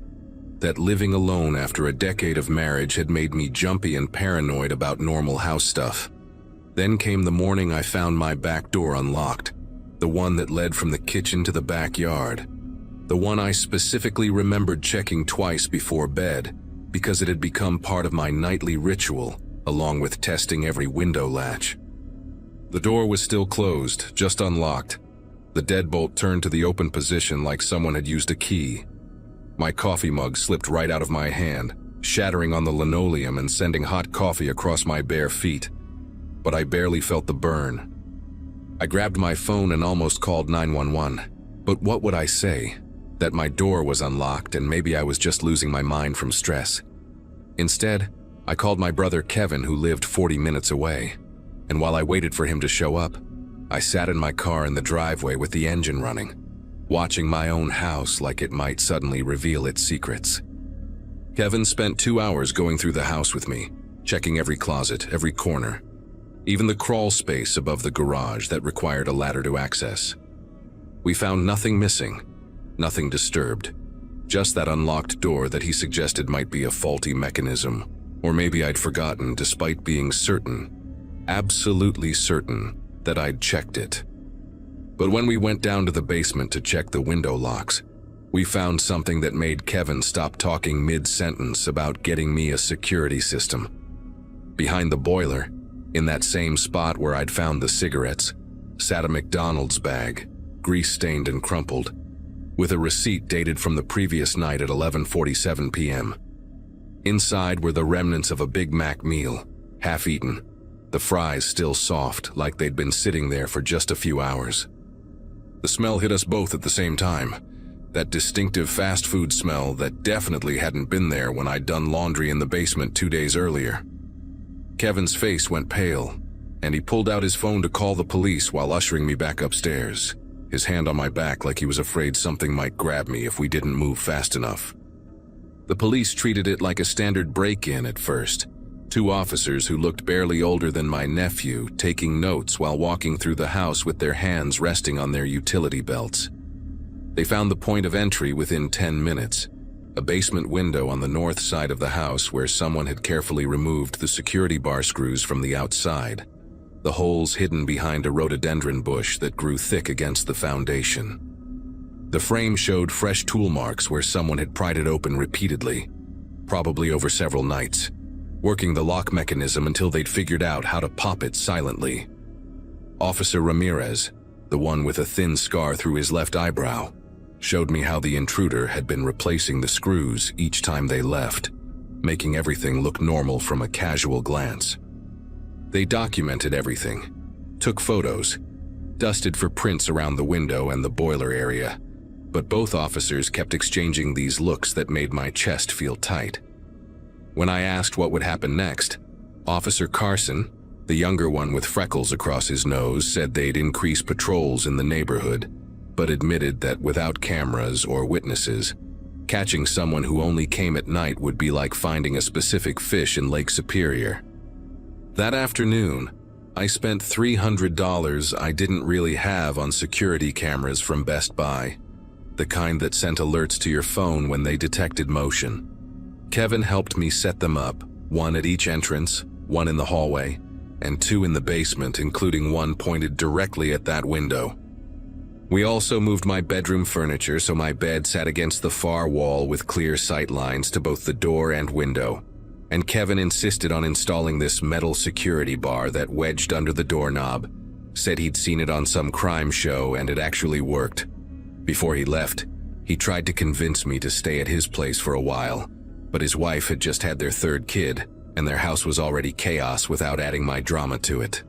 A: that living alone after a decade of marriage had made me jumpy and paranoid about normal house stuff. Then came the morning I found my back door unlocked, the one that led from the kitchen to the backyard, the one I specifically remembered checking twice before bed because it had become part of my nightly ritual, along with testing every window latch. The door was still closed, just unlocked. The deadbolt turned to the open position like someone had used a key. My coffee mug slipped right out of my hand, shattering on the linoleum and sending hot coffee across my bare feet. But I barely felt the burn. I grabbed my phone and almost called 911. But what would I say? That my door was unlocked and maybe I was just losing my mind from stress. Instead, I called my brother Kevin, who lived 40 minutes away, and while I waited for him to show up, I sat in my car in the driveway with the engine running, watching my own house like it might suddenly reveal its secrets. Kevin spent 2 hours going through the house with me, checking every closet, every corner, even the crawl space above the garage that required a ladder to access. We found nothing missing, nothing disturbed, just that unlocked door that he suggested might be a faulty mechanism, or maybe I'd forgotten despite being certain, absolutely certain, that I'd checked it. But when we went down to the basement to check the window locks, we found something that made Kevin stop talking mid-sentence about getting me a security system. Behind the boiler, in that same spot where I'd found the cigarettes, sat a McDonald's bag, grease-stained and crumpled, with a receipt dated from the previous night at 11:47 p.m. Inside were the remnants of a Big Mac meal, half-eaten, the fries still soft like they'd been sitting there for just a few hours. The smell hit us both at the same time, that distinctive fast food smell that definitely hadn't been there when I'd done laundry in the basement 2 days earlier. Kevin's face went pale, and he pulled out his phone to call the police while ushering me back upstairs, his hand on my back like he was afraid something might grab me if we didn't move fast enough. The police treated it like a standard break-in at first, 2 officers who looked barely older than my nephew taking notes while walking through the house with their hands resting on their utility belts. They found the point of entry within 10 minutes, a basement window on the north side of the house where someone had carefully removed the security bar screws from the outside, the holes hidden behind a rhododendron bush that grew thick against the foundation. The frame showed fresh tool marks where someone had pried it open repeatedly, probably over several nights, working the lock mechanism until they'd figured out how to pop it silently. Officer Ramirez, the one with a thin scar through his left eyebrow, showed me how the intruder had been replacing the screws each time they left, making everything look normal from a casual glance. They documented everything, took photos, dusted for prints around the window and the boiler area, but both officers kept exchanging these looks that made my chest feel tight. When I asked what would happen next, Officer Carson, the younger one with freckles across his nose, said they'd increase patrols in the neighborhood, but admitted that without cameras or witnesses, catching someone who only came at night would be like finding a specific fish in Lake Superior. That afternoon, I spent $300 I didn't really have on security cameras from Best Buy, the kind that sent alerts to your phone when they detected motion. Kevin helped me set them up, 1 at each entrance, 1 in the hallway, and 2 in the basement, including 1 pointed directly at that window. We also moved my bedroom furniture so my bed sat against the far wall with clear sight lines to both the door and window, and Kevin insisted on installing this metal security bar that wedged under the doorknob, said he'd seen it on some crime show and it actually worked. Before he left, he tried to convince me to stay at his place for a while, but his wife had just had their 3rd kid, and their house was already chaos without adding my drama to it.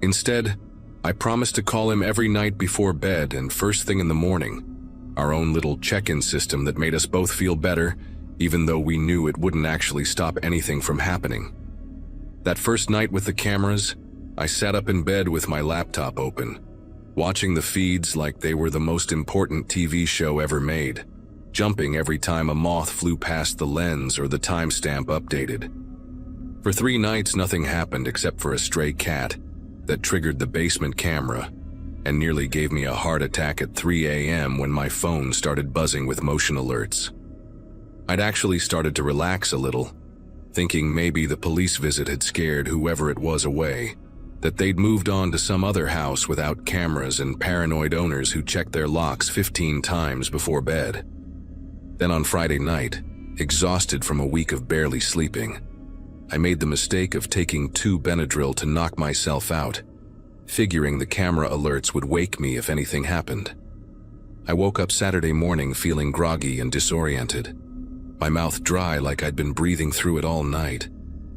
A: Instead, I promised to call him every night before bed and first thing in the morning, our own little check-in system that made us both feel better, even though we knew it wouldn't actually stop anything from happening. That first night with the cameras, I sat up in bed with my laptop open, watching the feeds like they were the most important TV show ever made, jumping every time a moth flew past the lens or the timestamp updated. For 3 nights, nothing happened except for a stray cat that triggered the basement camera and nearly gave me a heart attack at 3 a.m. when my phone started buzzing with motion alerts. I'd actually started to relax a little, thinking maybe the police visit had scared whoever it was away, that they'd moved on to some other house without cameras and paranoid owners who checked their locks 15 times before bed. Then on Friday night, exhausted from a week of barely sleeping, I made the mistake of taking 2 Benadryl to knock myself out, figuring the camera alerts would wake me if anything happened. I woke up Saturday morning feeling groggy and disoriented, my mouth dry like I'd been breathing through it all night,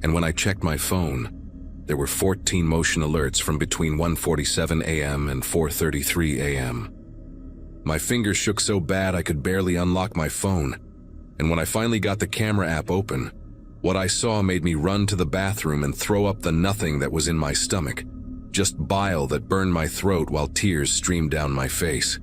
A: and when I checked my phone, there were 14 motion alerts from between 1:47 a.m. and 4:33 a.m. My fingers shook so bad I could barely unlock my phone, and when I finally got the camera app open, What I saw made me run to the bathroom and throw up the nothing that was in my stomach, just bile that burned my throat while tears streamed down my face.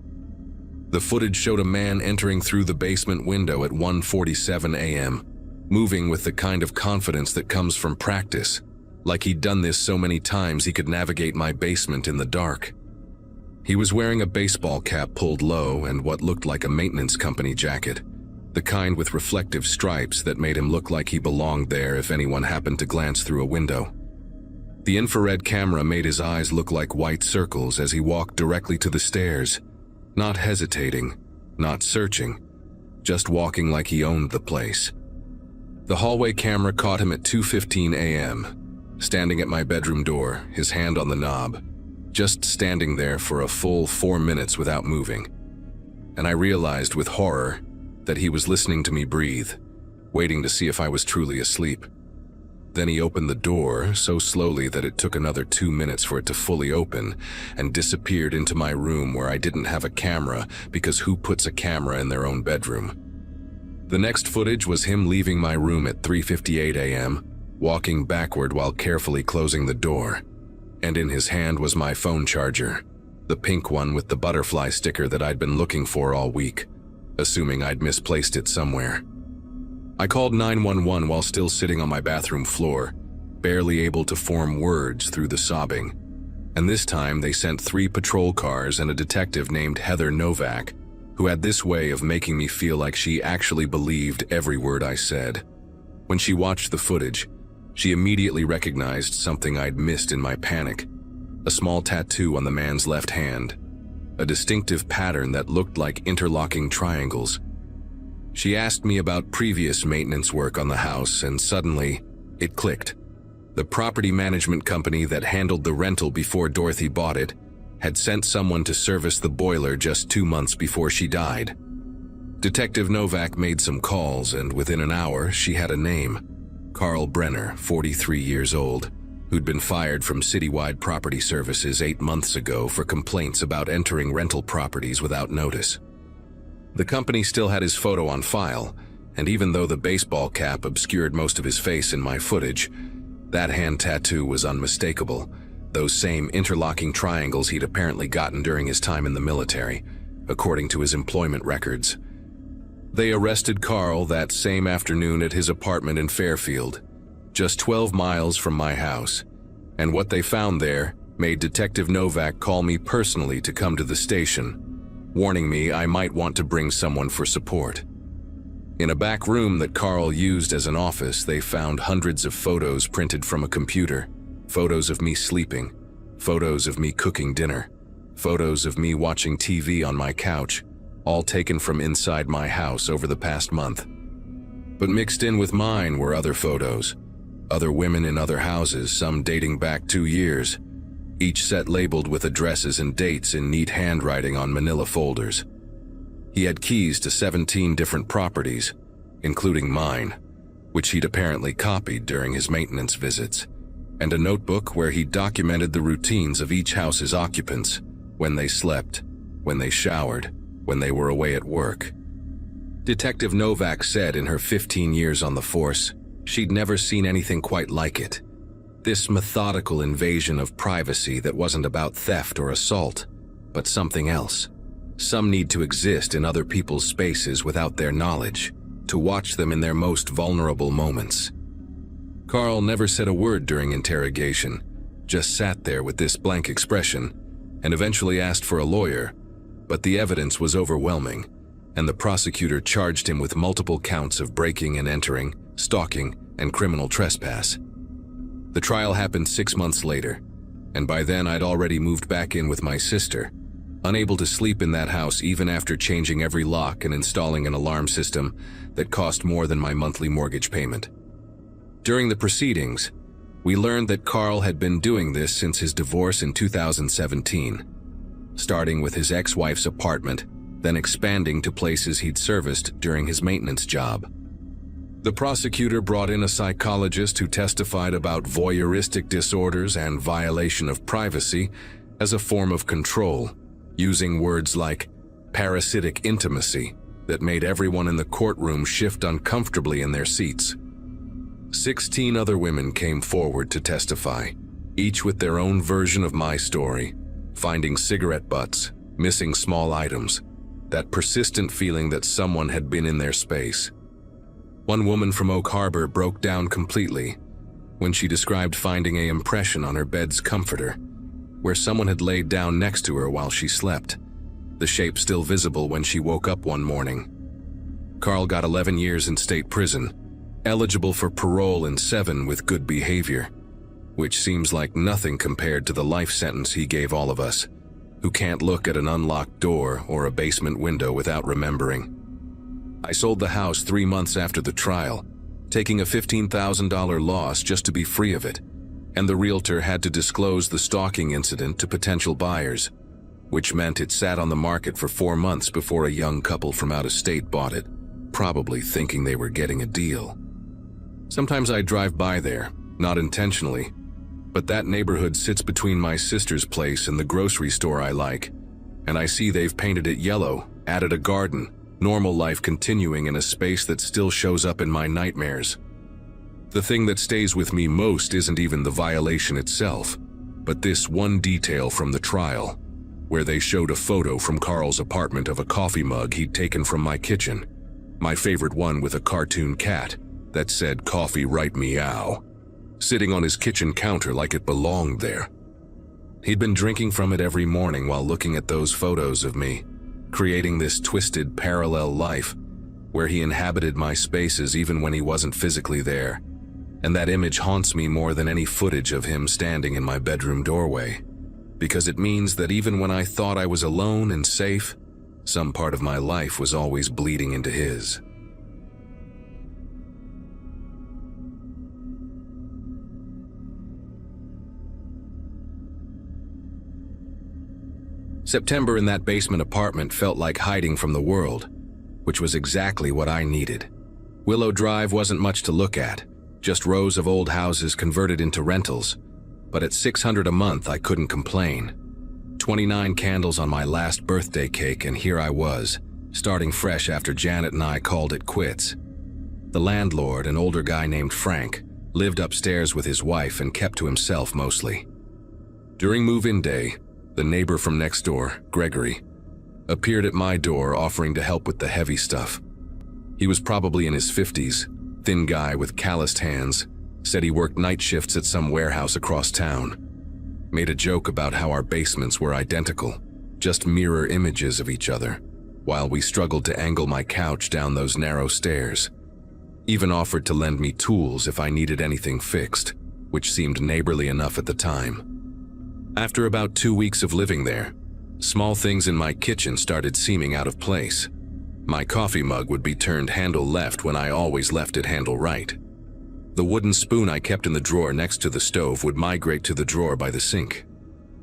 A: The footage showed a man entering through the basement window at 1:47 a.m., moving with the kind of confidence that comes from practice, like he'd done this so many times he could navigate my basement in the dark. He was wearing a baseball cap pulled low and what looked like a maintenance company jacket, the kind with reflective stripes that made him look like he belonged there if anyone happened to glance through a window. The infrared camera made his eyes look like white circles as he walked directly to the stairs, not hesitating, not searching, just walking like he owned the place. The hallway camera caught him at 2:15 a.m., standing at my bedroom door, his hand on the knob, just standing there for a full 4 minutes without moving. And I realized with horror that he was listening to me breathe, waiting to see if I was truly asleep. Then he opened the door so slowly that it took another 2 minutes for it to fully open and disappeared into my room where I didn't have a camera because who puts a camera in their own bedroom? The next footage was him leaving my room at 3:58 a.m., walking backward while carefully closing the door. And in his hand was my phone charger, the pink one with the butterfly sticker that I'd been looking for all week, assuming I'd misplaced it somewhere. I called 911 while still sitting on my bathroom floor, barely able to form words through the sobbing. And this time they sent 3 patrol cars and a detective named Heather Novak, who had this way of making me feel like she actually believed every word I said. When she watched the footage, she immediately recognized something I'd missed in my panic: a small tattoo on the man's left hand, a distinctive pattern that looked like interlocking triangles. She asked me about previous maintenance work on the house, and suddenly, it clicked. The property management company that handled the rental before Dorothy bought it had sent someone to service the boiler just 2 months before she died. Detective Novak made some calls, and within an hour, she had a name: Carl Brenner, 43 years old, who'd been fired from Citywide Property Services 8 months ago for complaints about entering rental properties without notice. The company still had his photo on file, and even though the baseball cap obscured most of his face in my footage, that hand tattoo was unmistakable, those same interlocking triangles he'd apparently gotten during his time in the military, according to his employment records. They arrested Carl that same afternoon at his apartment in Fairfield, just 12 miles from my house, and what they found there made Detective Novak call me personally to come to the station, warning me I might want to bring someone for support. In a back room that Carl used as an office, they found hundreds of photos printed from a computer, photos of me sleeping, photos of me cooking dinner, photos of me watching TV on my couch, all taken from inside my house over the past month. But mixed in with mine were other photos, other women in other houses, some dating back 2 years, each set labeled with addresses and dates in neat handwriting on manila folders. He had keys to 17 different properties, including mine, which he'd apparently copied during his maintenance visits, and a notebook where he documented the routines of each house's occupants, when they slept, when they showered, when they were away at work. Detective Novak said in her 15 years on the force, she'd never seen anything quite like it. This methodical invasion of privacy that wasn't about theft or assault, but something else. Some need to exist in other people's spaces without their knowledge, to watch them in their most vulnerable moments. Carl never said a word during interrogation, just sat there with this blank expression, and eventually asked for a lawyer, but the evidence was overwhelming, and the prosecutor charged him with multiple counts of breaking and entering, stalking, and criminal trespass. The trial happened 6 months later, and by then I'd already moved back in with my sister, unable to sleep in that house even after changing every lock and installing an alarm system that cost more than my monthly mortgage payment. During the proceedings, we learned that Carl had been doing this since his divorce in 2017, starting with his ex-wife's apartment, then expanding to places he'd serviced during his maintenance job. The prosecutor brought in a psychologist who testified about voyeuristic disorders and violation of privacy as a form of control, using words like parasitic intimacy that made everyone in the courtroom shift uncomfortably in their seats. 16 other women came forward to testify, each with their own version of my story, finding cigarette butts, missing small items, that persistent feeling that someone had been in their space. One woman from Oak Harbor broke down completely when she described finding an impression on her bed's comforter, where someone had laid down next to her while she slept, the shape still visible when she woke up one morning. Carl got 11 years in state prison, eligible for parole in 7 with good behavior, which seems like nothing compared to the life sentence he gave all of us, who can't look at an unlocked door or a basement window without remembering. I sold the house 3 months after the trial, taking a $15,000 loss just to be free of it, and the realtor had to disclose the stalking incident to potential buyers, which meant it sat on the market for 4 months before a young couple from out of state bought it, probably thinking they were getting a deal. Sometimes I drive by there, not intentionally, but that neighborhood sits between my sister's place and the grocery store I like, and I see they've painted it yellow, added a garden, normal life continuing in a space that still shows up in my nightmares. The thing that stays with me most isn't even the violation itself, but this one detail from the trial, where they showed a photo from Carl's apartment of a coffee mug he'd taken from my kitchen, my favorite one with a cartoon cat that said "Coffee right meow," sitting on his kitchen counter like it belonged there. He'd been drinking from it every morning while looking at those photos of me, creating this twisted parallel life where he inhabited my spaces even when he wasn't physically there, and that image haunts me more than any footage of him standing in my bedroom doorway, because it means that even when I thought I was alone and safe, some part of my life was always bleeding into his. September in that basement apartment felt like hiding from the world, which was exactly what I needed. Willow Drive wasn't much to look at, just rows of old houses converted into rentals, but at $600 a month I couldn't complain. 29 candles on my last birthday cake, and here I was, starting fresh after Janet and I called it quits. The landlord, an older guy named Frank, lived upstairs with his wife and kept to himself mostly. During move-in day, the neighbor from next door, Gregory, appeared at my door offering to help with the heavy stuff. He was probably in his 50s, thin guy with calloused hands, said he worked night shifts at some warehouse across town. Made a joke about how our basements were identical, just mirror images of each other, while we struggled to angle my couch down those narrow stairs. Even offered to lend me tools if I needed anything fixed, which seemed neighborly enough at the time. After about 2 weeks of living there, small things in my kitchen started seeming out of place. My coffee mug would be turned handle left when I always left it handle right. The wooden spoon I kept in the drawer next to the stove would migrate to the drawer by the sink.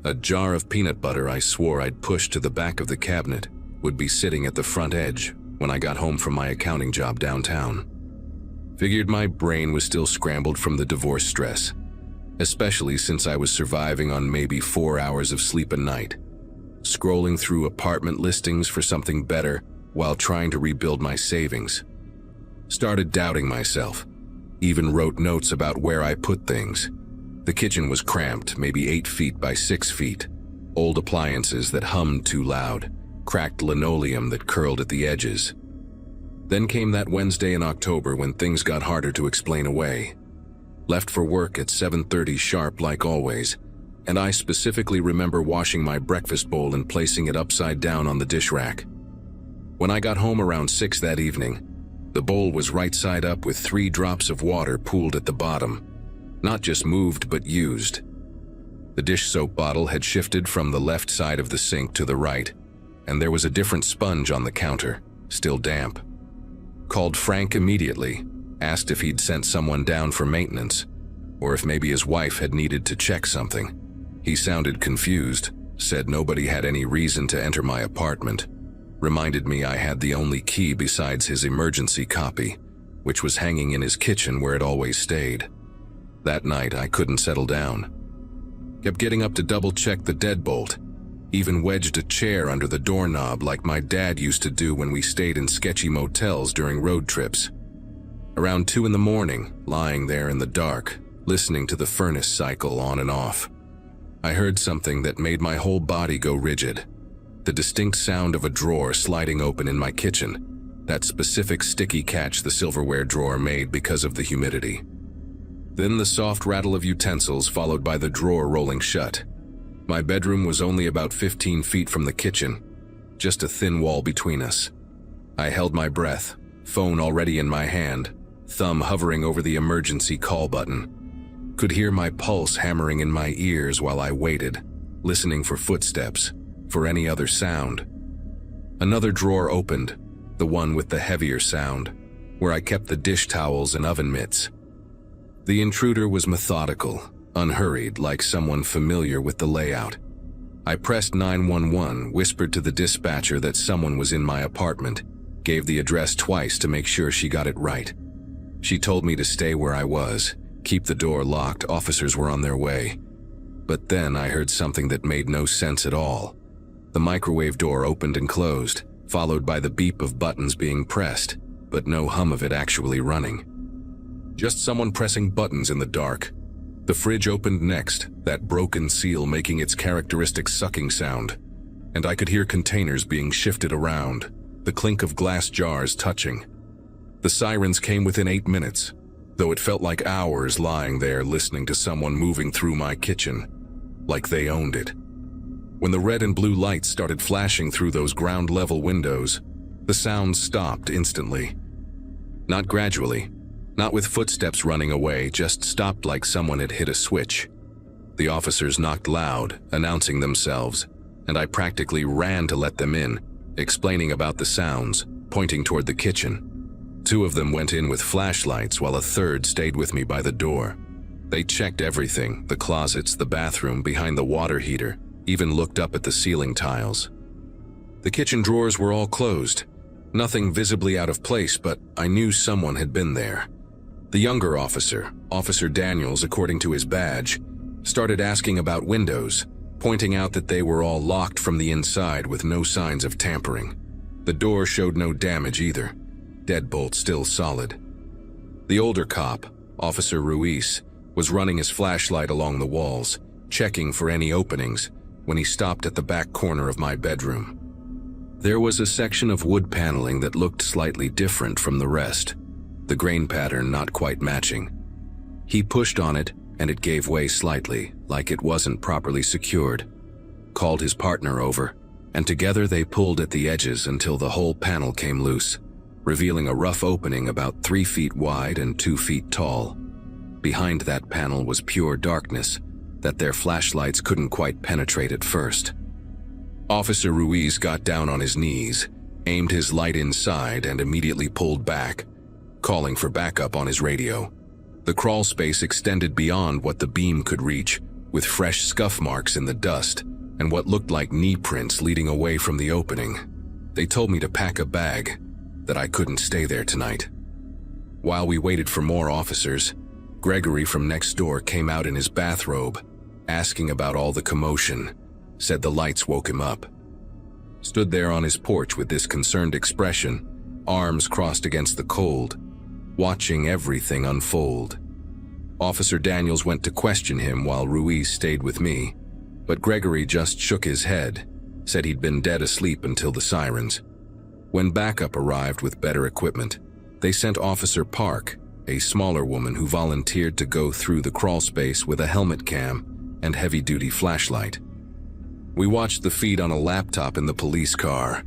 A: A jar of peanut butter I swore I'd pushed to the back of the cabinet would be sitting at the front edge when I got home from my accounting job downtown. Figured my brain was still scrambled from the divorce stress, especially since I was surviving on maybe 4 hours of sleep a night, scrolling through apartment listings for something better while trying to rebuild my savings. Started doubting myself, even wrote notes about where I put things. The kitchen was cramped, maybe 8 feet by 6 feet, old appliances that hummed too loud, cracked linoleum that curled at the edges. Then came that Wednesday in October when things got harder to explain away. Left for work at 7:30 sharp like always, and I specifically remember washing my breakfast bowl and placing it upside down on the dish rack. When I got home around 6 that evening, the bowl was right side up with 3 drops of water pooled at the bottom, not just moved but used. The dish soap bottle had shifted from the left side of the sink to the right, and there was a different sponge on the counter, still damp. Called Frank immediately, asked if he'd sent someone down for maintenance, or if maybe his wife had needed to check something. He sounded confused, said nobody had any reason to enter my apartment, reminded me I had the only key besides his emergency copy, which was hanging in his kitchen where it always stayed. That night I couldn't settle down. Kept getting up to double-check the deadbolt, even wedged a chair under the doorknob like my dad used to do when we stayed in sketchy motels during road trips. Around 2 in the morning, lying there in the dark, listening to the furnace cycle on and off, I heard something that made my whole body go rigid. The distinct sound of a drawer sliding open in my kitchen, that specific sticky catch the silverware drawer made because of the humidity. Then the soft rattle of utensils followed by the drawer rolling shut. My bedroom was only about 15 feet from the kitchen, just a thin wall between us. I held my breath, phone already in my hand, thumb hovering over the emergency call button. Could hear my pulse hammering in my ears while I waited, listening for footsteps, for any other sound. Another drawer opened, the one with the heavier sound, where I kept the dish towels and oven mitts. The intruder was methodical, unhurried, like someone familiar with the layout. I pressed 911, whispered to the dispatcher that someone was in my apartment, gave the address twice to make sure she got it right. She told me to stay where I was, keep the door locked, officers were on their way. But then I heard something that made no sense at all. The microwave door opened and closed, followed by the beep of buttons being pressed, but no hum of it actually running. Just someone pressing buttons in the dark. The fridge opened next, that broken seal making its characteristic sucking sound, and I could hear containers being shifted around, the clink of glass jars touching. The sirens came within 8 minutes, though it felt like hours lying there listening to someone moving through my kitchen, like they owned it. When the red and blue lights started flashing through those ground-level windows, the sounds stopped instantly. Not gradually, not with footsteps running away, just stopped like someone had hit a switch. The officers knocked loud, announcing themselves, and I practically ran to let them in, explaining about the sounds, pointing toward the kitchen. 2 of them went in with flashlights while a third stayed with me by the door. They checked everything, the closets, the bathroom, behind the water heater, even looked up at the ceiling tiles. The kitchen drawers were all closed, nothing visibly out of place, but I knew someone had been there. The younger officer, Officer Daniels, according to his badge, started asking about windows, pointing out that they were all locked from the inside with no signs of tampering. The door showed no damage either, deadbolt still solid. The older cop, Officer Ruiz, was running his flashlight along the walls, checking for any openings, when he stopped at the back corner of my bedroom. There was a section of wood paneling that looked slightly different from the rest, the grain pattern not quite matching. He pushed on it, and it gave way slightly, like it wasn't properly secured. Called his partner over, and together they pulled at the edges until the whole panel came loose, revealing a rough opening about 3 feet wide and 2 feet tall. Behind that panel was pure darkness that their flashlights couldn't quite penetrate at first. Officer Ruiz got down on his knees, aimed his light inside, and immediately pulled back, calling for backup on his radio. The crawl space extended beyond what the beam could reach, with fresh scuff marks in the dust and what looked like knee prints leading away from the opening. They told me to pack a bag, that I couldn't stay there tonight. While we waited for more officers, Gregory from next door came out in his bathrobe, asking about all the commotion, said the lights woke him up. Stood there on his porch with this concerned expression, arms crossed against the cold, watching everything unfold. Officer Daniels went to question him while Ruiz stayed with me, but Gregory just shook his head, said he'd been dead asleep until the sirens. When backup arrived with better equipment, they sent Officer Park, a smaller woman who volunteered to go through the crawl space with a helmet cam and heavy-duty flashlight. We watched the feed on a laptop in the police car,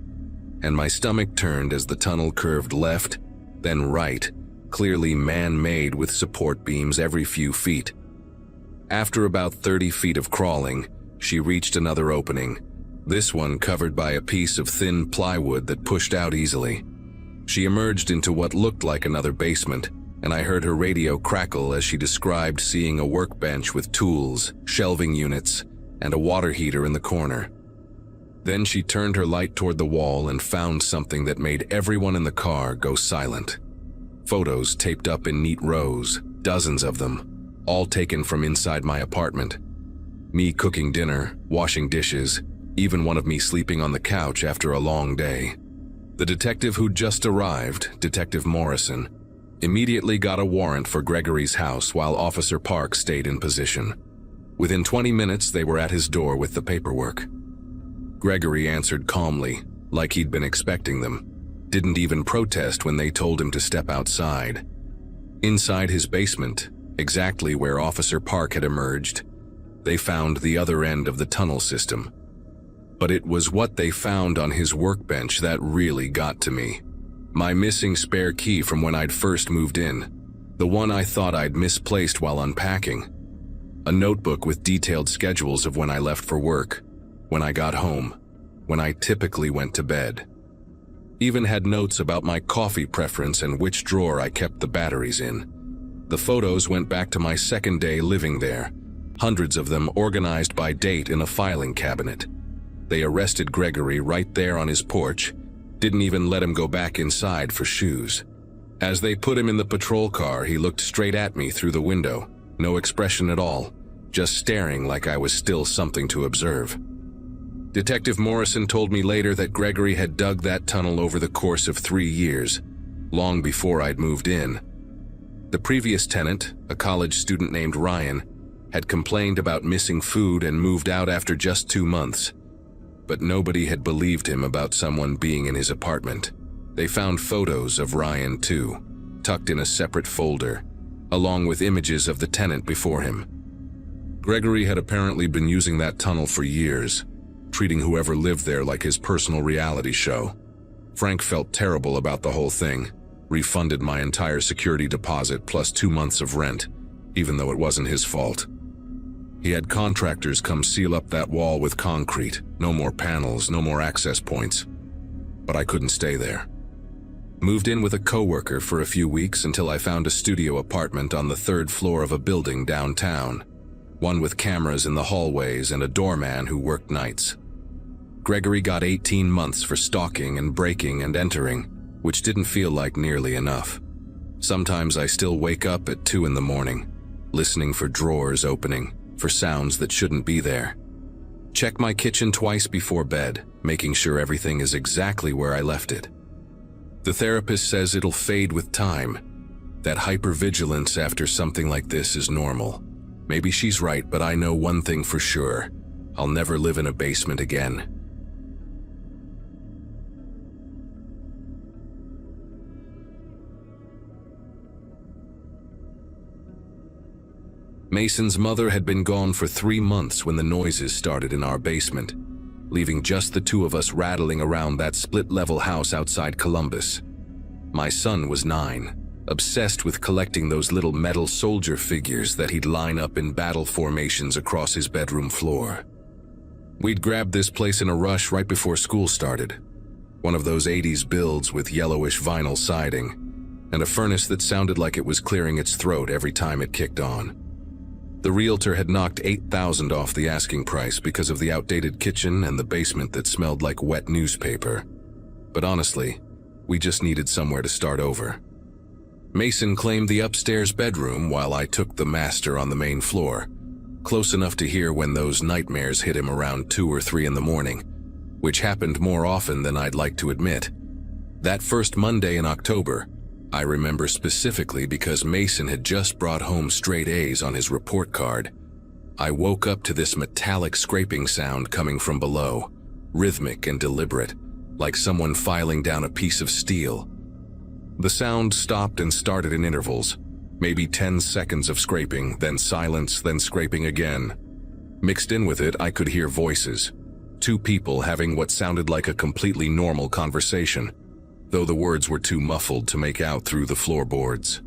A: and my stomach turned as the tunnel curved left, then right, clearly man-made with support beams every few feet. After about 30 feet of crawling, she reached another opening, this one covered by a piece of thin plywood that pushed out easily. She emerged into what looked like another basement, and I heard her radio crackle as she described seeing a workbench with tools, shelving units, and a water heater in the corner. Then she turned her light toward the wall and found something that made everyone in the car go silent. Photos taped up in neat rows, dozens of them, all taken from inside my apartment. Me cooking dinner, washing dishes, even one of me sleeping on the couch after a long day. The detective who'd just arrived, Detective Morrison, Immediately got a warrant for Gregory's house while Officer Park stayed in position. Within 20 minutes, they were at his door with the paperwork. Gregory answered calmly, like he'd been expecting them. Didn't even protest when they told him to step outside. Inside his basement, exactly where Officer Park had emerged, they found the other end of the tunnel system. But it was what they found on his workbench that really got to me. My missing spare key from when I'd first moved in, the one I thought I'd misplaced while unpacking. A notebook with detailed schedules of when I left for work, when I got home, when I typically went to bed. Even had notes about my coffee preference and which drawer I kept the batteries in. The photos went back to my second day living there, hundreds of them organized by date in a filing cabinet. They arrested Gregory right there on his porch, didn't even let him go back inside for shoes. As they put him in the patrol car, he looked straight at me through the window, no expression at all, just staring like I was still something to observe. Detective Morrison told me later that Gregory had dug that tunnel over the course of 3 years, long before I'd moved in. The previous tenant, a college student named Ryan, had complained about missing food and moved out after just 2 months. But nobody had believed him about someone being in his apartment. They found photos of Ryan too, tucked in a separate folder, along with images of the tenant before him. Gregory had apparently been using that tunnel for years, treating whoever lived there like his personal reality show. Frank felt terrible about the whole thing, refunded my entire security deposit plus 2 months of rent, even though it wasn't his fault. He had contractors come seal up that wall with concrete, no more panels, no more access points. But I couldn't stay there. Moved in with a coworker for a few weeks until I found a studio apartment on the 3rd floor of a building downtown, one with cameras in the hallways and a doorman who worked nights. Gregory got 18 months for stalking and breaking and entering, which didn't feel like nearly enough. Sometimes I still wake up at 2 in the morning, listening for drawers opening, for sounds that shouldn't be there. Check my kitchen twice before bed, making sure everything is exactly where I left it. The therapist says it'll fade with time, that hypervigilance after something like this is normal. Maybe she's right, but I know one thing for sure. I'll never live in a basement again. Mason's mother had been gone for 3 months when the noises started in our basement, leaving just the 2 of us rattling around that split-level house outside Columbus. My son was 9, obsessed with collecting those little metal soldier figures that he'd line up in battle formations across his bedroom floor. We'd grabbed this place in a rush right before school started. One of those 80s builds with yellowish vinyl siding, and a furnace that sounded like it was clearing its throat every time it kicked on. The realtor had knocked $8,000 off the asking price because of the outdated kitchen and the basement that smelled like wet newspaper. But honestly, we just needed somewhere to start over. Mason claimed the upstairs bedroom while I took the master on the main floor, close enough to hear when those nightmares hit him around 2 or 3 in the morning, which happened more often than I'd like to admit. That first Monday in October, I remember specifically because Mason had just brought home straight A's on his report card. I woke up to this metallic scraping sound coming from below, rhythmic and deliberate, like someone filing down a piece of steel. The sound stopped and started in intervals, maybe 10 seconds of scraping, then silence, then scraping again. Mixed in with it, I could hear voices, 2 people having what sounded like a completely normal conversation, though the words were too muffled to make out through the floorboards.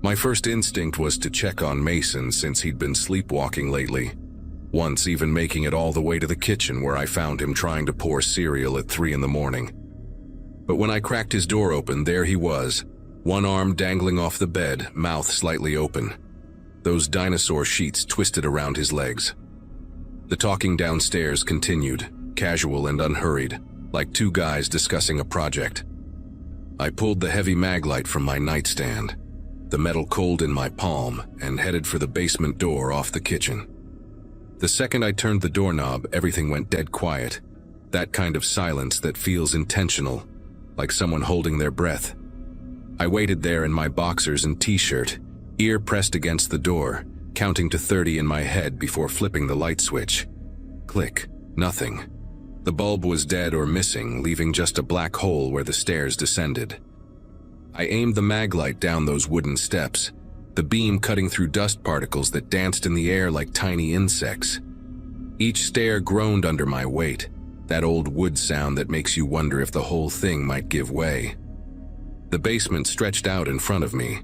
A: My first instinct was to check on Mason since he'd been sleepwalking lately, once even making it all the way to the kitchen where I found him trying to pour cereal at 3 in the morning. But when I cracked his door open, there he was, one arm dangling off the bed, mouth slightly open. Those dinosaur sheets twisted around his legs. The talking downstairs continued, casual and unhurried, like 2 guys discussing a project. I pulled the heavy mag light from my nightstand, the metal cold in my palm, and headed for the basement door off the kitchen. The second I turned the doorknob, everything went dead quiet, that kind of silence that feels intentional, like someone holding their breath. I waited there in my boxers and t-shirt, ear pressed against the door, counting to 30 in my head before flipping the light switch. Click. Nothing. The bulb was dead or missing, leaving just a black hole where the stairs descended. I aimed the mag light down those wooden steps, the beam cutting through dust particles that danced in the air like tiny insects. Each stair groaned under my weight, that old wood sound that makes you wonder if the whole thing might give way. The basement stretched out in front of me,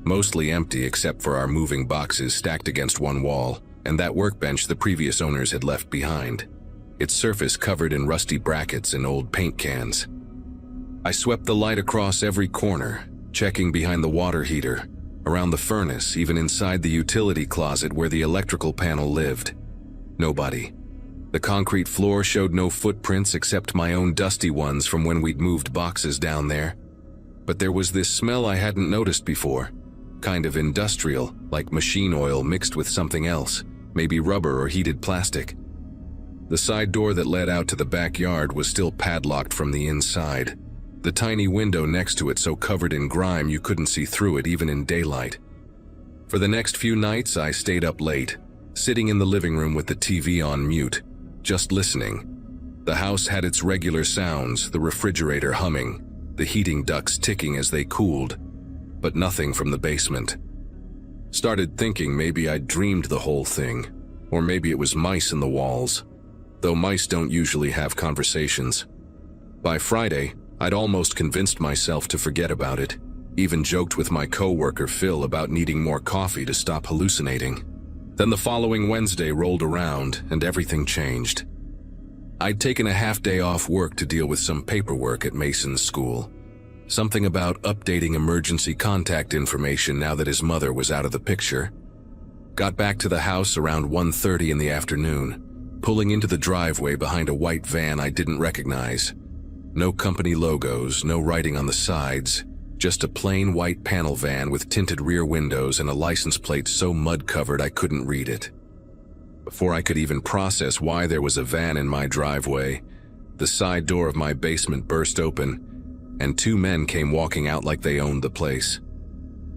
A: mostly empty except for our moving boxes stacked against one wall, and that workbench the previous owners had left behind, its surface covered in rusty brackets and old paint cans. I swept the light across every corner, checking behind the water heater, around the furnace, even inside the utility closet where the electrical panel lived. Nobody. The concrete floor showed no footprints except my own dusty ones from when we'd moved boxes down there. But there was this smell I hadn't noticed before, kind of industrial, like machine oil mixed with something else, maybe rubber or heated plastic. The side door that led out to the backyard was still padlocked from the inside, the tiny window next to it so covered in grime you couldn't see through it even in daylight. For the next few nights I stayed up late, sitting in the living room with the TV on mute, just listening. The house had its regular sounds, the refrigerator humming, the heating ducts ticking as they cooled, but nothing from the basement. Started thinking maybe I'd dreamed the whole thing, or maybe it was mice in the walls, though mice don't usually have conversations. By Friday, I'd almost convinced myself to forget about it, even joked with my co-worker Phil about needing more coffee to stop hallucinating. Then the following Wednesday rolled around and everything changed. I'd taken a half day off work to deal with some paperwork at Mason's school. Something about updating emergency contact information now that his mother was out of the picture. Got back to the house around 1:30 in the afternoon, pulling into the driveway behind a white van I didn't recognize. No company logos, no writing on the sides, just a plain white panel van with tinted rear windows and a license plate so mud-covered I couldn't read it. Before I could even process why there was a van in my driveway, the side door of my basement burst open, and two men came walking out like they owned the place.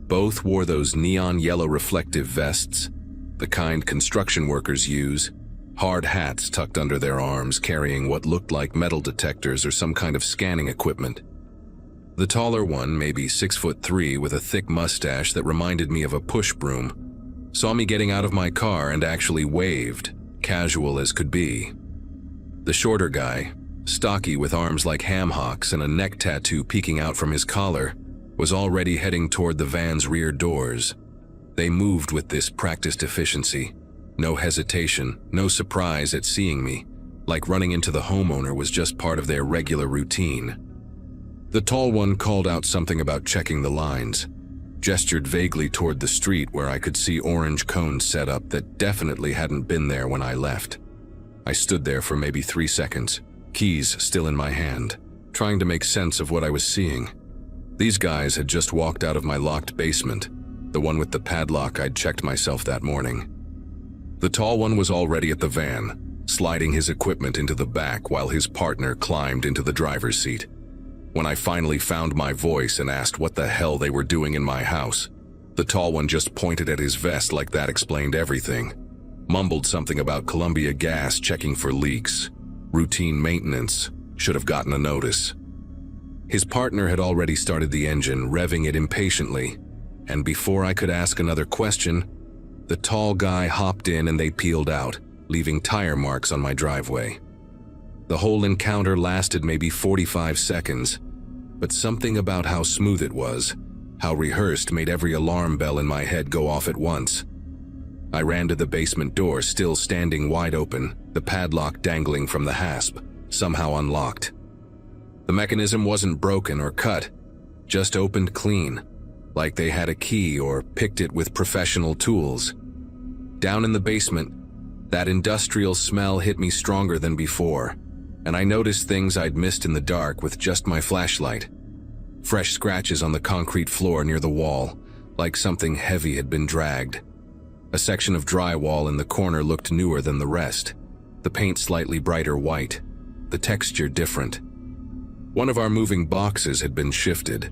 A: Both wore those neon yellow reflective vests, the kind construction workers use, hard hats tucked under their arms carrying what looked like metal detectors or some kind of scanning equipment. The taller one, maybe 6'3" with a thick mustache that reminded me of a push broom, saw me getting out of my car and actually waved, casual as could be. The shorter guy, stocky with arms like ham hocks and a neck tattoo peeking out from his collar, was already heading toward the van's rear doors. They moved with this practiced efficiency. No hesitation, no surprise at seeing me, like running into the homeowner was just part of their regular routine. The tall one called out something about checking the lines, gestured vaguely toward the street where I could see orange cones set up that definitely hadn't been there when I left. I stood there for maybe 3 seconds, keys still in my hand, trying to make sense of what I was seeing. These guys had just walked out of my locked basement, the one with the padlock I'd checked myself that morning. The tall one was already at the van, sliding his equipment into the back while his partner climbed into the driver's seat. When I finally found my voice and asked what the hell they were doing in my house, the tall one just pointed at his vest like that explained everything. Mumbled something about Columbia Gas checking for leaks. Routine maintenance. Should have gotten a notice. His partner had already started the engine, revving it impatiently, and before I could ask another question, the tall guy hopped in and they peeled out, leaving tire marks on my driveway. The whole encounter lasted maybe 45 seconds, but something about how smooth it was, how rehearsed, made every alarm bell in my head go off at once. I ran to the basement door, still standing wide open, the padlock dangling from the hasp, somehow unlocked. The mechanism wasn't broken or cut, just opened clean, like they had a key or picked it with professional tools. Down in the basement, that industrial smell hit me stronger than before, and I noticed things I'd missed in the dark with just my flashlight. Fresh scratches on the concrete floor near the wall, like something heavy had been dragged. A section of drywall in the corner looked newer than the rest, the paint slightly brighter white, the texture different. One of our moving boxes had been shifted,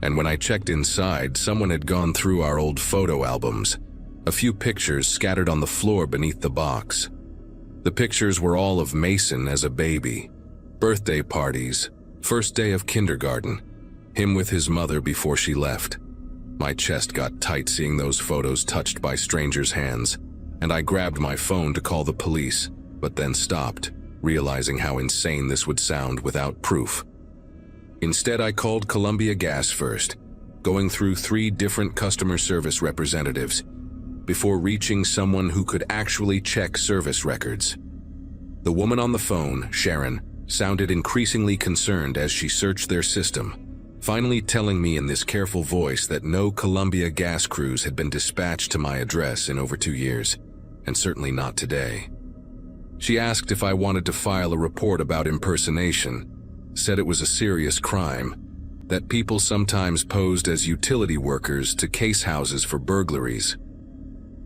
A: And when I checked inside, someone had gone through our old photo albums, a few pictures scattered on the floor beneath the box. The pictures were all of Mason as a baby, birthday parties, first day of kindergarten, him with his mother before she left. My chest got tight seeing those photos touched by strangers' hands, and I grabbed my phone to call the police, but then stopped, realizing how insane this would sound without proof. Instead, I called Columbia Gas first, going through 3 different customer service representatives, before reaching someone who could actually check service records. The woman on the phone, Sharon, sounded increasingly concerned as she searched their system, finally telling me in this careful voice that no Columbia Gas crews had been dispatched to my address in over 2 years, and certainly not today. She asked if I wanted to file a report about impersonation, said it was a serious crime, that people sometimes posed as utility workers to case houses for burglaries.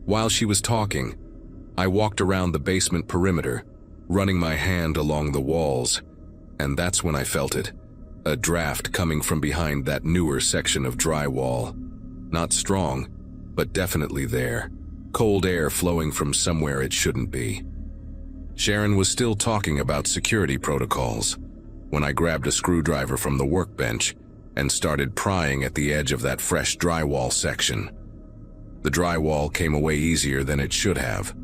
A: While she was talking, I walked around the basement perimeter, running my hand along the walls, and that's when I felt it, a draft coming from behind that newer section of drywall. Not strong, but definitely there, cold air flowing from somewhere it shouldn't be. Sharon was still talking about security protocols when I grabbed a screwdriver from the workbench and started prying at the edge of that fresh drywall section. The drywall came away easier than it should have,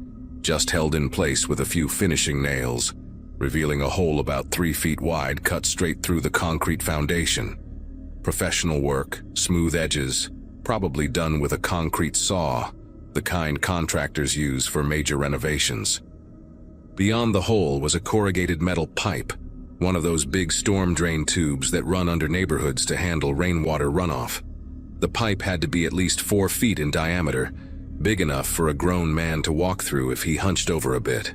A: just held in place with a few finishing nails, revealing a hole about 3 feet wide cut straight through the concrete foundation. Professional work, smooth edges, probably done with a concrete saw, the kind contractors use for major renovations. Beyond the hole was a corrugated metal pipe, one of those big storm drain tubes that run under neighborhoods to handle rainwater runoff. The pipe had to be at least 4 feet in diameter, big enough for a grown man to walk through if he hunched over a bit.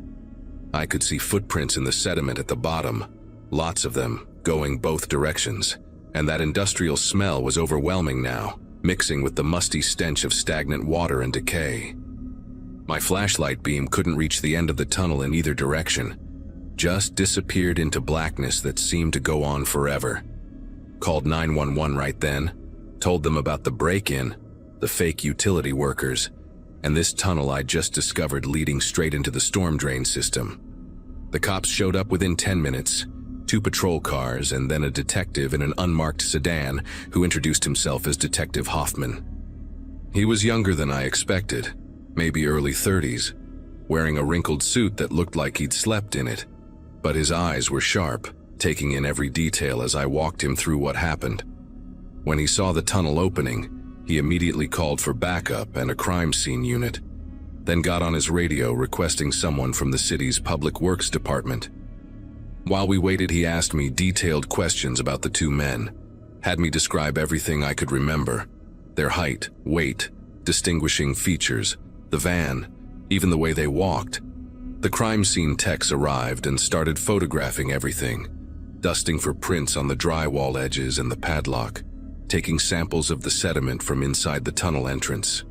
A: I could see footprints in the sediment at the bottom, lots of them, going both directions, and that industrial smell was overwhelming now, mixing with the musty stench of stagnant water and decay. My flashlight beam couldn't reach the end of the tunnel in either direction, just disappeared into blackness that seemed to go on forever. Called 911 right then, told them about the break-in, the fake utility workers, and this tunnel I just discovered leading straight into the storm drain system. The cops showed up within 10 minutes, 2 patrol cars, and then a detective in an unmarked sedan who introduced himself as Detective Hoffman. He was younger than I expected, maybe early 30s, wearing a wrinkled suit that looked like he'd slept in it, but his eyes were sharp, taking in every detail as I walked him through what happened. When he saw the tunnel opening, he immediately called for backup and a crime scene unit, then got on his radio requesting someone from the city's public works department. While we waited, he asked me detailed questions about the 2 men, had me describe everything I could remember, their height, weight, distinguishing features, the van, even the way they walked. The crime scene techs arrived and started photographing everything, dusting for prints on the drywall edges and the padlock, taking samples of the sediment from inside the tunnel entrance.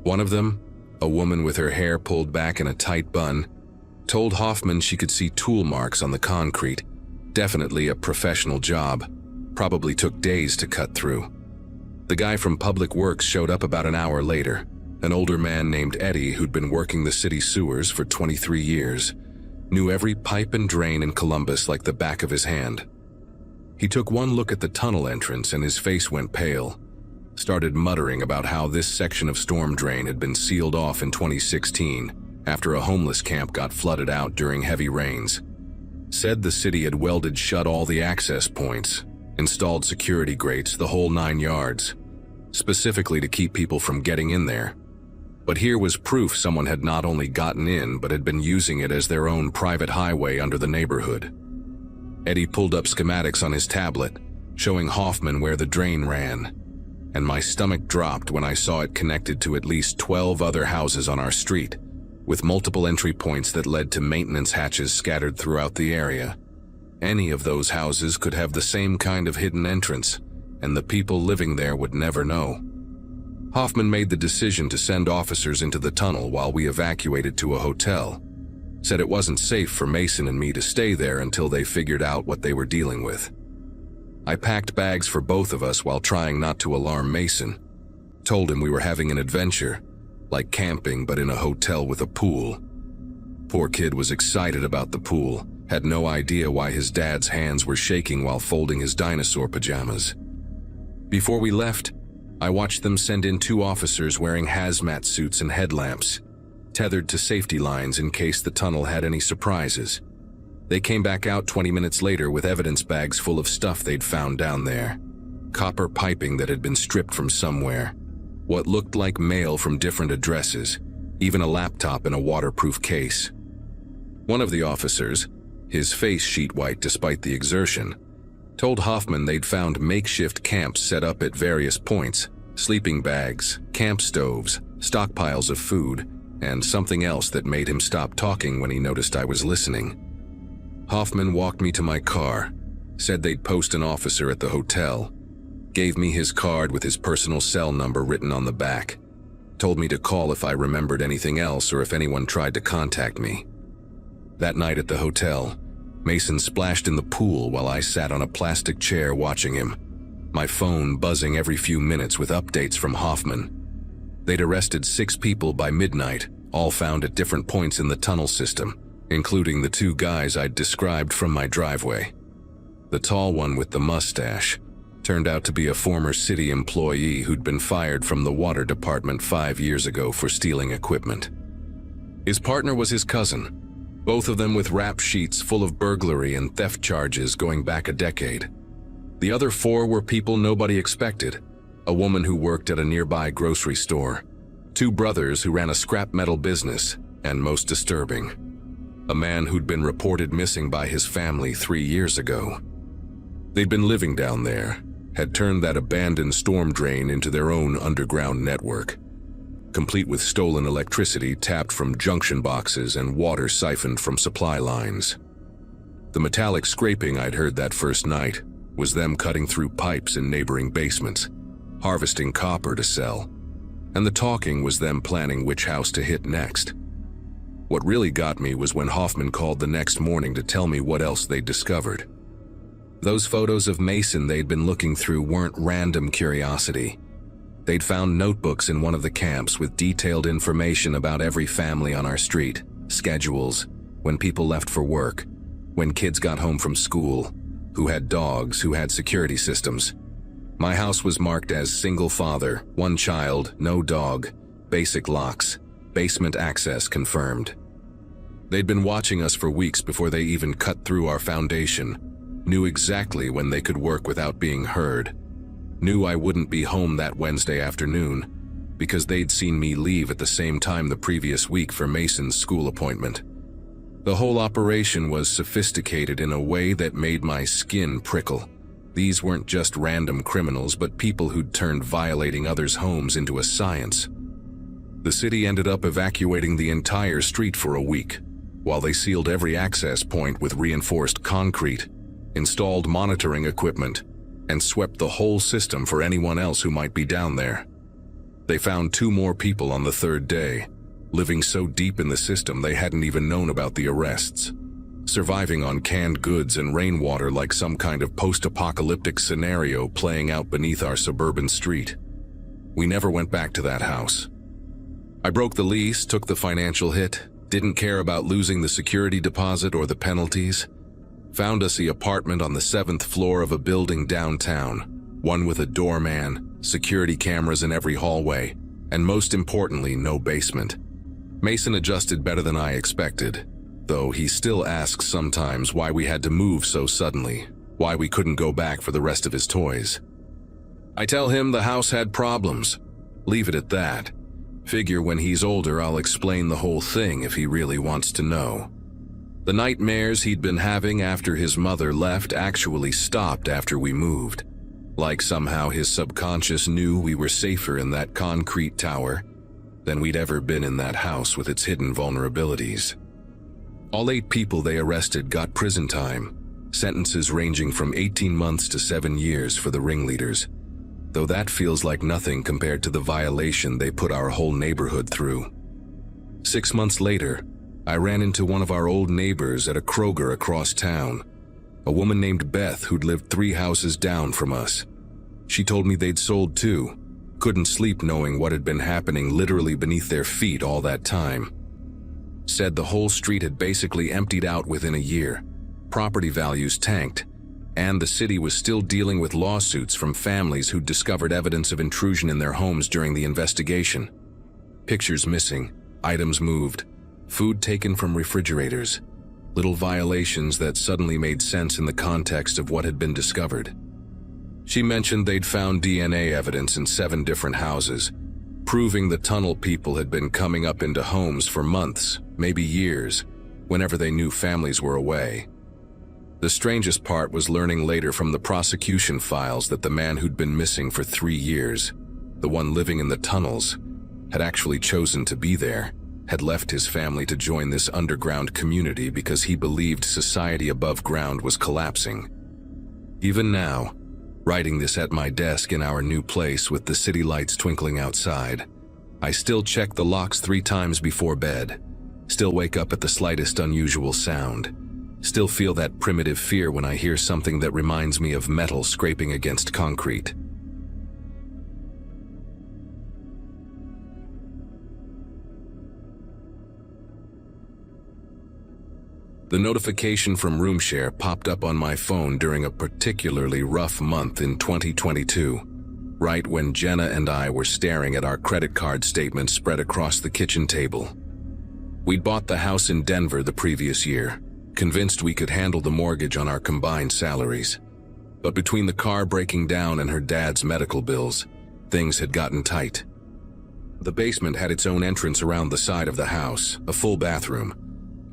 A: One of them, a woman with her hair pulled back in a tight bun, told Hoffman she could see tool marks on the concrete, definitely a professional job, probably took days to cut through. The guy from Public Works showed up about an hour later, an older man named Eddie who'd been working the city sewers for 23 years, knew every pipe and drain in Columbus like the back of his hand. He took one look at the tunnel entrance and his face went pale, started muttering about how this section of storm drain had been sealed off in 2016 after a homeless camp got flooded out during heavy rains. Said the city had welded shut all the access points, installed security grates, the whole 9 yards, specifically to keep people from getting in there. But here was proof someone had not only gotten in but had been using it as their own private highway under the neighborhood. Eddie pulled up schematics on his tablet, showing Hoffman where the drain ran, and my stomach dropped when I saw it connected to at least 12 other houses on our street, with multiple entry points that led to maintenance hatches scattered throughout the area. Any of those houses could have the same kind of hidden entrance, and the people living there would never know. Hoffman made the decision to send officers into the tunnel while we evacuated to a hotel. Said it wasn't safe for Mason and me to stay there until they figured out what they were dealing with. I packed bags for both of us while trying not to alarm Mason. Told him we were having an adventure, like camping but in a hotel with a pool. Poor kid was excited about the pool, had no idea why his dad's hands were shaking while folding his dinosaur pajamas. Before we left, I watched them send in 2 officers wearing hazmat suits and headlamps, tethered to safety lines in case the tunnel had any surprises. They came back out 20 minutes later with evidence bags full of stuff they'd found down there. Copper piping that had been stripped from somewhere, what looked like mail from different addresses, even a laptop in a waterproof case. One of the officers, his face sheet white despite the exertion, told Hoffman they'd found makeshift camps set up at various points, sleeping bags, camp stoves, stockpiles of food, and something else that made him stop talking when he noticed I was listening. Hoffman walked me to my car, said they'd post an officer at the hotel, gave me his card with his personal cell number written on the back, told me to call if I remembered anything else or if anyone tried to contact me. That night at the hotel, Mason splashed in the pool while I sat on a plastic chair watching him, my phone buzzing every few minutes with updates from Hoffman. They'd arrested 6 people by midnight, all found at different points in the tunnel system, including the 2 guys I'd described from my driveway. The tall one with the mustache turned out to be a former city employee who'd been fired from the water department 5 years ago for stealing equipment. His partner was his cousin, both of them with rap sheets full of burglary and theft charges going back a decade. The other 4 were people nobody expected, a woman who worked at a nearby grocery store, 2 brothers who ran a scrap metal business, and most disturbing, a man who'd been reported missing by his family 3 years ago. They'd been living down there, had turned that abandoned storm drain into their own underground network, complete with stolen electricity tapped from junction boxes and water siphoned from supply lines. The metallic scraping I'd heard that first night was them cutting through pipes in neighboring basements, harvesting copper to sell, and the talking was them planning which house to hit next. What really got me was when Hoffman called the next morning to tell me what else they'd discovered. Those photos of Mason they'd been looking through weren't random curiosity. They'd found notebooks in one of the camps with detailed information about every family on our street, schedules, when people left for work, when kids got home from school, who had dogs, who had security systems. My house was marked as single father, 1 child, no dog, basic locks, basement access confirmed. They'd been watching us for weeks before they even cut through our foundation, knew exactly when they could work without being heard, knew I wouldn't be home that Wednesday afternoon because they'd seen me leave at the same time the previous week for Mason's school appointment. The whole operation was sophisticated in a way that made my skin prickle. These weren't just random criminals, but people who'd turned violating others' homes into a science. The city ended up evacuating the entire street for a week, while they sealed every access point with reinforced concrete, installed monitoring equipment, and swept the whole system for anyone else who might be down there. They found 2 more people on the 3rd day, living so deep in the system they hadn't even known about the arrests, surviving on canned goods and rainwater like some kind of post-apocalyptic scenario playing out beneath our suburban street. We never went back to that house. I broke the lease, took the financial hit, didn't care about losing the security deposit or the penalties. Found us the apartment on the 7th floor of a building downtown, one with a doorman, security cameras in every hallway, and most importantly, no basement. Mason adjusted better than I expected, though he still asks sometimes why we had to move so suddenly, why we couldn't go back for the rest of his toys. I tell him the house had problems. Leave it at that. Figure when he's older I'll explain the whole thing if he really wants to know. The nightmares he'd been having after his mother left actually stopped after we moved. Like somehow his subconscious knew we were safer in that concrete tower than we'd ever been in that house with its hidden vulnerabilities. All 8 people they arrested got prison time, sentences ranging from 18 months to 7 years for the ringleaders, though that feels like nothing compared to the violation they put our whole neighborhood through. 6 months later, I ran into one of our old neighbors at a Kroger across town. A woman named Beth who'd lived 3 houses down from us. She told me they'd sold too. Couldn't sleep knowing what had been happening literally beneath their feet all that time. Said the whole street had basically emptied out within a year. Property values tanked, and the city was still dealing with lawsuits from families who'd discovered evidence of intrusion in their homes during the investigation. Pictures missing, items moved, food taken from refrigerators. Little violations that suddenly made sense in the context of what had been discovered. She mentioned they'd found DNA evidence in 7 different houses, proving the tunnel people had been coming up into homes for months, maybe years, whenever they knew families were away. The strangest part was learning later from the prosecution files that the man who'd been missing for 3 years, the one living in the tunnels, had actually chosen to be there, had left his family to join this underground community because he believed society above ground was collapsing. Even now, writing this at my desk in our new place with the city lights twinkling outside, I still check the locks 3 times before bed, still wake up at the slightest unusual sound, still feel that primitive fear when I hear something that reminds me of metal scraping against concrete. The notification from RoomShare popped up on my phone during a particularly rough month in 2022, right when Jenna and I were staring at our credit card statements spread across the kitchen table. We'd bought the house in Denver the previous year, convinced we could handle the mortgage on our combined salaries. But between the car breaking down and her dad's medical bills, things had gotten tight. The basement had its own entrance around the side of the house, a full bathroom,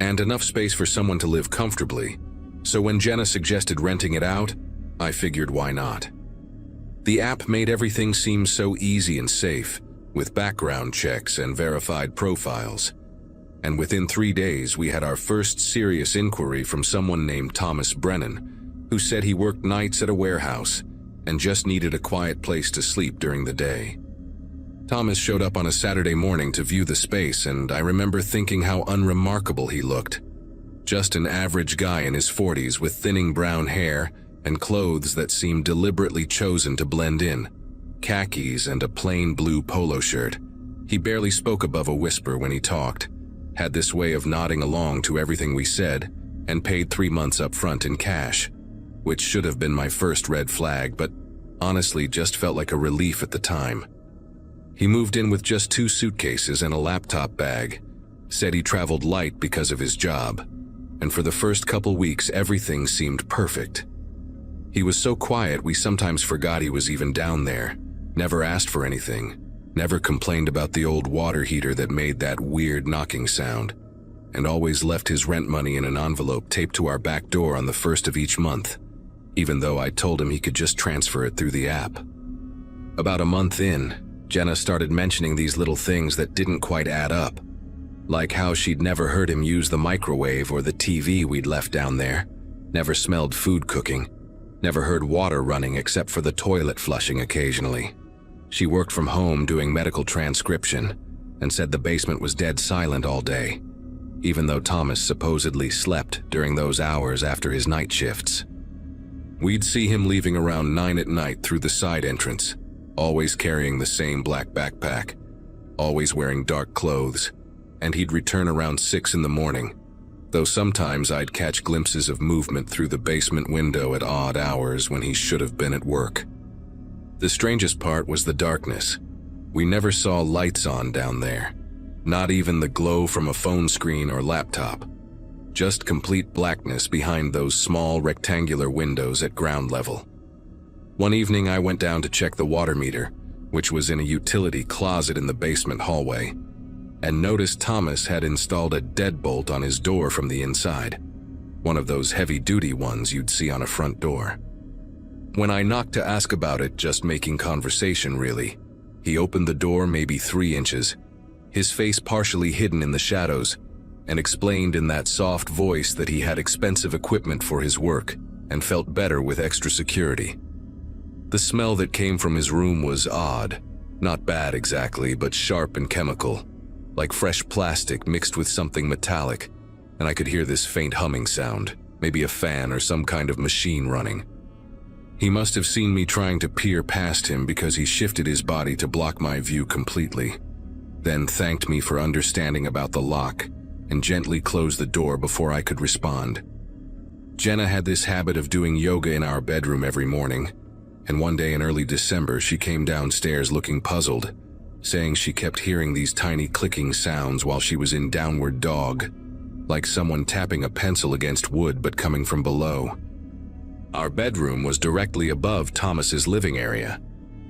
A: and enough space for someone to live comfortably, so when Jenna suggested renting it out, I figured why not. The app made everything seem so easy and safe, with background checks and verified profiles. And within 3 days we had our first serious inquiry from someone named Thomas Brennan, who said he worked nights at a warehouse and just needed a quiet place to sleep during the day. Thomas showed up on a Saturday morning to view the space, and I remember thinking how unremarkable he looked. Just an average guy in his 40s with thinning brown hair and clothes that seemed deliberately chosen to blend in, khakis and a plain blue polo shirt. He barely spoke above a whisper when he talked, had this way of nodding along to everything we said, and paid 3 months up front in cash, which should have been my first red flag, but honestly just felt like a relief at the time. He moved in with just 2 suitcases and a laptop bag, said he traveled light because of his job, and for the first couple weeks everything seemed perfect. He was so quiet we sometimes forgot he was even down there, never asked for anything, never complained about the old water heater that made that weird knocking sound, and always left his rent money in an envelope taped to our back door on the 1st of each month, even though I told him he could just transfer it through the app. About a month in, Jenna started mentioning these little things that didn't quite add up, like how she'd never heard him use the microwave or the TV we'd left down there, never smelled food cooking, never heard water running except for the toilet flushing occasionally. She worked from home doing medical transcription and said the basement was dead silent all day, even though Thomas supposedly slept during those hours after his night shifts. We'd see him leaving around 9 at night through the side entrance, always carrying the same black backpack, always wearing dark clothes, and he'd return around 6 in the morning, though sometimes I'd catch glimpses of movement through the basement window at odd hours when he should have been at work. The strangest part was the darkness. We never saw lights on down there, not even the glow from a phone screen or laptop, just complete blackness behind those small rectangular windows at ground level. One evening I went down to check the water meter, which was in a utility closet in the basement hallway, and noticed Thomas had installed a deadbolt on his door from the inside, one of those heavy-duty ones you'd see on a front door. When I knocked to ask about it, just making conversation really, he opened the door maybe 3 inches, his face partially hidden in the shadows, and explained in that soft voice that he had expensive equipment for his work and felt better with extra security. The smell that came from his room was odd, not bad exactly, but sharp and chemical, like fresh plastic mixed with something metallic, and I could hear this faint humming sound, maybe a fan or some kind of machine running. He must have seen me trying to peer past him because he shifted his body to block my view completely, then thanked me for understanding about the lock and gently closed the door before I could respond. Jenna had this habit of doing yoga in our bedroom every morning, and one day in early December she came downstairs looking puzzled, saying she kept hearing these tiny clicking sounds while she was in downward dog, like someone tapping a pencil against wood but coming from below. Our bedroom was directly above Thomas's living area,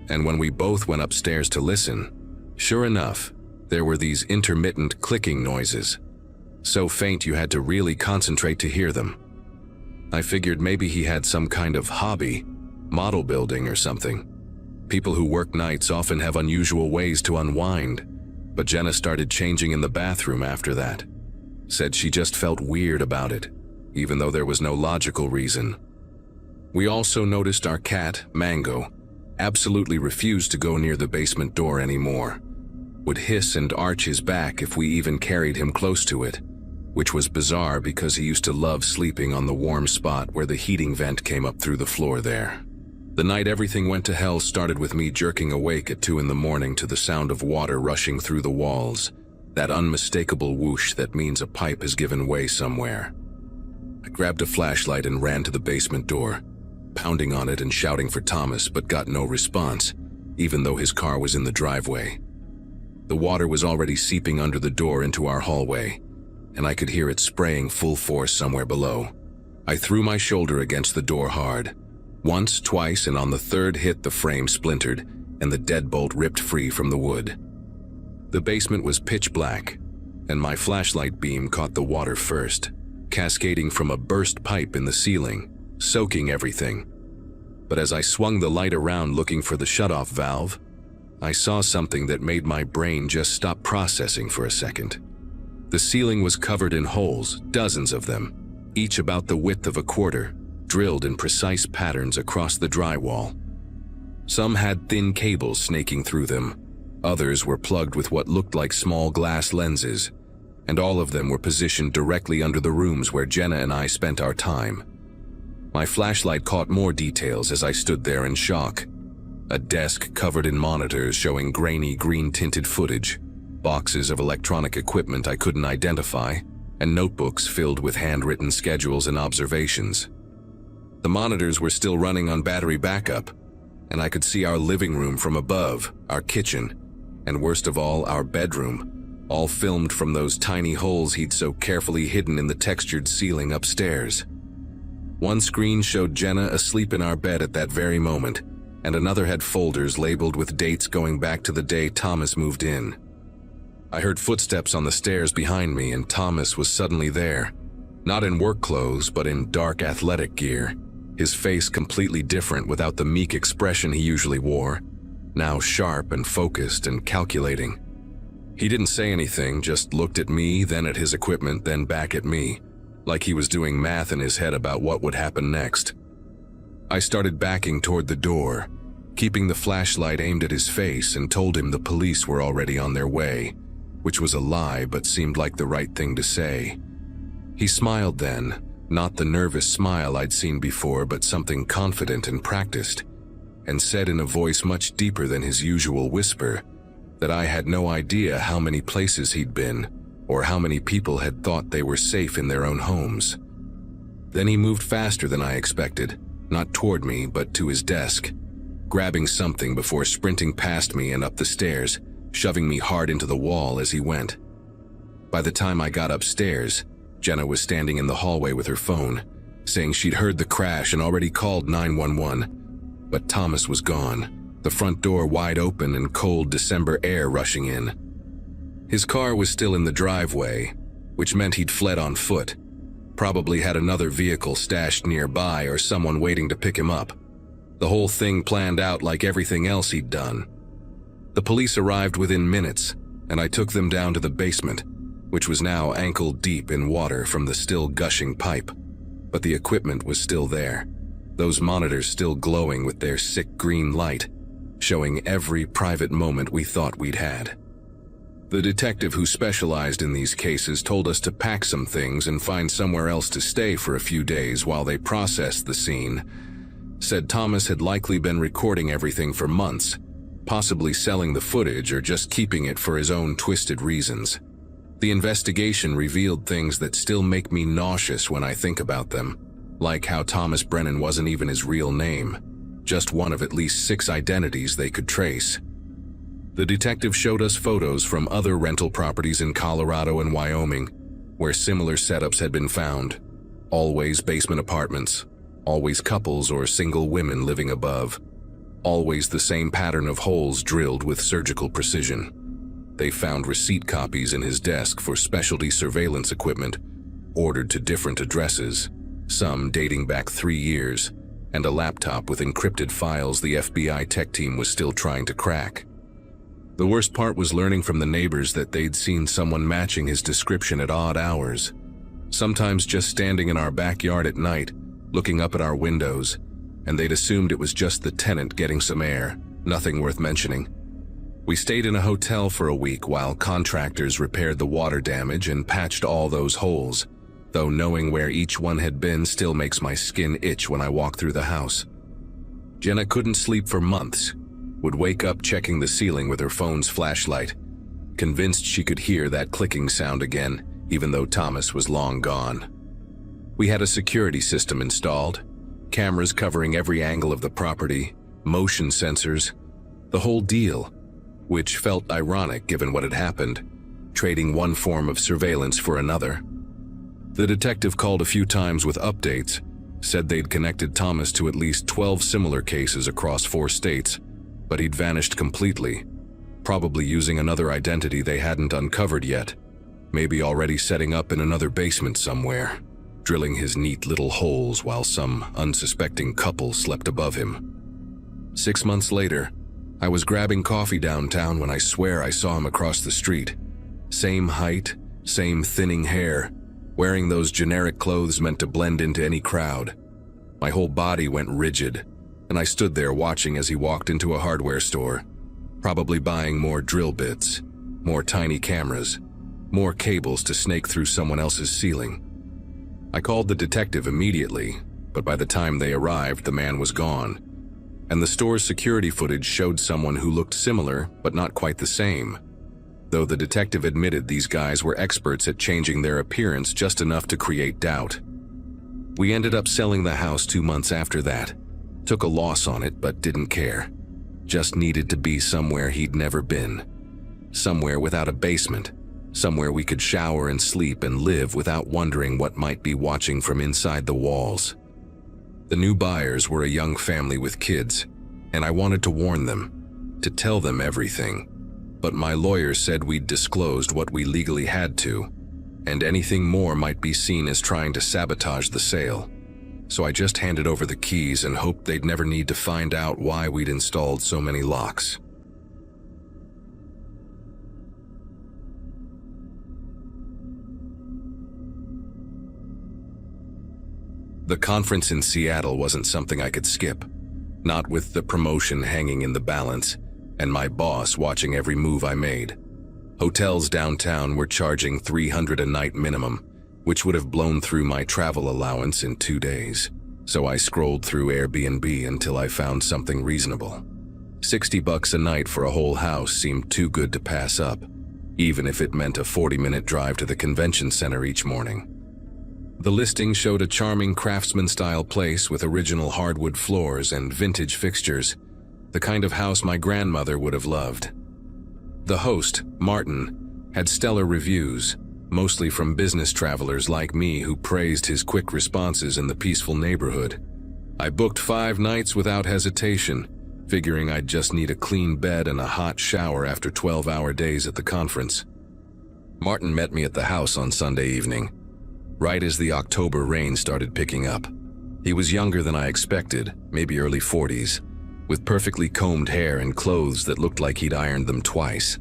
A: and when we both went upstairs to listen, sure enough, there were these intermittent clicking noises, so faint you had to really concentrate to hear them. I figured maybe he had some kind of hobby, model building or something. People who work nights often have unusual ways to unwind, but Jenna started changing in the bathroom after that. Said she just felt weird about it, even though there was no logical reason. We also noticed our cat, Mango, absolutely refused to go near the basement door anymore. Would hiss and arch his back if we even carried him close to it, which was bizarre because he used to love sleeping on the warm spot where the heating vent came up through the floor there. The night everything went to hell started with me jerking awake at 2 a.m. to the sound of water rushing through the walls, that unmistakable whoosh that means a pipe has given way somewhere. I grabbed a flashlight and ran to the basement door, pounding on it and shouting for Thomas, but got no response, even though his car was in the driveway. The water was already seeping under the door into our hallway, and I could hear it spraying full force somewhere below. I threw my shoulder against the door hard. Once, twice, and on the third hit the frame splintered, and the deadbolt ripped free from the wood. The basement was pitch black, and my flashlight beam caught the water first, cascading from a burst pipe in the ceiling, soaking everything. But as I swung the light around looking for the shutoff valve, I saw something that made my brain just stop processing for a second. The ceiling was covered in holes, dozens of them, each about the width of a quarter, drilled in precise patterns across the drywall. Some had thin cables snaking through them, others were plugged with what looked like small glass lenses, and all of them were positioned directly under the rooms where Jenna and I spent our time. My flashlight caught more details as I stood there in shock. A desk covered in monitors showing grainy green-tinted footage, boxes of electronic equipment I couldn't identify, and notebooks filled with handwritten schedules and observations. The monitors were still running on battery backup, and I could see our living room from above, our kitchen, and worst of all, our bedroom, all filmed from those tiny holes he'd so carefully hidden in the textured ceiling upstairs. One screen showed Jenna asleep in our bed at that very moment, and another had folders labeled with dates going back to the day Thomas moved in. I heard footsteps on the stairs behind me, and Thomas was suddenly there, not in work clothes but in dark athletic gear, his face completely different without the meek expression he usually wore, now sharp and focused and calculating. He didn't say anything, just looked at me, then at his equipment, then back at me, like he was doing math in his head about what would happen next. I started backing toward the door, keeping the flashlight aimed at his face, and told him the police were already on their way, which was a lie but seemed like the right thing to say. He smiled then, not the nervous smile I'd seen before but something confident and practiced, and said in a voice much deeper than his usual whisper that I had no idea how many places he'd been or how many people had thought they were safe in their own homes. Then he moved faster than I expected, not toward me but to his desk, grabbing something before sprinting past me and up the stairs, shoving me hard into the wall as he went. By the time I got upstairs, Jenna was standing in the hallway with her phone, saying she'd heard the crash and already called 911, but Thomas was gone, the front door wide open and cold December air rushing in. His car was still in the driveway, which meant he'd fled on foot, probably had another vehicle stashed nearby or someone waiting to pick him up. The whole thing planned out like everything else he'd done. The police arrived within minutes, and I took them down to the basement, which was now ankle-deep in water from the still gushing pipe. But the equipment was still there, those monitors still glowing with their sick green light, showing every private moment we thought we'd had. The detective who specialized in these cases told us to pack some things and find somewhere else to stay for a few days while they processed the scene. Said Thomas had likely been recording everything for months, possibly selling the footage or just keeping it for his own twisted reasons. The investigation revealed things that still make me nauseous when I think about them, like how Thomas Brennan wasn't even his real name, just one of at least 6 identities they could trace. The detective showed us photos from other rental properties in Colorado and Wyoming, where similar setups had been found. Always basement apartments, always couples or single women living above, always the same pattern of holes drilled with surgical precision. They found receipt copies in his desk for specialty surveillance equipment, ordered to different addresses, some dating back 3 years, and a laptop with encrypted files the FBI tech team was still trying to crack. The worst part was learning from the neighbors that they'd seen someone matching his description at odd hours, sometimes just standing in our backyard at night, looking up at our windows, and they'd assumed it was just the tenant getting some air, nothing worth mentioning. We stayed in a hotel for a week while contractors repaired the water damage and patched all those holes, though knowing where each one had been still makes my skin itch when I walk through the house. Jenna couldn't sleep for months, would wake up checking the ceiling with her phone's flashlight, convinced she could hear that clicking sound again, even though Thomas was long gone. We had a security system installed, cameras covering every angle of the property, motion sensors, the whole deal, which felt ironic given what had happened, trading one form of surveillance for another. The detective called a few times with updates, said they'd connected Thomas to at least 12 similar cases across 4 states, but he'd vanished completely, probably using another identity they hadn't uncovered yet, maybe already setting up in another basement somewhere, drilling his neat little holes while some unsuspecting couple slept above him. 6 months later, I was grabbing coffee downtown when I swear I saw him across the street. Same height, same thinning hair, wearing those generic clothes meant to blend into any crowd. My whole body went rigid, and I stood there watching as he walked into a hardware store, probably buying more drill bits, more tiny cameras, more cables to snake through someone else's ceiling. I called the detective immediately, but by the time they arrived, the man was gone, and the store's security footage showed someone who looked similar but not quite the same, though the detective admitted these guys were experts at changing their appearance just enough to create doubt. We ended up selling the house 2 months after that, took a loss on it but didn't care. Just needed to be somewhere he'd never been. Somewhere without a basement, somewhere we could shower and sleep and live without wondering what might be watching from inside the walls. The new buyers were a young family with kids, and I wanted to warn them, to tell them everything. But my lawyer said we'd disclosed what we legally had to, and anything more might be seen as trying to sabotage the sale. So I just handed over the keys and hoped they'd never need to find out why we'd installed so many locks. The conference in Seattle wasn't something I could skip, not with the promotion hanging in the balance and my boss watching every move I made. Hotels downtown were charging $300 a night minimum, which would have blown through my travel allowance in 2 days. So I scrolled through Airbnb until I found something reasonable. $60 a night for a whole house seemed too good to pass up, even if it meant a 40-minute drive to the convention center each morning. The listing showed a charming craftsman-style place with original hardwood floors and vintage fixtures, the kind of house my grandmother would have loved. The host, Martin, had stellar reviews, mostly from business travelers like me who praised his quick responses in the peaceful neighborhood. I booked 5 nights without hesitation, figuring I'd just need a clean bed and a hot shower after 12-hour days at the conference. Martin met me at the house on Sunday evening, right as the October rain started picking up. He was younger than I expected, maybe early 40s, with perfectly combed hair and clothes that looked like he'd ironed them twice.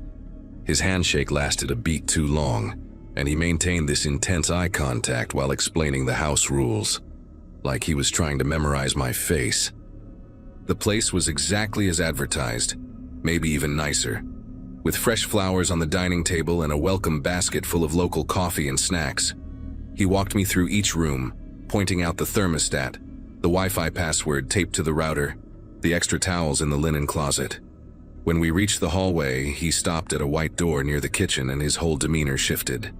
A: His handshake lasted a beat too long, and he maintained this intense eye contact while explaining the house rules, like he was trying to memorize my face. The place was exactly as advertised, maybe even nicer. with fresh flowers on the dining table and a welcome basket full of local coffee and snacks. He walked me through each room, pointing out the thermostat, the Wi-Fi password taped to the router, the extra towels in the linen closet. When we reached the hallway, he stopped at a white door near the kitchen and his whole demeanor shifted.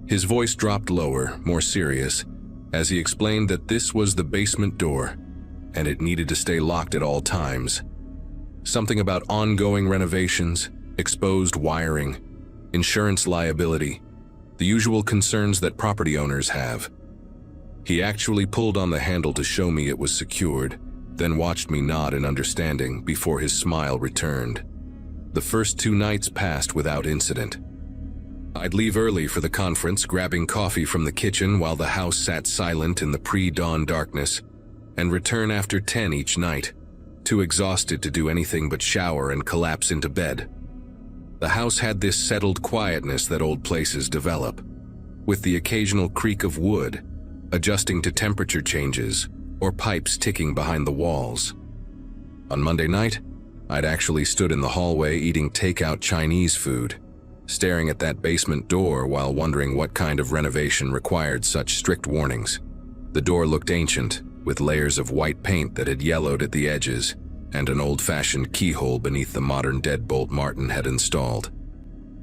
A: His voice dropped lower, more serious, as he explained that this was the basement door, and it needed to stay locked at all times. Something about ongoing renovations, exposed wiring, insurance liability, the usual concerns that property owners have. He actually pulled on the handle to show me it was secured, then watched me nod in understanding before his smile returned. The first 2 nights passed without incident. I'd leave early for the conference, grabbing coffee from the kitchen while the house sat silent in the pre-dawn darkness, and return after 10 each night, too exhausted to do anything but shower and collapse into bed. The house had this settled quietness that old places develop, with the occasional creak of wood, adjusting to temperature changes, or pipes ticking behind the walls. On Monday night, I'd actually stood in the hallway eating takeout Chinese food, staring at that basement door while wondering what kind of renovation required such strict warnings. The door looked ancient, with layers of white paint that had yellowed at the edges, and an old-fashioned keyhole beneath the modern deadbolt Martin had installed.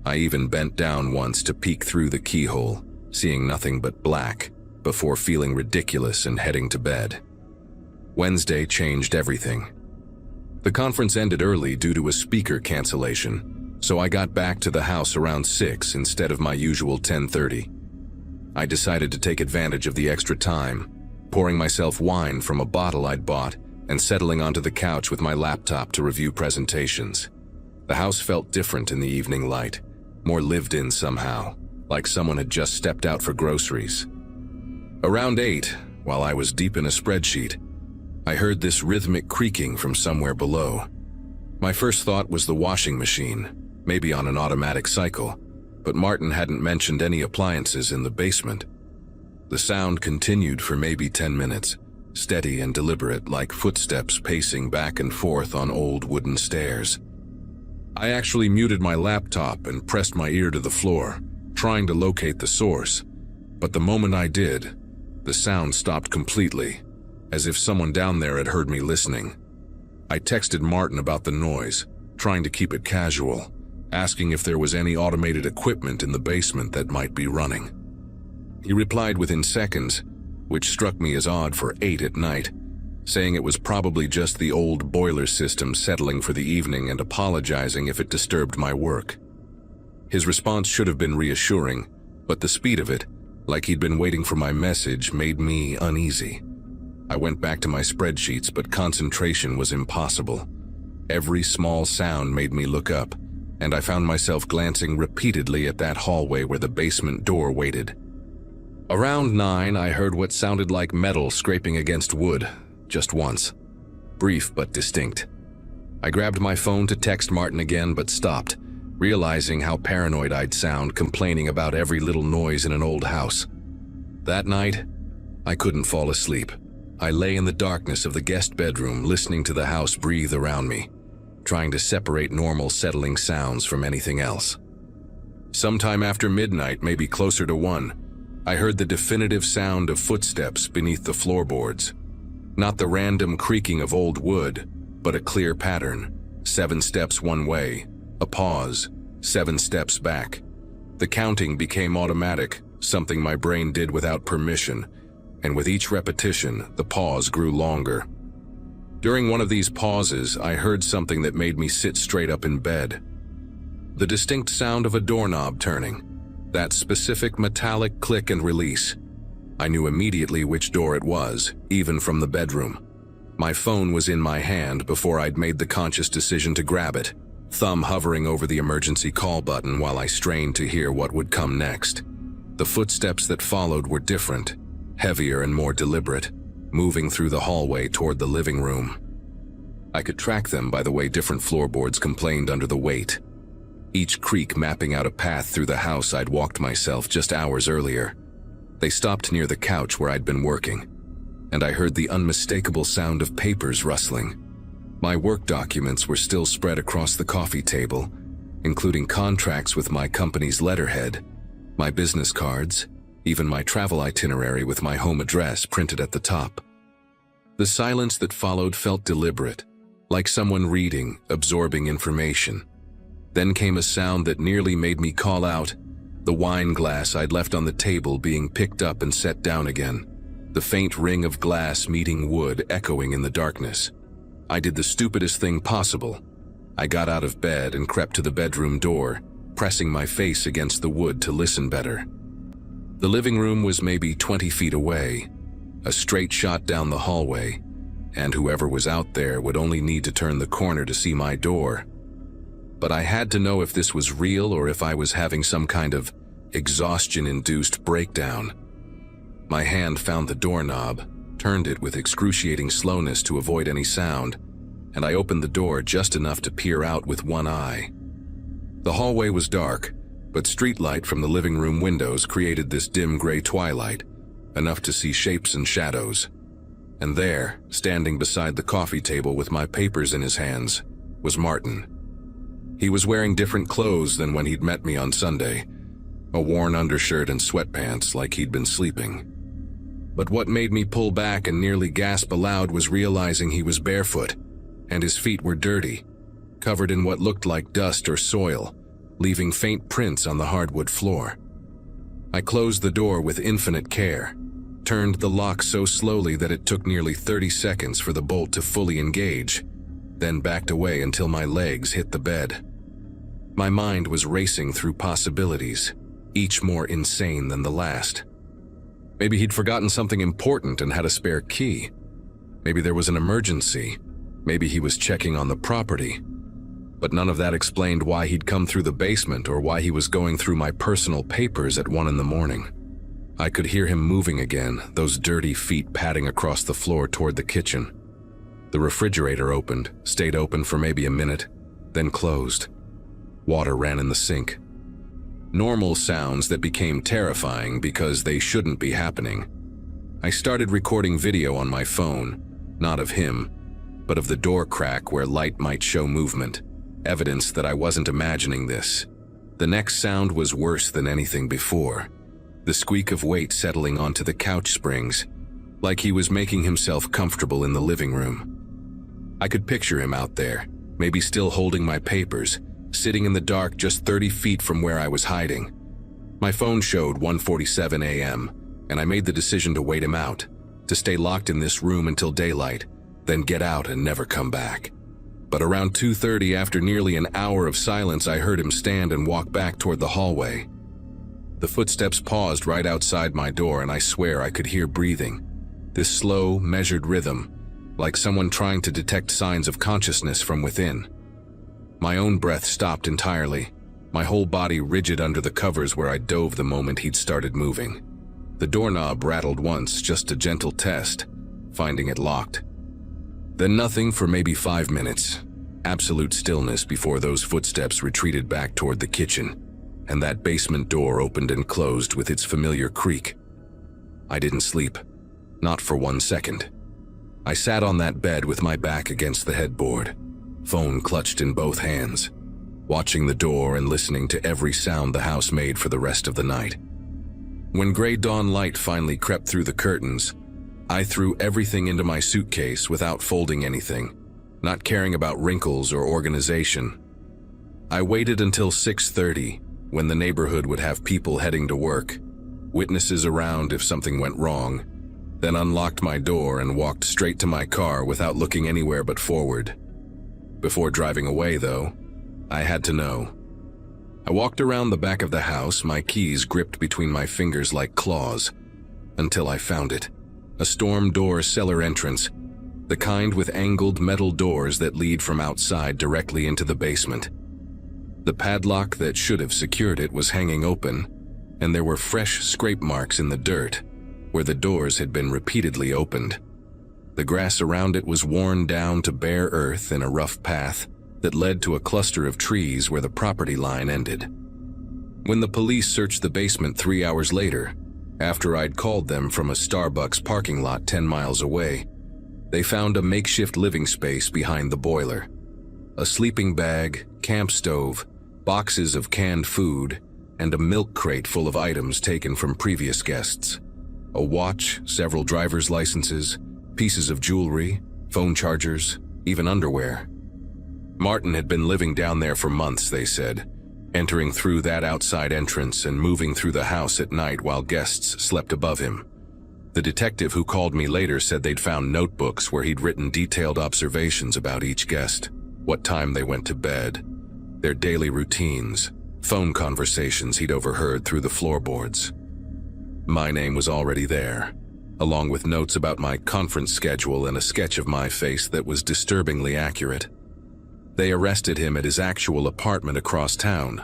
A: I even bent down once to peek through the keyhole, seeing nothing but black, before feeling ridiculous and heading to bed. Wednesday changed everything. The conference ended early due to a speaker cancellation, so I got back to the house around 6 instead of my usual 10:30. I decided to take advantage of the extra time, pouring myself wine from a bottle I'd bought and settling onto the couch with my laptop to review presentations. The house felt different in the evening light, more lived in somehow, like someone had just stepped out for groceries. Around 8, while I was deep in a spreadsheet, I heard this rhythmic creaking from somewhere below. My first thought was the washing machine, maybe on an automatic cycle, but Martin hadn't mentioned any appliances in the basement. The sound continued for maybe 10 minutes, steady and deliberate, like footsteps pacing back and forth on old wooden stairs. I actually muted my laptop and pressed my ear to the floor, trying to locate the source, but the moment I did, the sound stopped completely, as if someone down there had heard me listening. I texted Martin about the noise, trying to keep it casual, asking if there was any automated equipment in the basement that might be running. He replied within seconds, which struck me as odd for 8 at night, saying it was probably just the old boiler system settling for the evening and apologizing if it disturbed my work. His response should have been reassuring, but the speed of it, like he'd been waiting for my message, made me uneasy. I went back to my spreadsheets, but concentration was impossible. Every small sound made me look up, and I found myself glancing repeatedly at that hallway where the basement door waited. Around 9, I heard what sounded like metal scraping against wood, just once. Brief but distinct. I grabbed my phone to text Martin again, but stopped, realizing how paranoid I'd sound complaining about every little noise in an old house. That night, I couldn't fall asleep. I lay in the darkness of the guest bedroom, listening to the house breathe around me, trying to separate normal settling sounds from anything else. Sometime after midnight, maybe closer to 1, I heard the definitive sound of footsteps beneath the floorboards. Not the random creaking of old wood, but a clear pattern. 7 steps one way, a pause, 7 steps back. The counting became automatic, something my brain did without permission, and with each repetition, the pause grew longer. During one of these pauses, I heard something that made me sit straight up in bed. The distinct sound of a doorknob turning, that specific metallic click and release. I knew immediately which door it was, even from the bedroom. My phone was in my hand before I'd made the conscious decision to grab it, thumb hovering over the emergency call button while I strained to hear what would come next. The footsteps that followed were different, heavier and more deliberate, moving through the hallway toward the living room. I could track them by the way different floorboards complained under the weight, each creak mapping out a path through the house I'd walked myself just hours earlier. They stopped near the couch where I'd been working, and I heard the unmistakable sound of papers rustling. My work documents were still spread across the coffee table, including contracts with my company's letterhead, my business cards, even my travel itinerary with my home address printed at the top. The silence that followed felt deliberate, like someone reading, absorbing information. Then came a sound that nearly made me call out, the wine glass I'd left on the table being picked up and set down again, the faint ring of glass meeting wood echoing in the darkness. I did the stupidest thing possible. I got out of bed and crept to the bedroom door, pressing my face against the wood to listen better. The living room was maybe 20 feet away, a straight shot down the hallway, and whoever was out there would only need to turn the corner to see my door. But I had to know if this was real or if I was having some kind of exhaustion-induced breakdown. My hand found the doorknob, turned it with excruciating slowness to avoid any sound, and I opened the door just enough to peer out with one eye. The hallway was dark, but streetlight from the living room windows created this dim gray twilight, enough to see shapes and shadows. And there, standing beside the coffee table with my papers in his hands, was Martin. He was wearing different clothes than when he'd met me on Sunday, a worn undershirt and sweatpants like he'd been sleeping. But what made me pull back and nearly gasp aloud was realizing he was barefoot, and his feet were dirty, covered in what looked like dust or soil, leaving faint prints on the hardwood floor. I closed the door with infinite care, turned the lock so slowly that it took nearly 30 seconds for the bolt to fully engage, then backed away until my legs hit the bed. My mind was racing through possibilities, each more insane than the last. Maybe he'd forgotten something important and had a spare key. Maybe there was an emergency. Maybe he was checking on the property. But none of that explained why he'd come through the basement or why he was going through my personal papers at 1 a.m. I could hear him moving again, those dirty feet padding across the floor toward the kitchen. The refrigerator opened, stayed open for maybe a minute, then closed. Water ran in the sink. Normal sounds that became terrifying because they shouldn't be happening. I started recording video on my phone, not of him, but of the door crack where light might show movement, evidence that I wasn't imagining this. The next sound was worse than anything before. The squeak of weight settling onto the couch springs, like he was making himself comfortable in the living room. I could picture him out there, maybe still holding my papers, sitting in the dark just 30 feet from where I was hiding. My phone showed 1:47 a.m., and I made the decision to wait him out, to stay locked in this room until daylight, then get out and never come back. But around 2:30, after nearly an hour of silence, I heard him stand and walk back toward the hallway. The footsteps paused right outside my door, and I swear I could hear breathing. This slow, measured rhythm, like someone trying to detect signs of consciousness from within. My own breath stopped entirely, my whole body rigid under the covers where I dove the moment he'd started moving. The doorknob rattled once, just a gentle test, finding it locked. Then nothing for maybe 5 minutes. Absolute stillness before those footsteps retreated back toward the kitchen, and that basement door opened and closed with its familiar creak. I didn't sleep, not for 1 second. I sat on that bed with my back against the headboard, phone clutched in both hands, watching the door and listening to every sound the house made for the rest of the night. When gray dawn light finally crept through the curtains, I threw everything into my suitcase without folding anything, not caring about wrinkles or organization. I waited until 6:30, when the neighborhood would have people heading to work, witnesses around if something went wrong, then unlocked my door and walked straight to my car without looking anywhere but forward. Before driving away, though, I had to know. I walked around the back of the house, my keys gripped between my fingers like claws, until I found it. A storm door cellar entrance, the kind with angled metal doors that lead from outside directly into the basement. The padlock that should have secured it was hanging open, and there were fresh scrape marks in the dirt, where the doors had been repeatedly opened. The grass around it was worn down to bare earth in a rough path that led to a cluster of trees where the property line ended. When the police searched the basement 3 hours later, after I'd called them from a Starbucks parking lot 10 miles away, they found a makeshift living space behind the boiler. A sleeping bag, camp stove, boxes of canned food, and a milk crate full of items taken from previous guests. A watch, several driver's licenses, pieces of jewelry, phone chargers, even underwear. Martin had been living down there for months, they said, entering through that outside entrance and moving through the house at night while guests slept above him. The detective who called me later said they'd found notebooks where he'd written detailed observations about each guest, what time they went to bed, their daily routines, phone conversations he'd overheard through the floorboards. My name was already there, along with notes about my conference schedule and a sketch of my face that was disturbingly accurate. They arrested him at his actual apartment across town,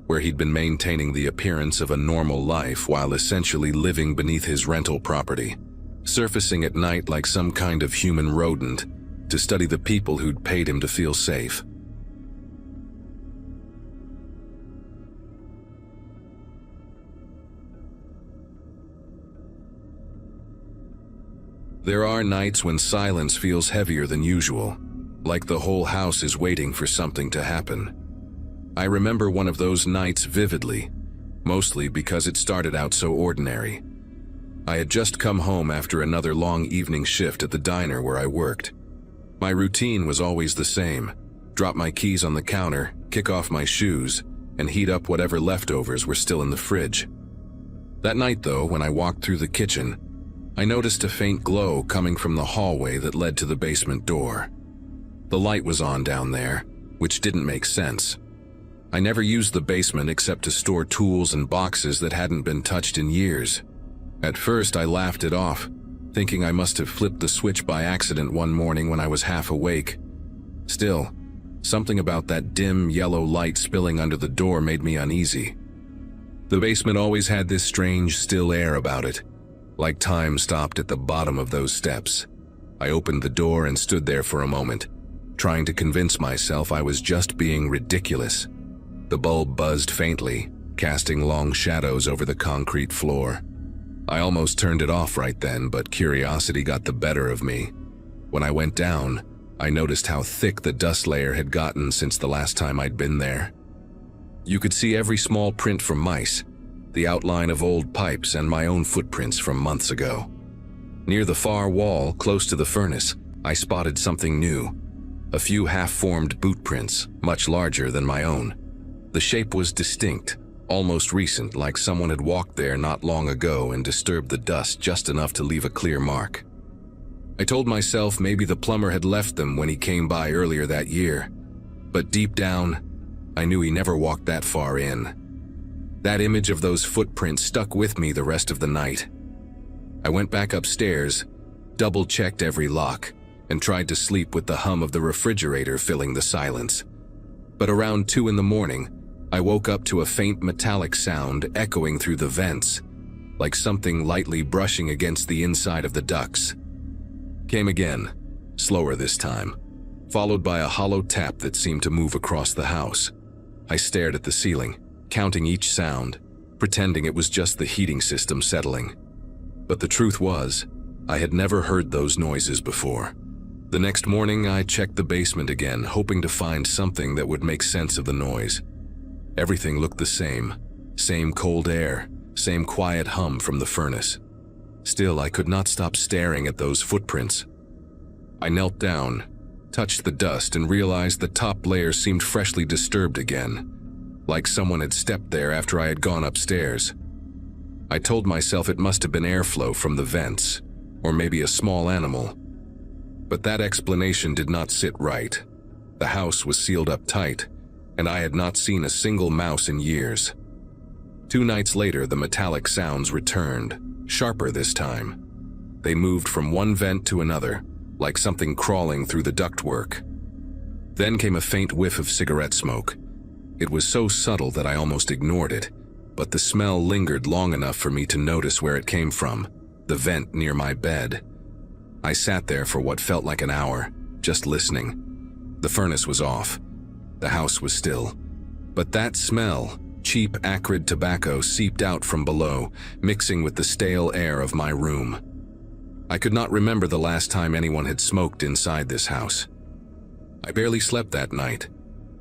A: where he'd been maintaining the appearance of a normal life while essentially living beneath his rental property, surfacing at night like some kind of human rodent to study the people who'd paid him to feel safe. There are nights when silence feels heavier than usual, like the whole house is waiting for something to happen. I remember one of those nights vividly, mostly because it started out so ordinary. I had just come home after another long evening shift at the diner where I worked. My routine was always the same: drop my keys on the counter, kick off my shoes, and heat up whatever leftovers were still in the fridge. That night, though, when I walked through the kitchen, I noticed a faint glow coming from the hallway that led to the basement door. The light was on down there, which didn't make sense. I never used the basement except to store tools and boxes that hadn't been touched in years. At first, I laughed it off, thinking I must have flipped the switch by accident one morning when I was half awake. Still, something about that dim yellow light spilling under the door made me uneasy. The basement always had this strange, still air about it, like time stopped at the bottom of those steps. I opened the door and stood there for a moment, trying to convince myself I was just being ridiculous. The bulb buzzed faintly, casting long shadows over the concrete floor. I almost turned it off right then, but curiosity got the better of me. When I went down, I noticed how thick the dust layer had gotten since the last time I'd been there. You could see every small print from mice, the outline of old pipes, and my own footprints from months ago. Near the far wall, close to the furnace, I spotted something new. A few half-formed boot prints, much larger than my own. The shape was distinct, almost recent, like someone had walked there not long ago and disturbed the dust just enough to leave a clear mark. I told myself maybe the plumber had left them when he came by earlier that year, but deep down, I knew he never walked that far in. That image of those footprints stuck with me the rest of the night. I went back upstairs, double-checked every lock, and tried to sleep with the hum of the refrigerator filling the silence. But around 2 in the morning, I woke up to a faint metallic sound echoing through the vents, like something lightly brushing against the inside of the ducts. Came again, slower this time, followed by a hollow tap that seemed to move across the house. I stared at the ceiling, counting each sound, pretending it was just the heating system settling. But the truth was, I had never heard those noises before. The next morning, I checked the basement again, hoping to find something that would make sense of the noise. Everything looked the same cold air, same quiet hum from the furnace. Still, I could not stop staring at those footprints. I knelt down, touched the dust, and realized the top layer seemed freshly disturbed again, like someone had stepped there after I had gone upstairs. I told myself it must have been airflow from the vents, or maybe a small animal. But that explanation did not sit right. The house was sealed up tight, and I had not seen a single mouse in years. 2 nights later, the metallic sounds returned, sharper this time. They moved from one vent to another, like something crawling through the ductwork. Then came a faint whiff of cigarette smoke. It was so subtle that I almost ignored it, but the smell lingered long enough for me to notice where it came from, the vent near my bed. I sat there for what felt like an hour, just listening. The furnace was off. The house was still. But that smell, cheap, acrid tobacco, seeped out from below, mixing with the stale air of my room. I could not remember the last time anyone had smoked inside this house. I barely slept that night,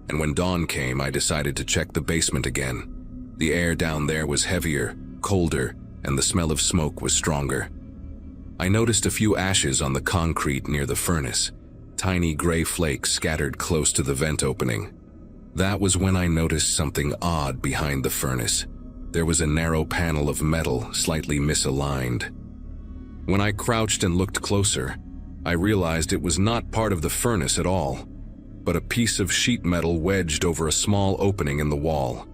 A: and when dawn came, I decided to check the basement again. The air down there was heavier, colder, and the smell of smoke was stronger. I noticed a few ashes on the concrete near the furnace, tiny gray flakes scattered close to the vent opening. That was when I noticed something odd behind the furnace. There was a narrow panel of metal, slightly misaligned. When I crouched and looked closer, I realized it was not part of the furnace at all, but a piece of sheet metal wedged over a small opening in the wall.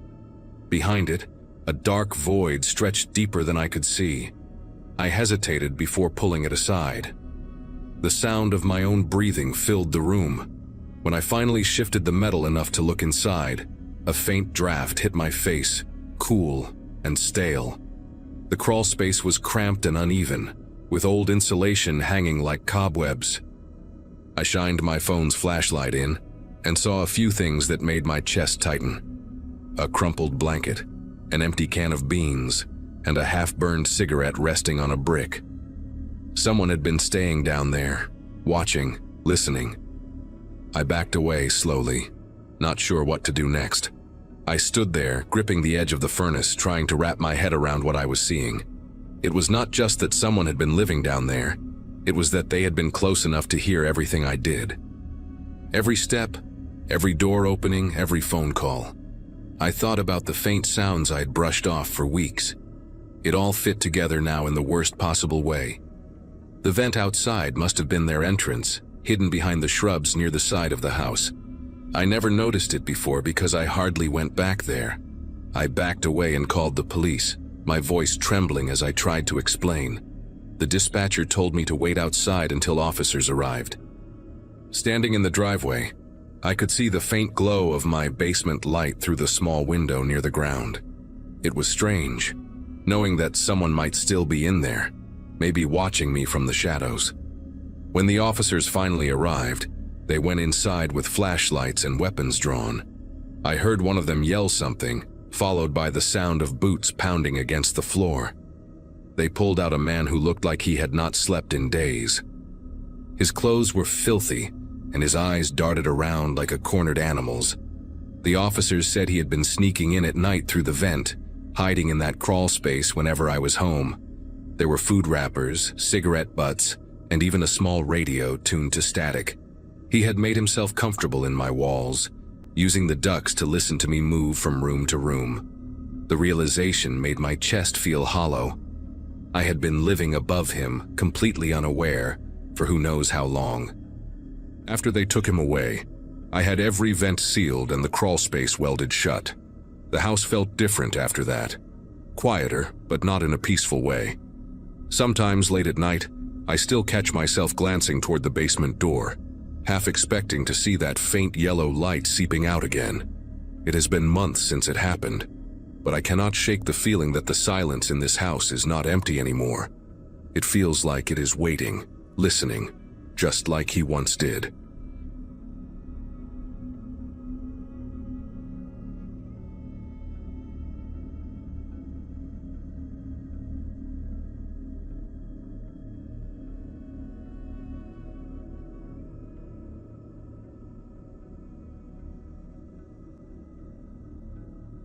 A: Behind it, a dark void stretched deeper than I could see. I hesitated before pulling it aside. The sound of my own breathing filled the room. When I finally shifted the metal enough to look inside, a faint draft hit my face, cool and stale. The crawl space was cramped and uneven, with old insulation hanging like cobwebs. I shined my phone's flashlight in and saw a few things that made my chest tighten. A crumpled blanket, an empty can of beans, and a half-burned cigarette resting on a brick. Someone had been staying down there, watching, listening. I backed away slowly, not sure what to do next. I stood there, gripping the edge of the furnace, trying to wrap my head around what I was seeing. It was not just that someone had been living down there, it was that they had been close enough to hear everything I did. Every step, every door opening, every phone call. I thought about the faint sounds I'd brushed off for weeks. It all fit together now in the worst possible way. The vent outside must have been their entrance, hidden behind the shrubs near the side of the house. I never noticed it before because I hardly went back there. I backed away and called the police, my voice trembling as I tried to explain. The dispatcher told me to wait outside until officers arrived. Standing in the driveway, I could see the faint glow of my basement light through the small window near the ground. It was strange, knowing that someone might still be in there, maybe watching me from the shadows. When the officers finally arrived, they went inside with flashlights and weapons drawn. I heard one of them yell something, followed by the sound of boots pounding against the floor. They pulled out a man who looked like he had not slept in days. His clothes were filthy, and his eyes darted around like a cornered animal's. The officers said he had been sneaking in at night through the vent, hiding in that crawl space whenever I was home. There were food wrappers, cigarette butts, and even a small radio tuned to static. He had made himself comfortable in my walls, using the ducts to listen to me move from room to room. The realization made my chest feel hollow. I had been living above him, completely unaware, for who knows how long. After they took him away, I had every vent sealed and the crawl space welded shut. The house felt different after that. Quieter, but not in a peaceful way. Sometimes late at night, I still catch myself glancing toward the basement door, half expecting to see that faint yellow light seeping out again. It has been months since it happened, but I cannot shake the feeling that the silence in this house is not empty anymore. It feels like it is waiting, listening, just like he once did.